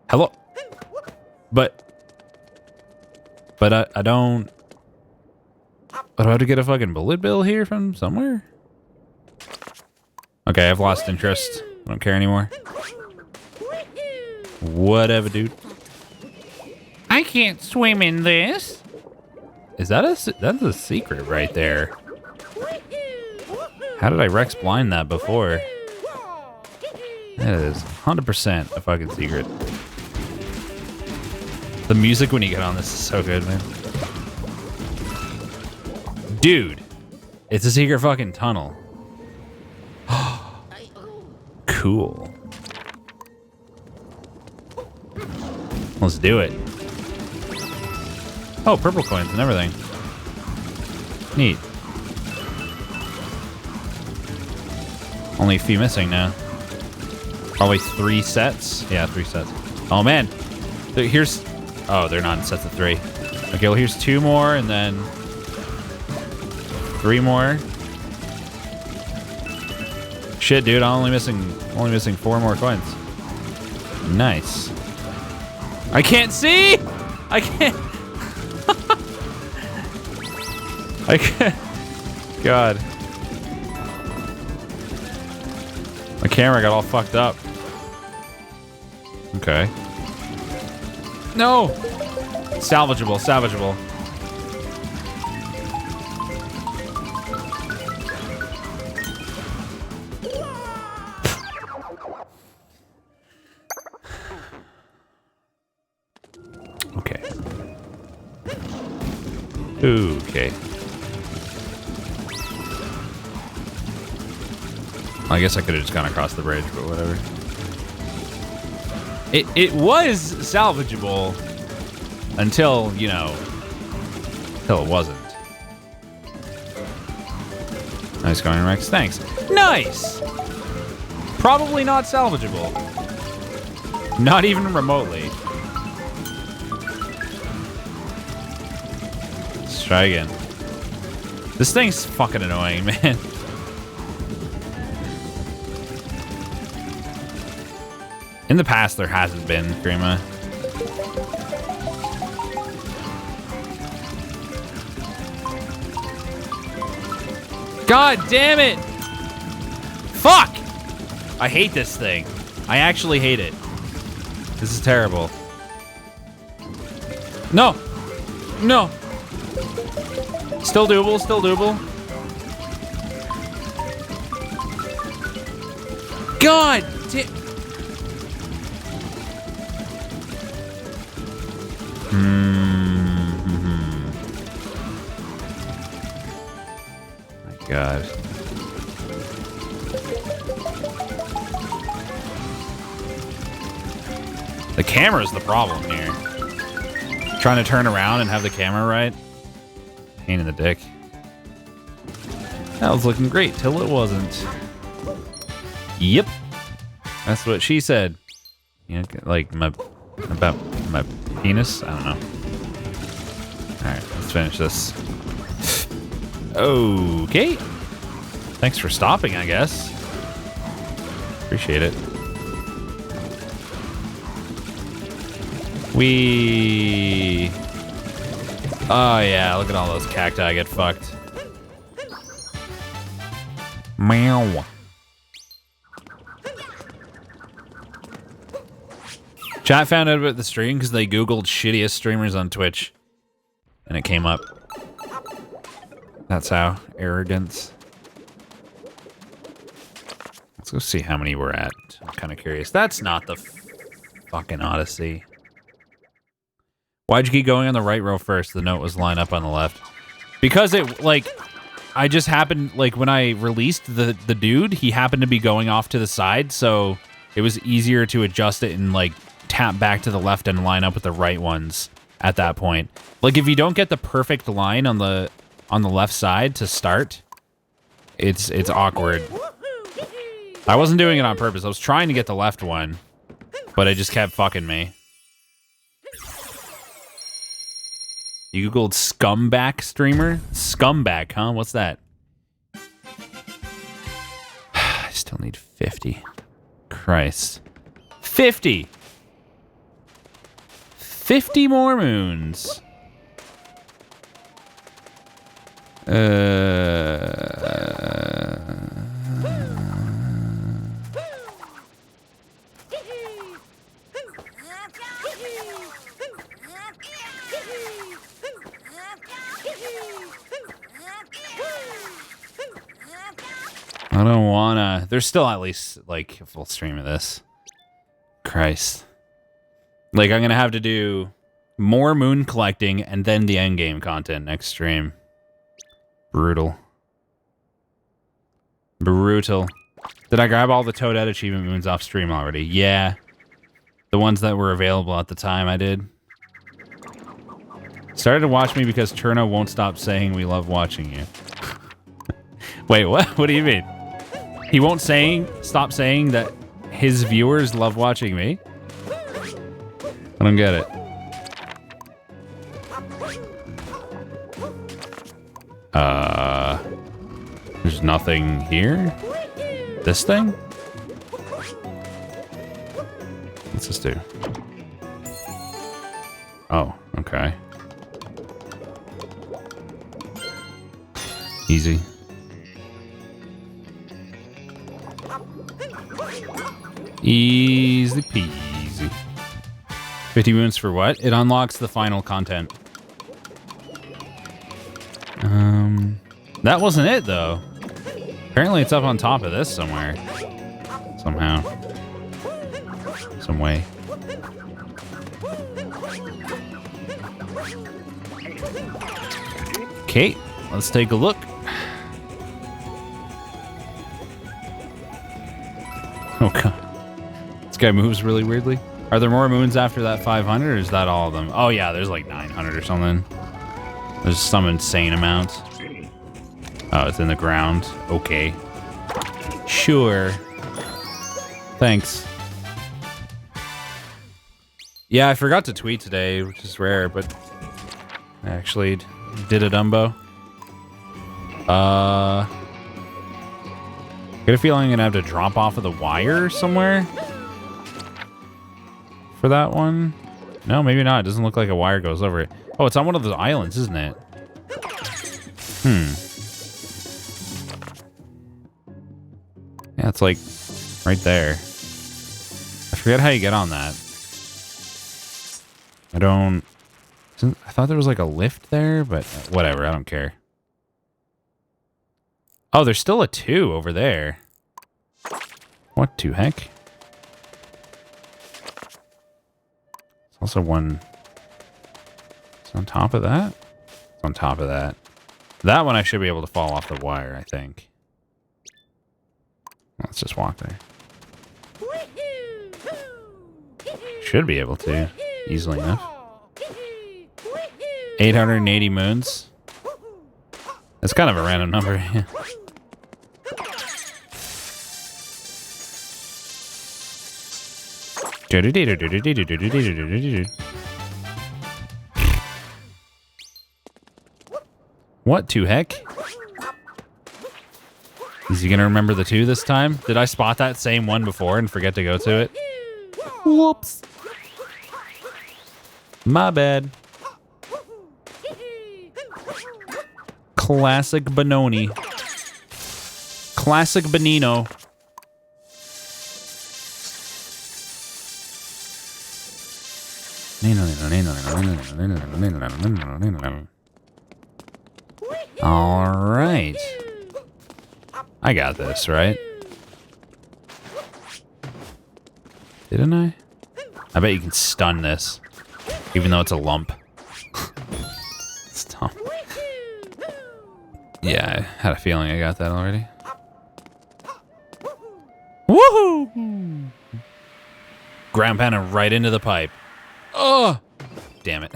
Hello? But I don't. But I have to get a fucking bullet bill here from somewhere? Okay, I've lost interest. I don't care anymore. Whatever, dude. I can't swim in this. Is that that's a secret right there? How did I Rex blind that before? That is 100% a fucking secret. The music when you get on this is so good, man. Dude, it's a secret fucking tunnel. Cool. Let's do it. Oh, purple coins and everything. Neat. Only a few missing now. Probably 3 sets. Yeah, 3 sets. Oh man. Here's. Oh, they're not in sets of 3. Okay, well here's 2 more and then 3 more. Shit, dude, I'm only missing 4 more coins. Nice. I can't see. I can't. I can't. God. My camera got all fucked up. Okay. No. Salvageable. Salvageable. Okay. Okay. I guess I could have just gone across the bridge, but whatever. It was salvageable until, you know, until it wasn't. Nice going, Rex. Thanks. Nice! Probably not salvageable. Not even remotely. Let's try again. This thing's fucking annoying, man. In the past, there hasn't been, Grima. God damn it! Fuck! I hate this thing. I actually hate it. This is terrible. No! No! Still doable, still doable. God damn. My God. The camera's the problem here. Trying to turn around and have the camera right. Pain in the dick. That was looking great till it wasn't. Yep. That's what she said. You know, like about my penis? I don't know. Alright, let's finish this. Okay. Thanks for stopping, I guess. Appreciate it. Oh yeah, look at all those cacti get fucked. Meow. Chat found out about the stream because they Googled shittiest streamers on Twitch. And it came up. That's how. Arrogance. Let's go see how many we're at. I'm kind of curious. That's not the fucking Odyssey. Why'd you keep going on the right row first? The note was lined up on the left. Because it, like, I just happened, like, when I released the dude, he happened to be going off to the side, so it was easier to adjust it and, like, tap back to the left and line up with the right ones at that point. Like, if you don't get the perfect line on the left side to start, it's awkward. I wasn't doing it on purpose. I was trying to get the left one, but it just kept fucking me. You Googled scumbag streamer? Scumbag, huh? What's that? I still need 50. Christ. 50! 50 more moons. I don't wanna. There's still at least, like, a full stream of this. Christ. Like, I'm gonna have to do more moon collecting and then the endgame content next stream. Brutal. Brutal. Did I grab all the Toadette achievement moons off stream already? Yeah. The ones that were available at the time, I did. Started to watch me because Cherno won't stop saying we love watching you. Wait, what? What do you mean? He won't stop saying that his viewers love watching me? I don't get it. There's nothing here? This thing? What's this do? Oh, okay. Easy. Easy peasy. 50 moons for what? It unlocks the final content. That wasn't it, though. Apparently it's up on top of this somewhere. Somehow. Some way. Okay, let's take a look. Oh, God. This guy moves really weirdly. Are there more moons after that 500, or is that all of them? Oh, yeah, there's like 900 or something. There's some insane amount. Oh, it's in the ground. Okay. Sure. Thanks. Yeah, I forgot to tweet today, which is rare, but I actually Did a Dumbo. Get a feeling I'm gonna have to drop off of the wire somewhere for that one. No, maybe not. It doesn't look like a wire goes over it. Oh, it's on one of those islands, isn't it? Yeah, it's like right there. I forget how you get on that. I thought there was like a lift there, but whatever. I don't care. Oh, there's still a 2 over there. What the heck? It's also one. It's on top of that? It's on top of that. That one I should be able to fall off the wire, I think. Let's just walk there. Should be able to. Easily enough. 880 moons. That's kind of a random number. Yeah. What to heck? Is he gonna remember the 2 this time? Did I spot that same one before and forget to go to it? Whoops. My bad. Classic Benoni. Classic Benino. All right. I got this, right? Didn't I? I bet you can stun this, even though it's a lump. It's dumb. Yeah, I had a feeling I got that already. Woohoo! Ground pounded right into the pipe. Oh! Damn it.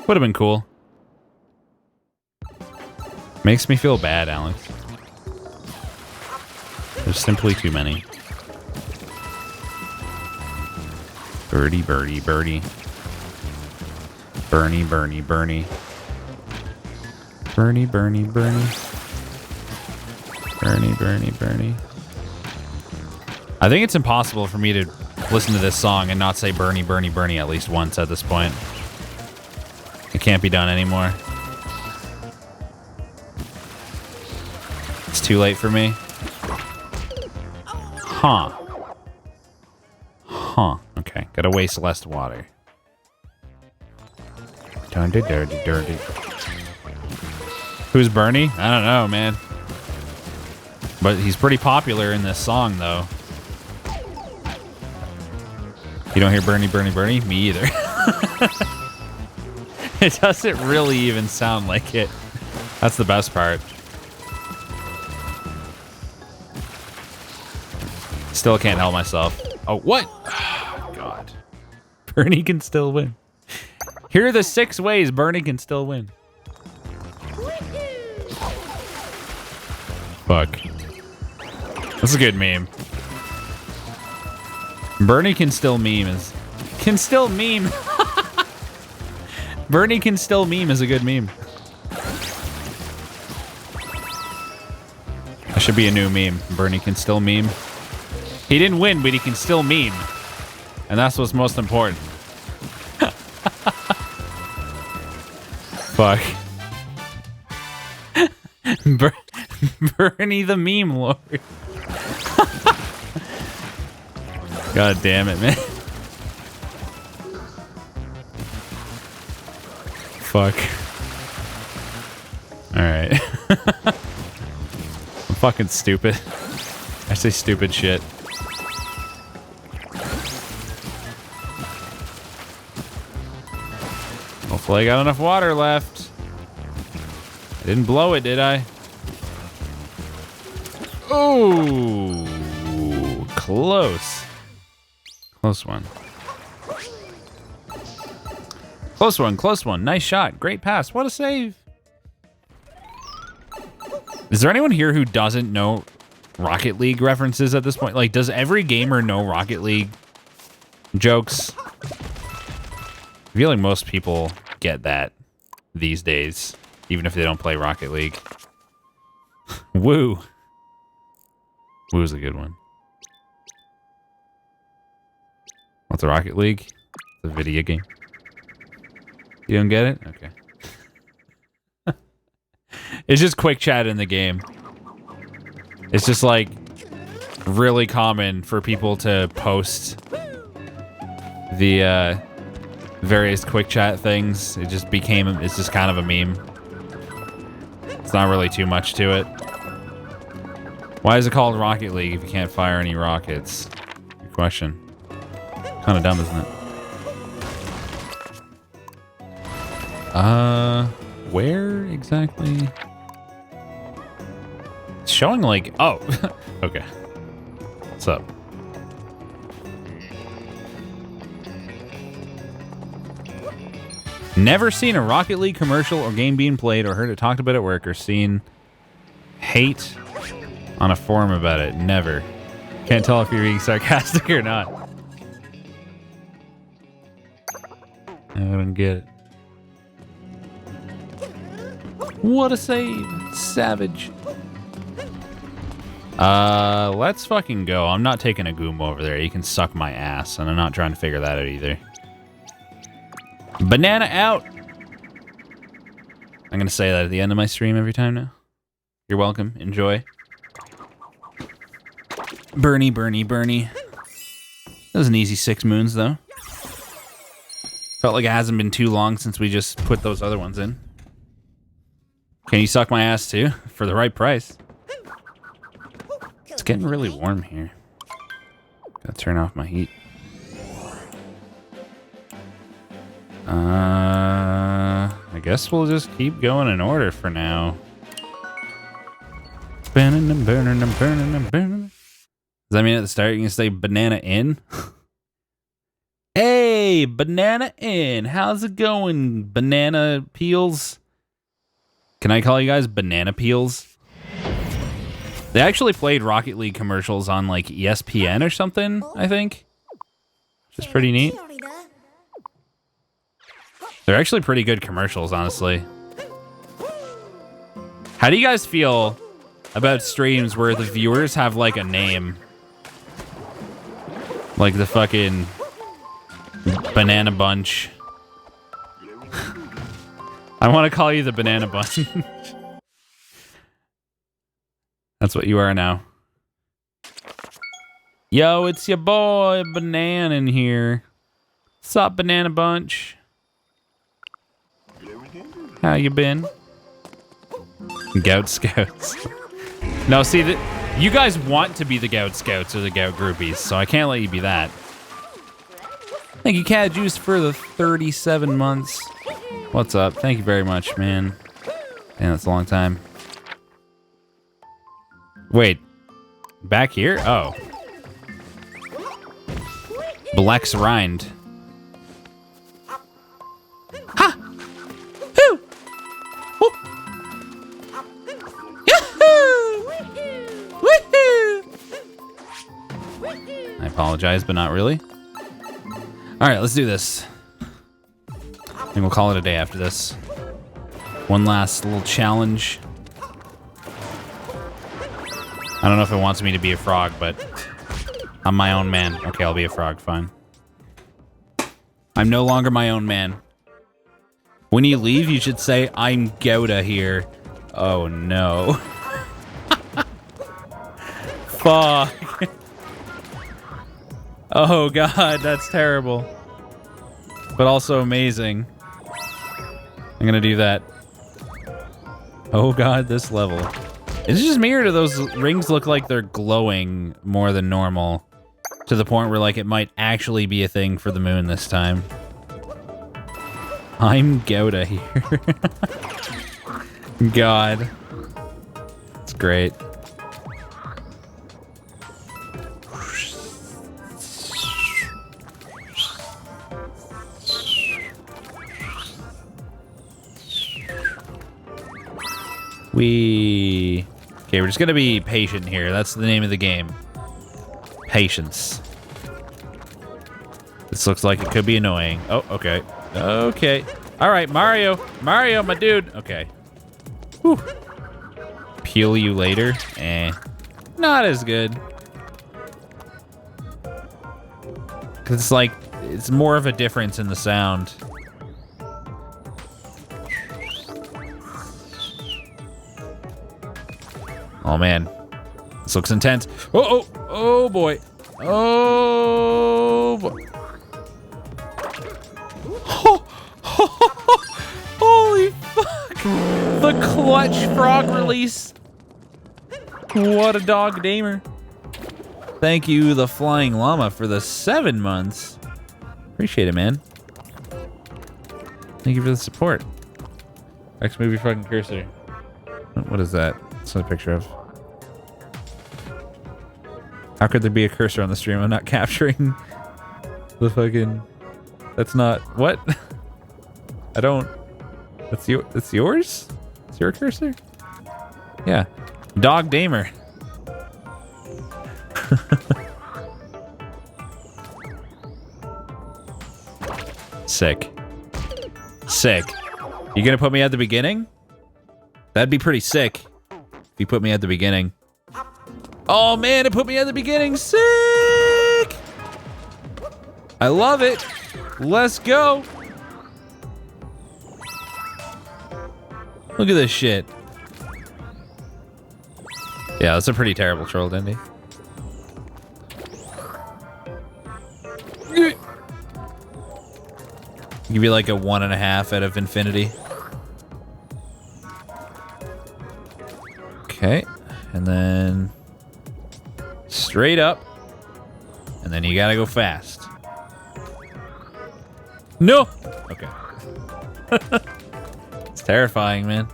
Would have been cool. Makes me feel bad, Alex. There's simply too many. Birdie, birdie, birdie. Bernie, Bernie, Bernie. Bernie, Bernie, Bernie. Bernie, Bernie, Bernie. I think it's impossible for me to listen to this song and not say Bernie, Bernie, Bernie at least once at this point. It can't be done anymore. It's too late for me. Huh. Huh. Okay. Gotta waste less water. Dirty, dirty, dirty. Who's Bernie? I don't know, man. But he's pretty popular in this song, though. You don't hear Bernie, Bernie, Bernie? Me either. It doesn't really even sound like it. That's the best part. Still can't help myself. Oh, what? Oh, God. Bernie can still win. Here are the 6 ways Bernie can still win. Fuck. That's a good meme. Bernie can still meme is... Can still meme. Bernie can still meme is a good meme. That should be a new meme. Bernie can still meme. He didn't win, but he can still meme. And that's what's most important. Fuck. Bernie the meme lord. God damn it, man. Fuck. Alright. I'm fucking stupid. I say stupid shit. Hopefully I got enough water left. I didn't blow it, did I? Oh, close. Close one. Close one, close one. Nice shot. Great pass. What a save. Is there anyone here who doesn't know Rocket League references at this point? Like, does every gamer know Rocket League jokes? I feel like most people get that. these days, even if they don't play Rocket League. Woo. Woo's a good one. What's a Rocket League? It's a video game. You don't get it? Okay. It's just quick chat in the game. It's just like really common for people to post the various quick chat things. It's just kind of a meme. It's not really too much to it. Why is it called Rocket League if you can't fire any rockets? Good question. Kind of dumb, isn't it? Where exactly? It's showing like, oh, okay. What's up? Never seen a Rocket League commercial or game being played or heard it talked about at work or seen hate on a forum about it. Never. Can't tell if you're being sarcastic or not. I don't get it. What a save. Savage. Let's fucking go. I'm not taking a Goomba over there. You can suck my ass, and I'm not trying to figure that out either. Banana out. I'm gonna say that at the end of my stream every time now. You're welcome. Enjoy. Bernie, Bernie, Bernie. That was an easy 6 moons, though. Felt like it hasn't been too long since we just put those other ones in. Can you suck my ass, too? For the right price. It's getting really warm here. Gotta turn off my heat. I guess we'll just keep going in order for now. Does that mean at the start you can say banana in? Hey, banana in. How's it going, banana peels? Can I call you guys banana peels? They actually played Rocket League commercials on like ESPN or something, I think. Which is pretty neat. They're actually pretty good commercials, honestly. How do you guys feel about streams where the viewers have like a name? Like the fucking Banana Bunch. I want to call you the Banana Bunch. That's what you are now. Yo, it's your boy Banana in here. What's up, Banana Bunch? How you been? Gout Scouts. No, see, you guys want to be the Gout Scouts or the Gout Groupies, so I can't let you be that. Thank you, Cat Juice, for the 37 months. What's up? Thank you very much, man. Damn, that's a long time. Wait. Back here? Oh. Blex Rind. Ha! Hoo! Woo! Yahoo! Woohoo! I apologize, but not really. Alright, let's do this. I think we'll call it a day after this. One last little challenge. I don't know if it wants me to be a frog, but I'm my own man. Okay, I'll be a frog, fine. I'm no longer my own man. When you leave, you should say, I'm Gouda here. Oh, no. Fuck. Oh, God, that's terrible. But also amazing. I'm gonna do that. Oh, God, this level. Is it just me, or do those rings look like they're glowing more than normal? To the point where, like, it might actually be a thing for the moon this time. I'm Gouda here. God. It's great. Okay, we're just gonna be patient here. That's the name of the game. Patience. This looks like it could be annoying. Oh, okay. Okay. All right, Mario. Mario, my dude. Okay. Whew. Peel you later. Not as good. Cause it's like, it's more of a difference in the sound. Oh man, this looks intense. Oh boy. Oh boy. Holy fuck. The clutch frog release. What a dog damer. Thank you, the Flying Llama, for the 7 months. Appreciate it, man. Thank you for the support. X movie fucking cursor. What is that? It's not a picture of. How could there be a cursor on the stream? I'm not capturing the fucking. That's not what. I don't. That's yours. It's your cursor. Yeah, dog damer. Sick. Sick. You gonna put me at the beginning? That'd be pretty sick if you put me at the beginning. Oh man, it put me at the beginning. Sick! I love it. Let's go. Look at this shit. Yeah, that's a pretty terrible troll, didn't he? Give you like a 1.5 out of infinity. Okay, and then straight up, and then you gotta go fast. No! Okay. It's terrifying, man.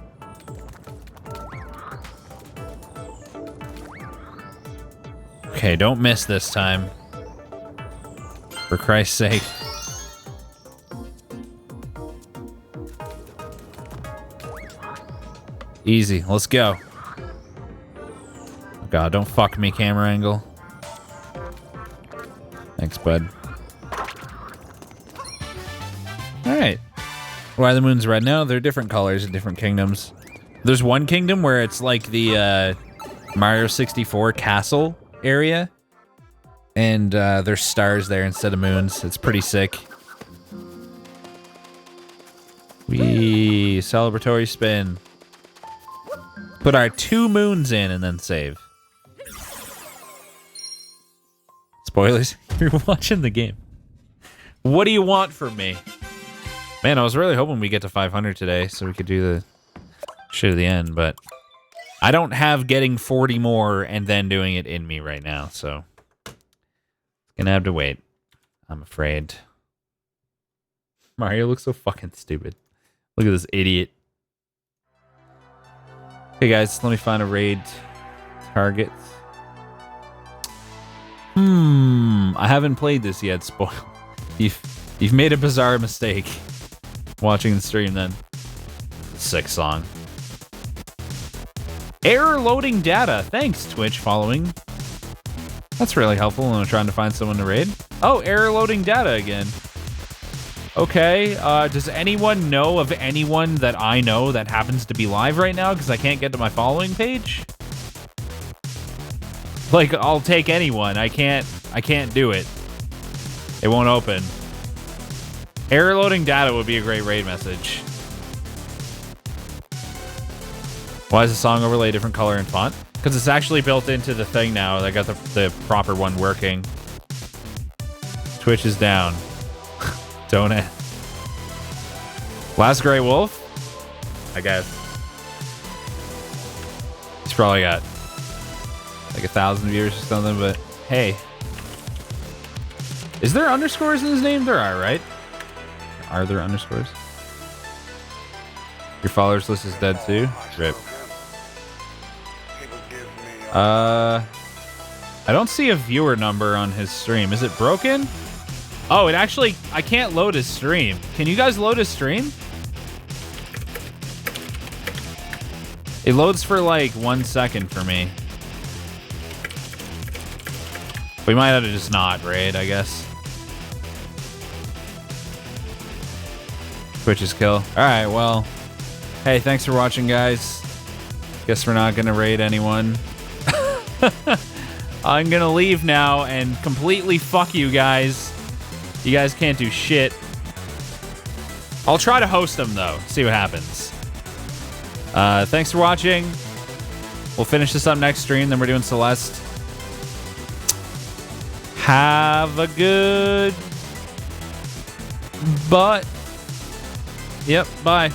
Okay, don't miss this time. For Christ's sake. Easy, let's go. Oh God, don't fuck me, camera angle. Thanks, bud. Alright. Why are the moons red now? They're different colors in different kingdoms. There's one kingdom where it's like the Mario 64 castle area. And there's stars there instead of moons. It's pretty sick. Wee, celebratory spin. Put our 2 moons in and then save. Spoilers, you're watching the game. What do you want from me? Man, I was really hoping we get to 500 today so we could do the shit at the end, but I don't have getting 40 more and then doing it in me right now, so gonna have to wait, I'm afraid. Mario looks so fucking stupid. Look at this idiot. Hey guys, let me find a raid target. I haven't played this yet, spoil. You've made a bizarre mistake watching the stream then. Sick song. Error loading data. Thanks, Twitch following. That's really helpful when I'm trying to find someone to raid. Oh, error loading data again. Okay, does anyone know of anyone that I know that happens to be live right now? Because I can't get to my following page? Like, I'll take anyone. I can't do it. It won't open. Error loading data would be a great raid message. Why is the song overlay different color and font? Because it's actually built into the thing now. I got the proper one working. Twitch is down. Don't it? Last Grey Wolf? I guess. He's probably got like 1,000 viewers or something, but hey. Is there underscores in his name? There are, right? Are there underscores? Your followers list is dead too? Rip. I don't see a viewer number on his stream. Is it broken? Oh, it actually, I can't load his stream. Can you guys load his stream? It loads for like 1 second for me. We might have to just not raid, I guess. Twitch's kill. All right, well, hey, thanks for watching, guys. Guess we're not gonna raid anyone. I'm gonna leave now and completely fuck you guys. You guys can't do shit. I'll try to host them though. See what happens. Thanks for watching. We'll finish this up next stream. Then we're doing Celeste. Have a good. Yep. Bye.